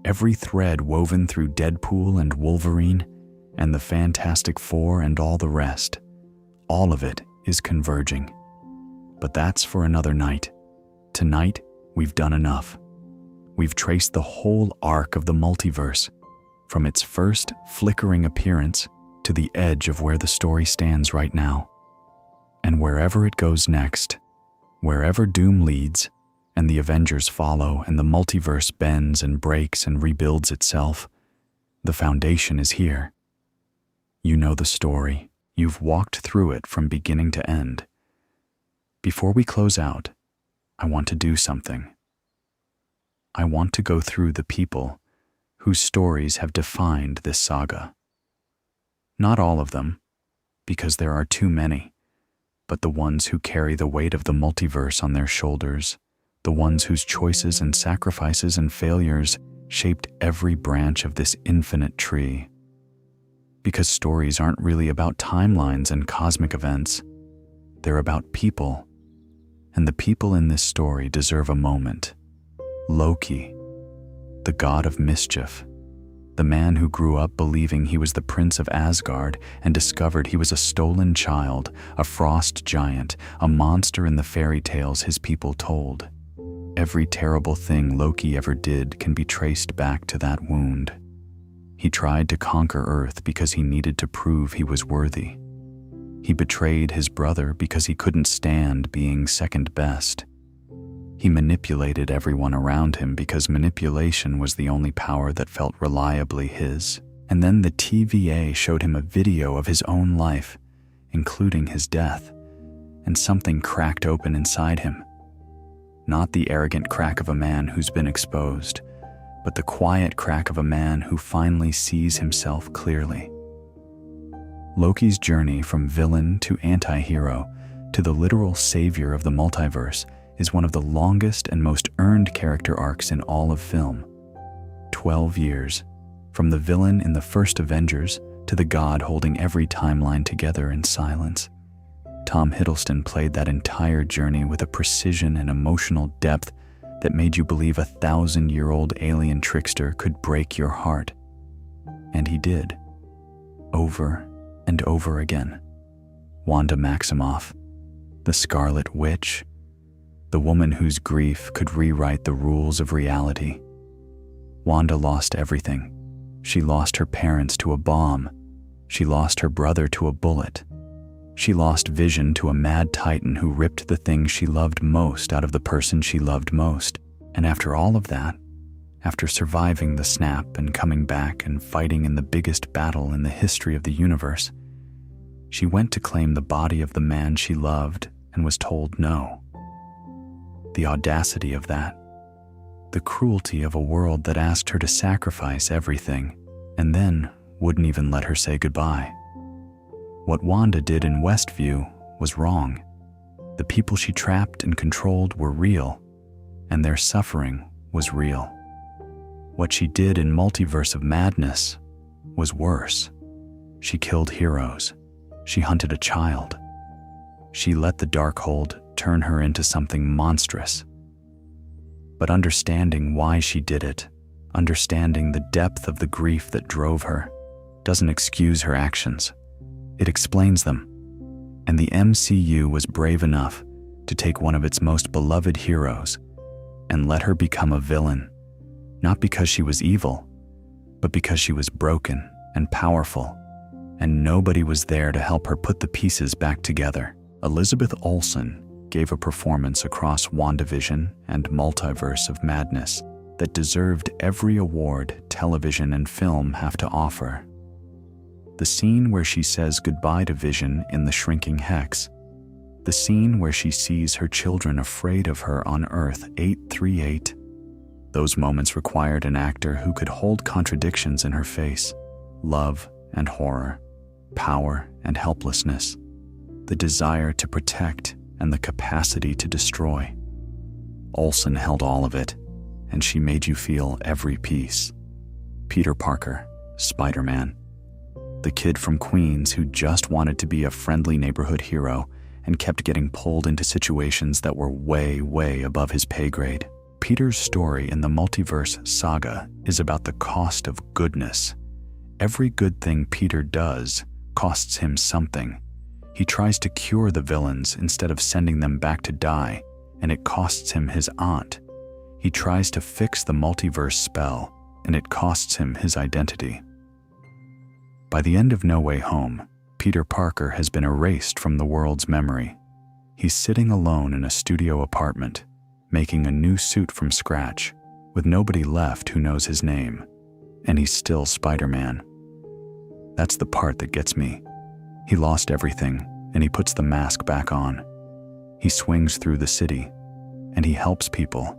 every thread woven through Deadpool and Wolverine, and the Fantastic Four and all the rest, all of it is converging. But that's for another night. Tonight, we've done enough. We've traced the whole arc of the multiverse, from its first flickering appearance to the edge of where the story stands right now. And wherever it goes next, wherever Doom leads, and the Avengers follow, and the multiverse bends and breaks and rebuilds itself, the foundation is here. You know the story. You've walked through it from beginning to end. Before we close out, I want to do something. I want to go through the people whose stories have defined this saga. Not all of them, because there are too many, but the ones who carry the weight of the multiverse on their shoulders, the ones whose choices and sacrifices and failures shaped every branch of this infinite tree. Because stories aren't really about timelines and cosmic events. They're about people. And the people in this story deserve a moment. Loki, the god of mischief, the man who grew up believing he was the prince of Asgard and discovered he was a stolen child, a frost giant, a monster in the fairy tales his people told. Every terrible thing Loki ever did can be traced back to that wound. He tried to conquer Earth because he needed to prove he was worthy. He betrayed his brother because he couldn't stand being second best. He manipulated everyone around him because manipulation was the only power that felt reliably his. And then the TVA showed him a video of his own life, including his death, and something cracked open inside him. Not the arrogant crack of a man who's been exposed, but the quiet crack of a man who finally sees himself clearly. Loki's journey from villain to anti-hero to the literal savior of the multiverse is one of the longest and most earned character arcs in all of film. 12 years, from the villain in the first Avengers to the god holding every timeline together in silence. Tom Hiddleston played that entire journey with a precision and emotional depth that made you believe a 1,000-year-old alien trickster could break your heart. And he did. Over and over again. Wanda Maximoff, the Scarlet Witch, the woman whose grief could rewrite the rules of reality. Wanda lost everything. She lost her parents to a bomb. She lost her brother to a bullet. She lost Vision to a mad titan who ripped the thing she loved most out of the person she loved most. And after all of that, after surviving the snap and coming back and fighting in the biggest battle in the history of the universe, she went to claim the body of the man she loved and was told no. The audacity of that. The cruelty of a world that asked her to sacrifice everything and then wouldn't even let her say goodbye. What Wanda did in Westview was wrong. The people she trapped and controlled were real, and their suffering was real. What she did in Multiverse of Madness was worse. She killed heroes. She hunted a child. She let the Darkhold turn her into something monstrous. But understanding why she did it, understanding the depth of the grief that drove her, doesn't excuse her actions. It explains them. And the MCU was brave enough to take one of its most beloved heroes and let her become a villain, not because she was evil, but because she was broken and powerful, and nobody was there to help her put the pieces back together. Elizabeth Olsen gave a performance across WandaVision and Multiverse of Madness that deserved every award television and film have to offer. The scene where she says goodbye to Vision in the shrinking hex, the scene where she sees her children afraid of her on Earth 838, those moments required an actor who could hold contradictions in her face, love and horror, power and helplessness, the desire to protect and the capacity to destroy. Olsen held all of it, and she made you feel every piece. Peter Parker, Spider-Man, the kid from Queens who just wanted to be a friendly neighborhood hero and kept getting pulled into situations that were way, way above his pay grade. Peter's story in the Multiverse Saga is about the cost of goodness. Every good thing Peter does costs him something. He tries to cure the villains instead of sending them back to die, and it costs him his aunt. He tries to fix the multiverse spell, and it costs him his identity. By the end of No Way Home, Peter Parker has been erased from the world's memory. He's sitting alone in a studio apartment, making a new suit from scratch, with nobody left who knows his name, and he's still Spider-Man. That's the part that gets me. He lost everything, and he puts the mask back on. He swings through the city, and he helps people,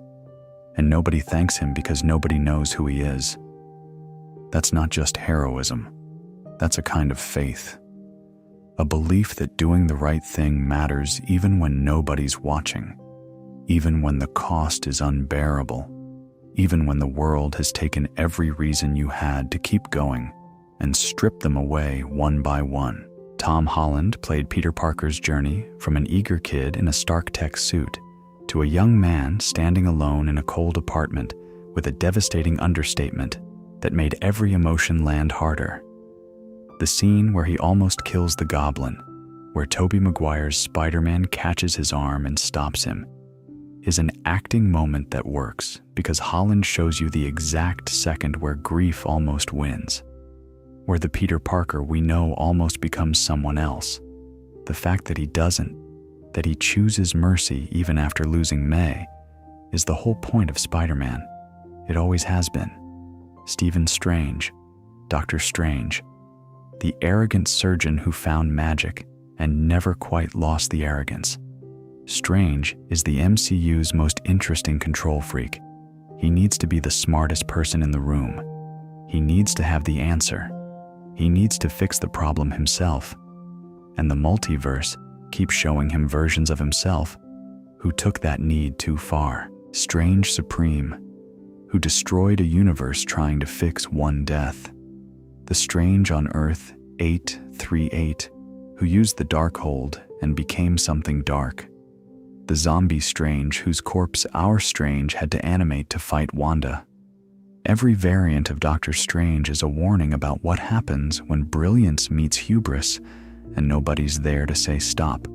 and nobody thanks him because nobody knows who he is. That's not just heroism. That's a kind of faith. A belief that doing the right thing matters even when nobody's watching, even when the cost is unbearable, even when the world has taken every reason you had to keep going and stripped them away one by one. Tom Holland played Peter Parker's journey from an eager kid in a Stark Tech suit to a young man standing alone in a cold apartment with a devastating understatement that made every emotion land harder. The scene where he almost kills the Goblin, where Tobey Maguire's Spider-Man catches his arm and stops him, is an acting moment that works because Holland shows you the exact second where grief almost wins, where the Peter Parker we know almost becomes someone else. The fact that he doesn't, that he chooses mercy even after losing May, is the whole point of Spider-Man. It always has been. Stephen Strange, Doctor Strange, the arrogant surgeon who found magic and never quite lost the arrogance. Strange is the MCU's most interesting control freak. He needs to be the smartest person in the room. He needs to have the answer. He needs to fix the problem himself. And the multiverse keeps showing him versions of himself who took that need too far. Strange Supreme, who destroyed a universe trying to fix one death. The Strange on Earth 838, who used the Darkhold and became something dark. The zombie Strange whose corpse our Strange had to animate to fight Wanda. Every variant of Doctor Strange is a warning about what happens when brilliance meets hubris and nobody's there to say stop.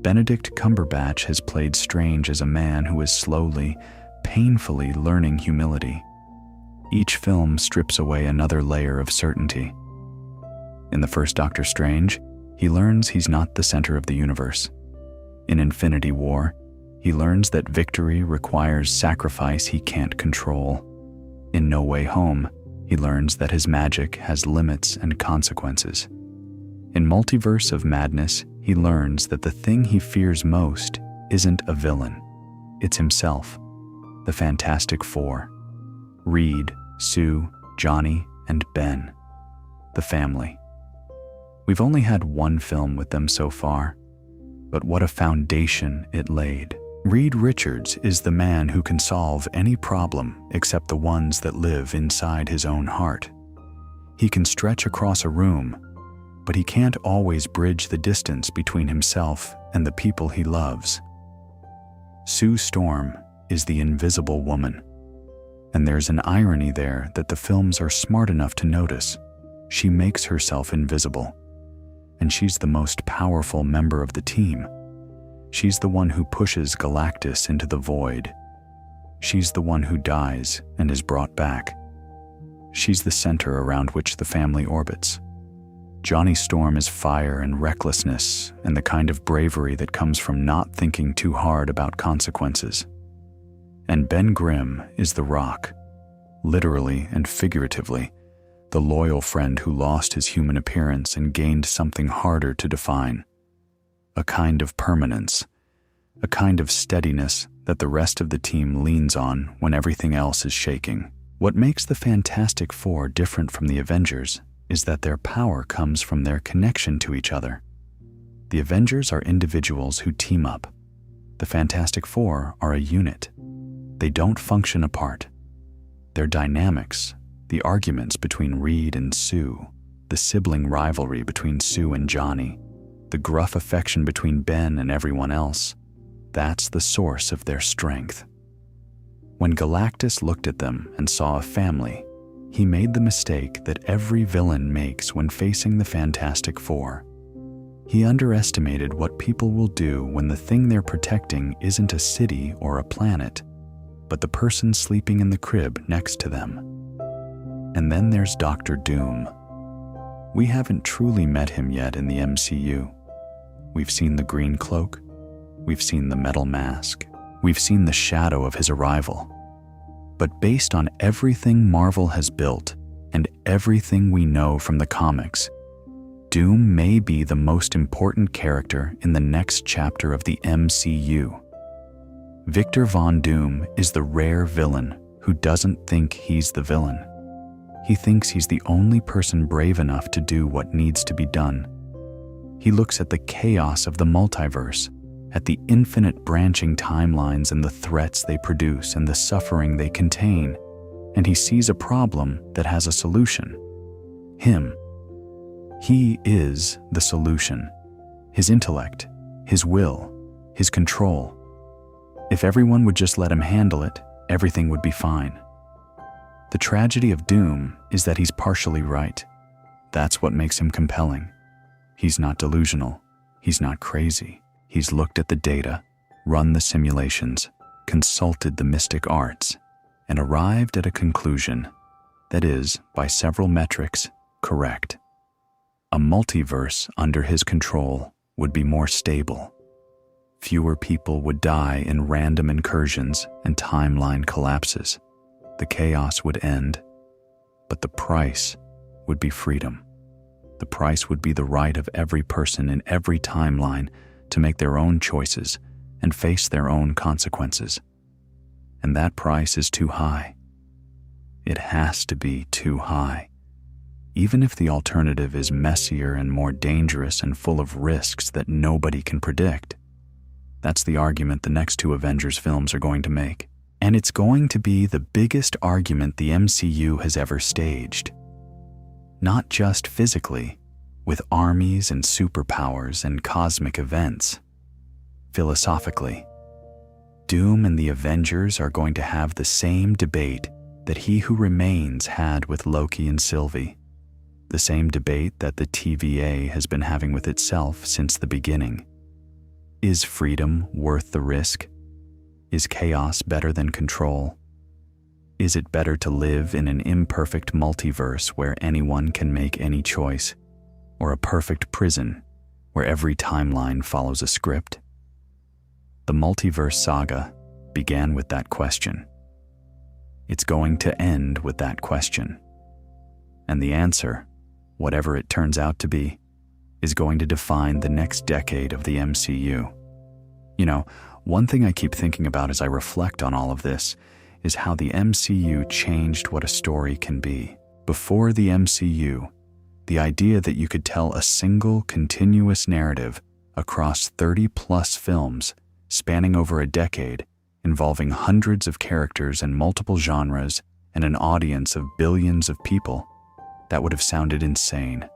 Benedict Cumberbatch has played Strange as a man who is slowly, painfully learning humility. Each film strips away another layer of certainty. In the first Doctor Strange, he learns he's not the center of the universe. In Infinity War, he learns that victory requires sacrifice he can't control. In No Way Home, he learns that his magic has limits and consequences. In Multiverse of Madness, he learns that the thing he fears most isn't a villain. It's himself, the Fantastic Four. Reed, Sue, Johnny, and Ben. The family. We've only had one film with them so far, but what a foundation it laid. Reed Richards is the man who can solve any problem except the ones that live inside his own heart. He can stretch across a room, but he can't always bridge the distance between himself and the people he loves. Sue Storm is the invisible woman. And there's an irony there that the films are smart enough to notice. She makes herself invisible. And she's the most powerful member of the team. She's the one who pushes Galactus into the void. She's the one who dies and is brought back. She's the center around which the family orbits. Johnny Storm is fire and recklessness and the kind of bravery that comes from not thinking too hard about consequences. And Ben Grimm is the Rock, literally and figuratively, the loyal friend who lost his human appearance and gained something harder to define. A kind of permanence, a kind of steadiness that the rest of the team leans on when everything else is shaking. What makes the Fantastic Four different from the Avengers is that their power comes from their connection to each other. The Avengers are individuals who team up. The Fantastic Four are a unit. They don't function apart. Their dynamics, the arguments between Reed and Sue, the sibling rivalry between Sue and Johnny, the gruff affection between Ben and everyone else, that's the source of their strength. When Galactus looked at them and saw a family, he made the mistake that every villain makes when facing the Fantastic Four. He underestimated what people will do when the thing they're protecting isn't a city or a planet, but the person sleeping in the crib next to them. And then there's Doctor Doom. We haven't truly met him yet in the MCU. We've seen the green cloak, we've seen the metal mask, we've seen the shadow of his arrival. But based on everything Marvel has built and everything we know from the comics, Doom may be the most important character in the next chapter of the MCU. Victor Von Doom is the rare villain who doesn't think he's the villain. He thinks he's the only person brave enough to do what needs to be done. He looks at the chaos of the multiverse, at the infinite branching timelines and the threats they produce and the suffering they contain, and he sees a problem that has a solution. Him. He is the solution. His intellect, his will, his control. If everyone would just let him handle it, everything would be fine. The tragedy of Doom is that he's partially right. That's what makes him compelling. He's not delusional. He's not crazy. He's looked at the data, run the simulations, consulted the mystic arts, and arrived at a conclusion that is, by several metrics, correct. A multiverse under his control would be more stable. Fewer people would die in random incursions and timeline collapses. The chaos would end, but the price would be freedom. The price would be the right of every person in every timeline to make their own choices and face their own consequences. And that price is too high. It has to be too high. Even if the alternative is messier and more dangerous and full of risks that nobody can predict. That's the argument the next two Avengers films are going to make. And it's going to be the biggest argument the MCU has ever staged. Not just physically, with armies and superpowers and cosmic events. Philosophically, Doom and the Avengers are going to have the same debate that He Who Remains had with Loki and Sylvie. The same debate that the TVA has been having with itself since the beginning. Is freedom worth the risk? Is chaos better than control? Is it better to live in an imperfect multiverse where anyone can make any choice, or a perfect prison where every timeline follows a script? The Multiverse Saga began with that question. It's going to end with that question. And the answer, whatever it turns out to be, is going to define the next decade of the MCU. You know, one thing I keep thinking about as I reflect on all of this is how the MCU changed what a story can be. Before the MCU, the idea that you could tell a single continuous narrative across 30+ films spanning over a decade, involving hundreds of characters and multiple genres and an audience of billions of people, that would have sounded insane.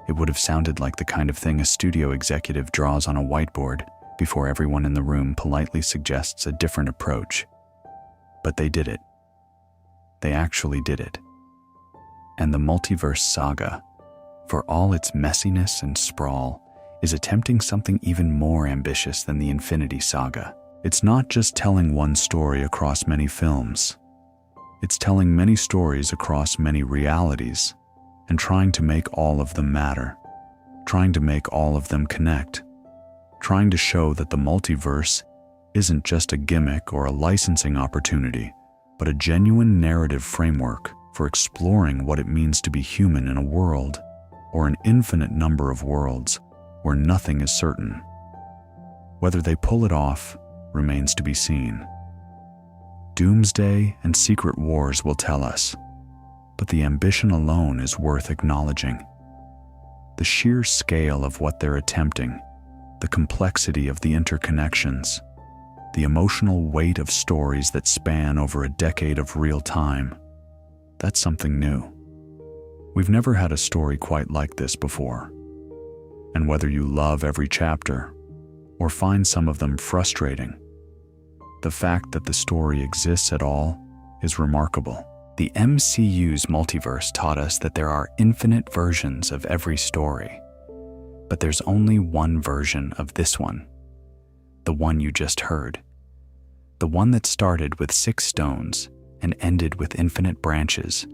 It would have sounded like the kind of thing a studio executive draws on a whiteboard before everyone in the room politely suggests a different approach. But they did it. They actually did it. And the Multiverse Saga, for all its messiness and sprawl, is attempting something even more ambitious than the Infinity Saga. It's not just telling one story across many films. It's telling many stories across many realities and trying to make all of them matter, trying to make all of them connect, trying to show that the multiverse isn't just a gimmick or a licensing opportunity, but a genuine narrative framework for exploring what it means to be human in a world, or an infinite number of worlds, where nothing is certain. Whether they pull it off remains to be seen. Doomsday and Secret Wars will tell us, but the ambition alone is worth acknowledging. The sheer scale of what they're attempting, the complexity of the interconnections, the emotional weight of stories that span over a decade of real time, that's something new. We've never had a story quite like this before. And whether you love every chapter or find some of them frustrating, the fact that the story exists at all is remarkable. The MCU's multiverse taught us that there are infinite versions of every story, but there's only one version of this one, the one you just heard. The one that started with 6 stones and ended with infinite branches,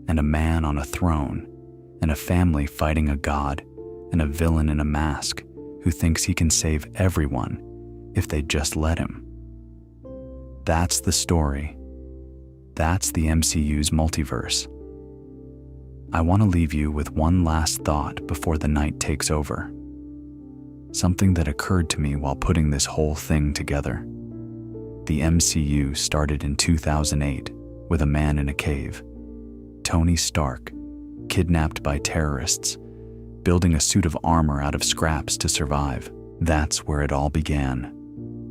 and a man on a throne, and a family fighting a god, and a villain in a mask who thinks he can save everyone if they'd just let him. That's the story. That's the MCU's multiverse. I want to leave you with one last thought before the night takes over. Something that occurred to me while putting this whole thing together. The MCU started in 2008 with a man in a cave, Tony Stark, kidnapped by terrorists, building a suit of armor out of scraps to survive. That's where it all began.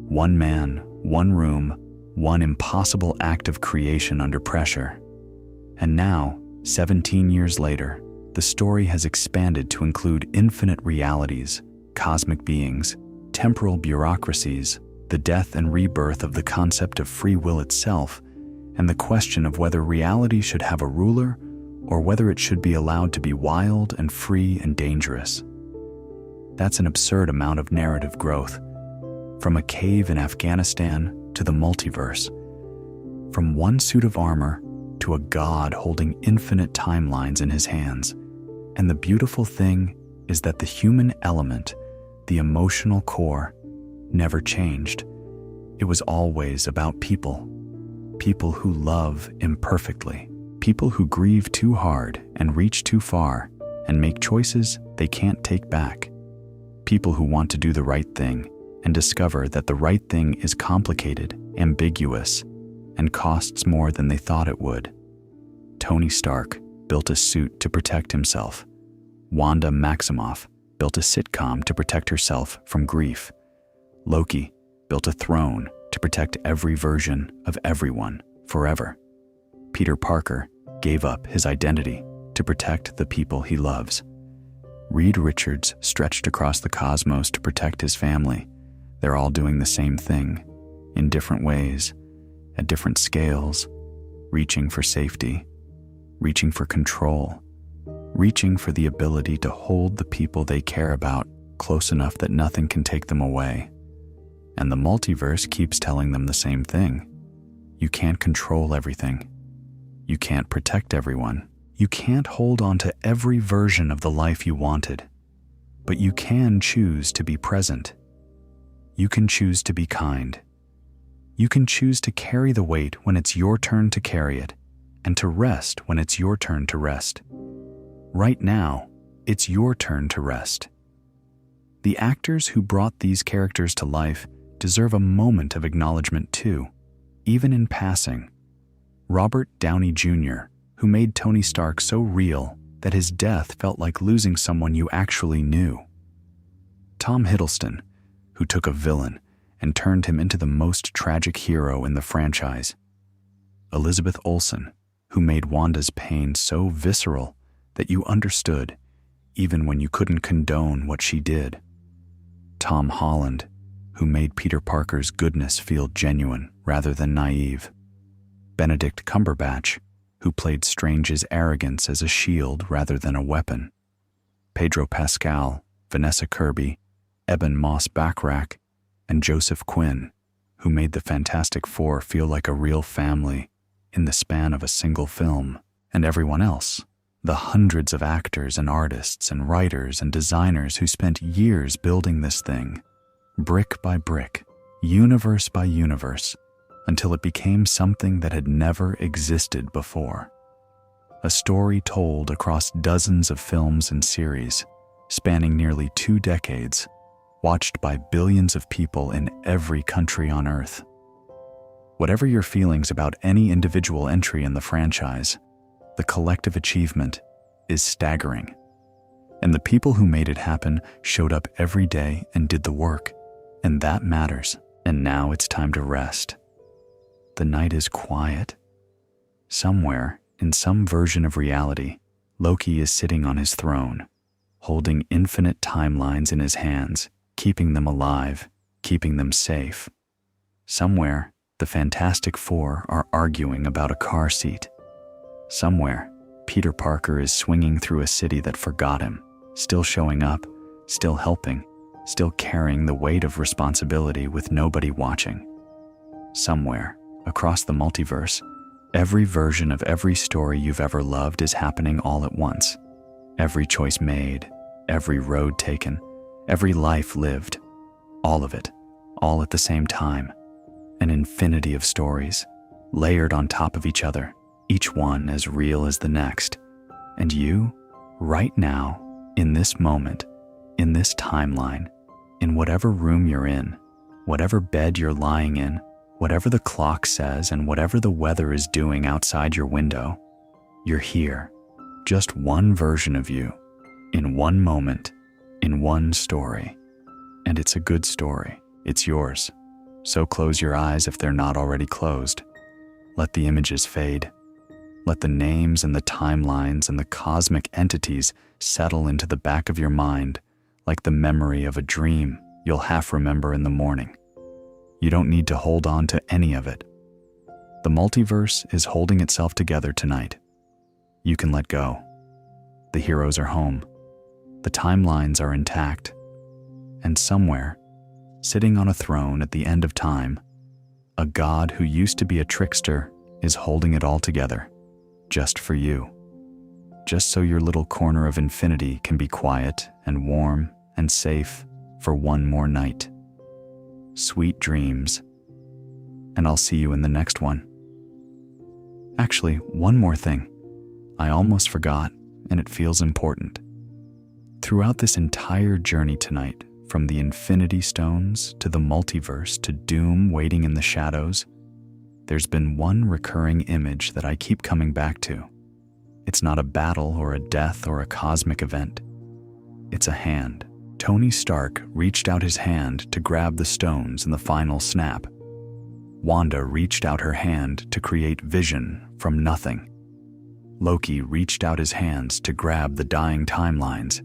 One man, one room, one impossible act of creation under pressure. And now, 17 years later, the story has expanded to include infinite realities, cosmic beings, temporal bureaucracies, the death and rebirth of the concept of free will itself, and the question of whether reality should have a ruler or whether it should be allowed to be wild and free and dangerous. That's an absurd amount of narrative growth. From a cave in Afghanistan to the multiverse. From one suit of armor to a god holding infinite timelines in his hands. And the beautiful thing is that the human element, the emotional core, never changed. It was always about people. People who love imperfectly. People who grieve too hard and reach too far and make choices they can't take back. People who want to do the right thing and discover that the right thing is complicated, ambiguous, and costs more than they thought it would. Tony Stark built a suit to protect himself. Wanda Maximoff built a sitcom to protect herself from grief. Loki built a throne to protect every version of everyone forever. Peter Parker gave up his identity to protect the people he loves. Reed Richards stretched across the cosmos to protect his family. They're all doing the same thing, in different ways, at different scales, reaching for safety, reaching for control, reaching for the ability to hold the people they care about close enough that nothing can take them away. And the multiverse keeps telling them the same thing. You can't control everything. You can't protect everyone. You can't hold on to every version of the life you wanted. But you can choose to be present. You can choose to be kind. You can choose to carry the weight when it's your turn to carry it, and to rest when it's your turn to rest. Right now, it's your turn to rest. The actors who brought these characters to life deserve a moment of acknowledgement too, even in passing. Robert Downey Jr., who made Tony Stark so real that his death felt like losing someone you actually knew. Tom Hiddleston, who took a villain and turned him into the most tragic hero in the franchise. Elizabeth Olsen, who made Wanda's pain so visceral that you understood, even when you couldn't condone what she did. Tom Holland, who made Peter Parker's goodness feel genuine rather than naive. Benedict Cumberbatch, who played Strange's arrogance as a shield rather than a weapon. Pedro Pascal, Vanessa Kirby, Eben Moss-Backrack, and Joseph Quinn, who made the Fantastic Four feel like a real family in the span of a single film. And everyone else, the hundreds of actors and artists and writers and designers who spent years building this thing, brick by brick, universe by universe, until it became something that had never existed before. A story told across dozens of films and series, spanning nearly 2 decades, watched by billions of people in every country on Earth. Whatever your feelings about any individual entry in the franchise, the collective achievement is staggering. And the people who made it happen showed up every day and did the work, and that matters. And now it's time to rest. The night is quiet. Somewhere, in some version of reality, Loki is sitting on his throne, holding infinite timelines in his hands, keeping them alive, keeping them safe. Somewhere, the Fantastic Four are arguing about a car seat. Somewhere, Peter Parker is swinging through a city that forgot him, still showing up, still helping, still carrying the weight of responsibility with nobody watching. Somewhere, across the multiverse, every version of every story you've ever loved is happening all at once. Every choice made, every road taken, every life lived, all of it, all at the same time. An infinity of stories, layered on top of each other, each one as real as the next. And you, right now, in this moment, in this timeline, in whatever room you're in, whatever bed you're lying in, whatever the clock says and whatever the weather is doing outside your window, you're here. Just one version of you, in one moment, in one story. And it's a good story. It's yours. So close your eyes if they're not already closed. Let the images fade. Let the names and the timelines and the cosmic entities settle into the back of your mind like the memory of a dream you'll half remember in the morning. You don't need to hold on to any of it. The multiverse is holding itself together tonight. You can let go. The heroes are home. The timelines are intact. And somewhere, sitting on a throne at the end of time, a god who used to be a trickster is holding it all together, just for you. Just so your little corner of infinity can be quiet and warm and safe for one more night. Sweet dreams. And I'll see you in the next one. Actually, one more thing. I almost forgot, and it feels important. Throughout this entire journey tonight, from the Infinity Stones to the multiverse to doom waiting in the shadows, there's been one recurring image that I keep coming back to. It's not a battle or a death or a cosmic event. It's a hand. Tony Stark reached out his hand to grab the stones in the final snap. Wanda reached out her hand to create vision from nothing. Loki reached out his hands to grab the dying timelines.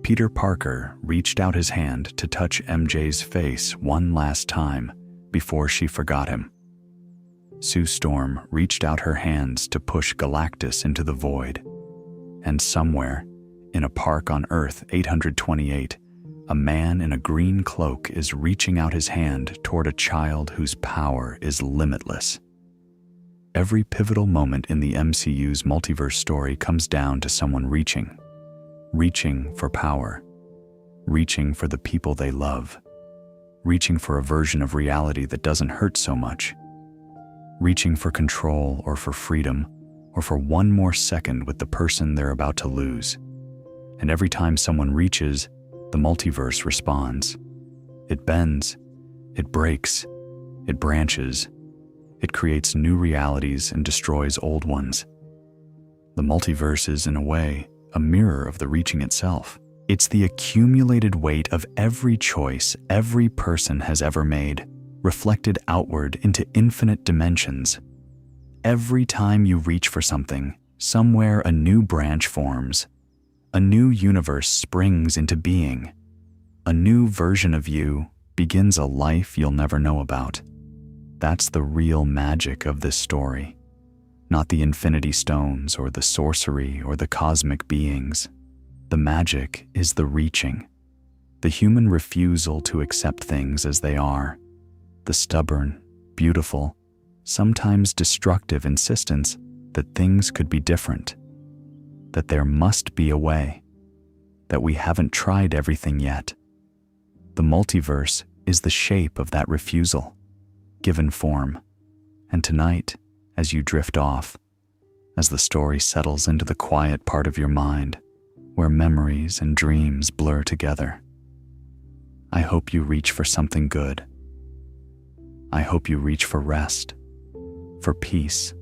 Peter Parker reached out his hand to touch MJ's face one last time before she forgot him. Sue Storm reached out her hands to push Galactus into the void. And somewhere, in a park on Earth 828, a man in a green cloak is reaching out his hand toward a child whose power is limitless. Every pivotal moment in the MCU's multiverse story comes down to someone reaching for power, reaching for the people they love, reaching for a version of reality that doesn't hurt so much, reaching for control or for freedom or for one more second with the person they're about to lose. And every time someone reaches, the multiverse responds. It bends, it breaks, it branches, it creates new realities and destroys old ones. The multiverse is, in a way, a mirror of the reaching itself. It's the accumulated weight of every choice every person has ever made, reflected outward into infinite dimensions. Every time you reach for something, somewhere a new branch forms. A new universe springs into being. A new version of you begins a life you'll never know about. That's the real magic of this story. Not the Infinity Stones or the sorcery or the cosmic beings. The magic is the reaching. The human refusal to accept things as they are. The stubborn, beautiful, sometimes destructive insistence that things could be different. That there must be a way. That we haven't tried everything yet. The multiverse is the shape of that refusal, given form. And tonight, as you drift off, as the story settles into the quiet part of your mind, where memories and dreams blur together, I hope you reach for something good. I hope you reach for rest, for peace,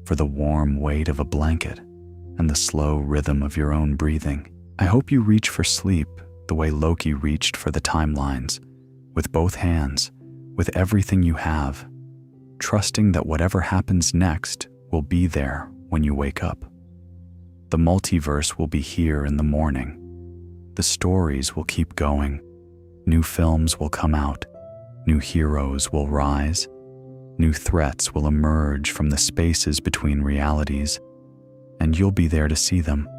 for the warm weight of a blanket and the slow rhythm of your own breathing. I hope you reach for sleep the way Loki reached for the timelines, with both hands, with everything you have, trusting that whatever happens next will be there when you wake up. The multiverse will be here in the morning. The stories will keep going. New films will come out. New heroes will rise. New threats will emerge from the spaces between realities, and you'll be there to see them.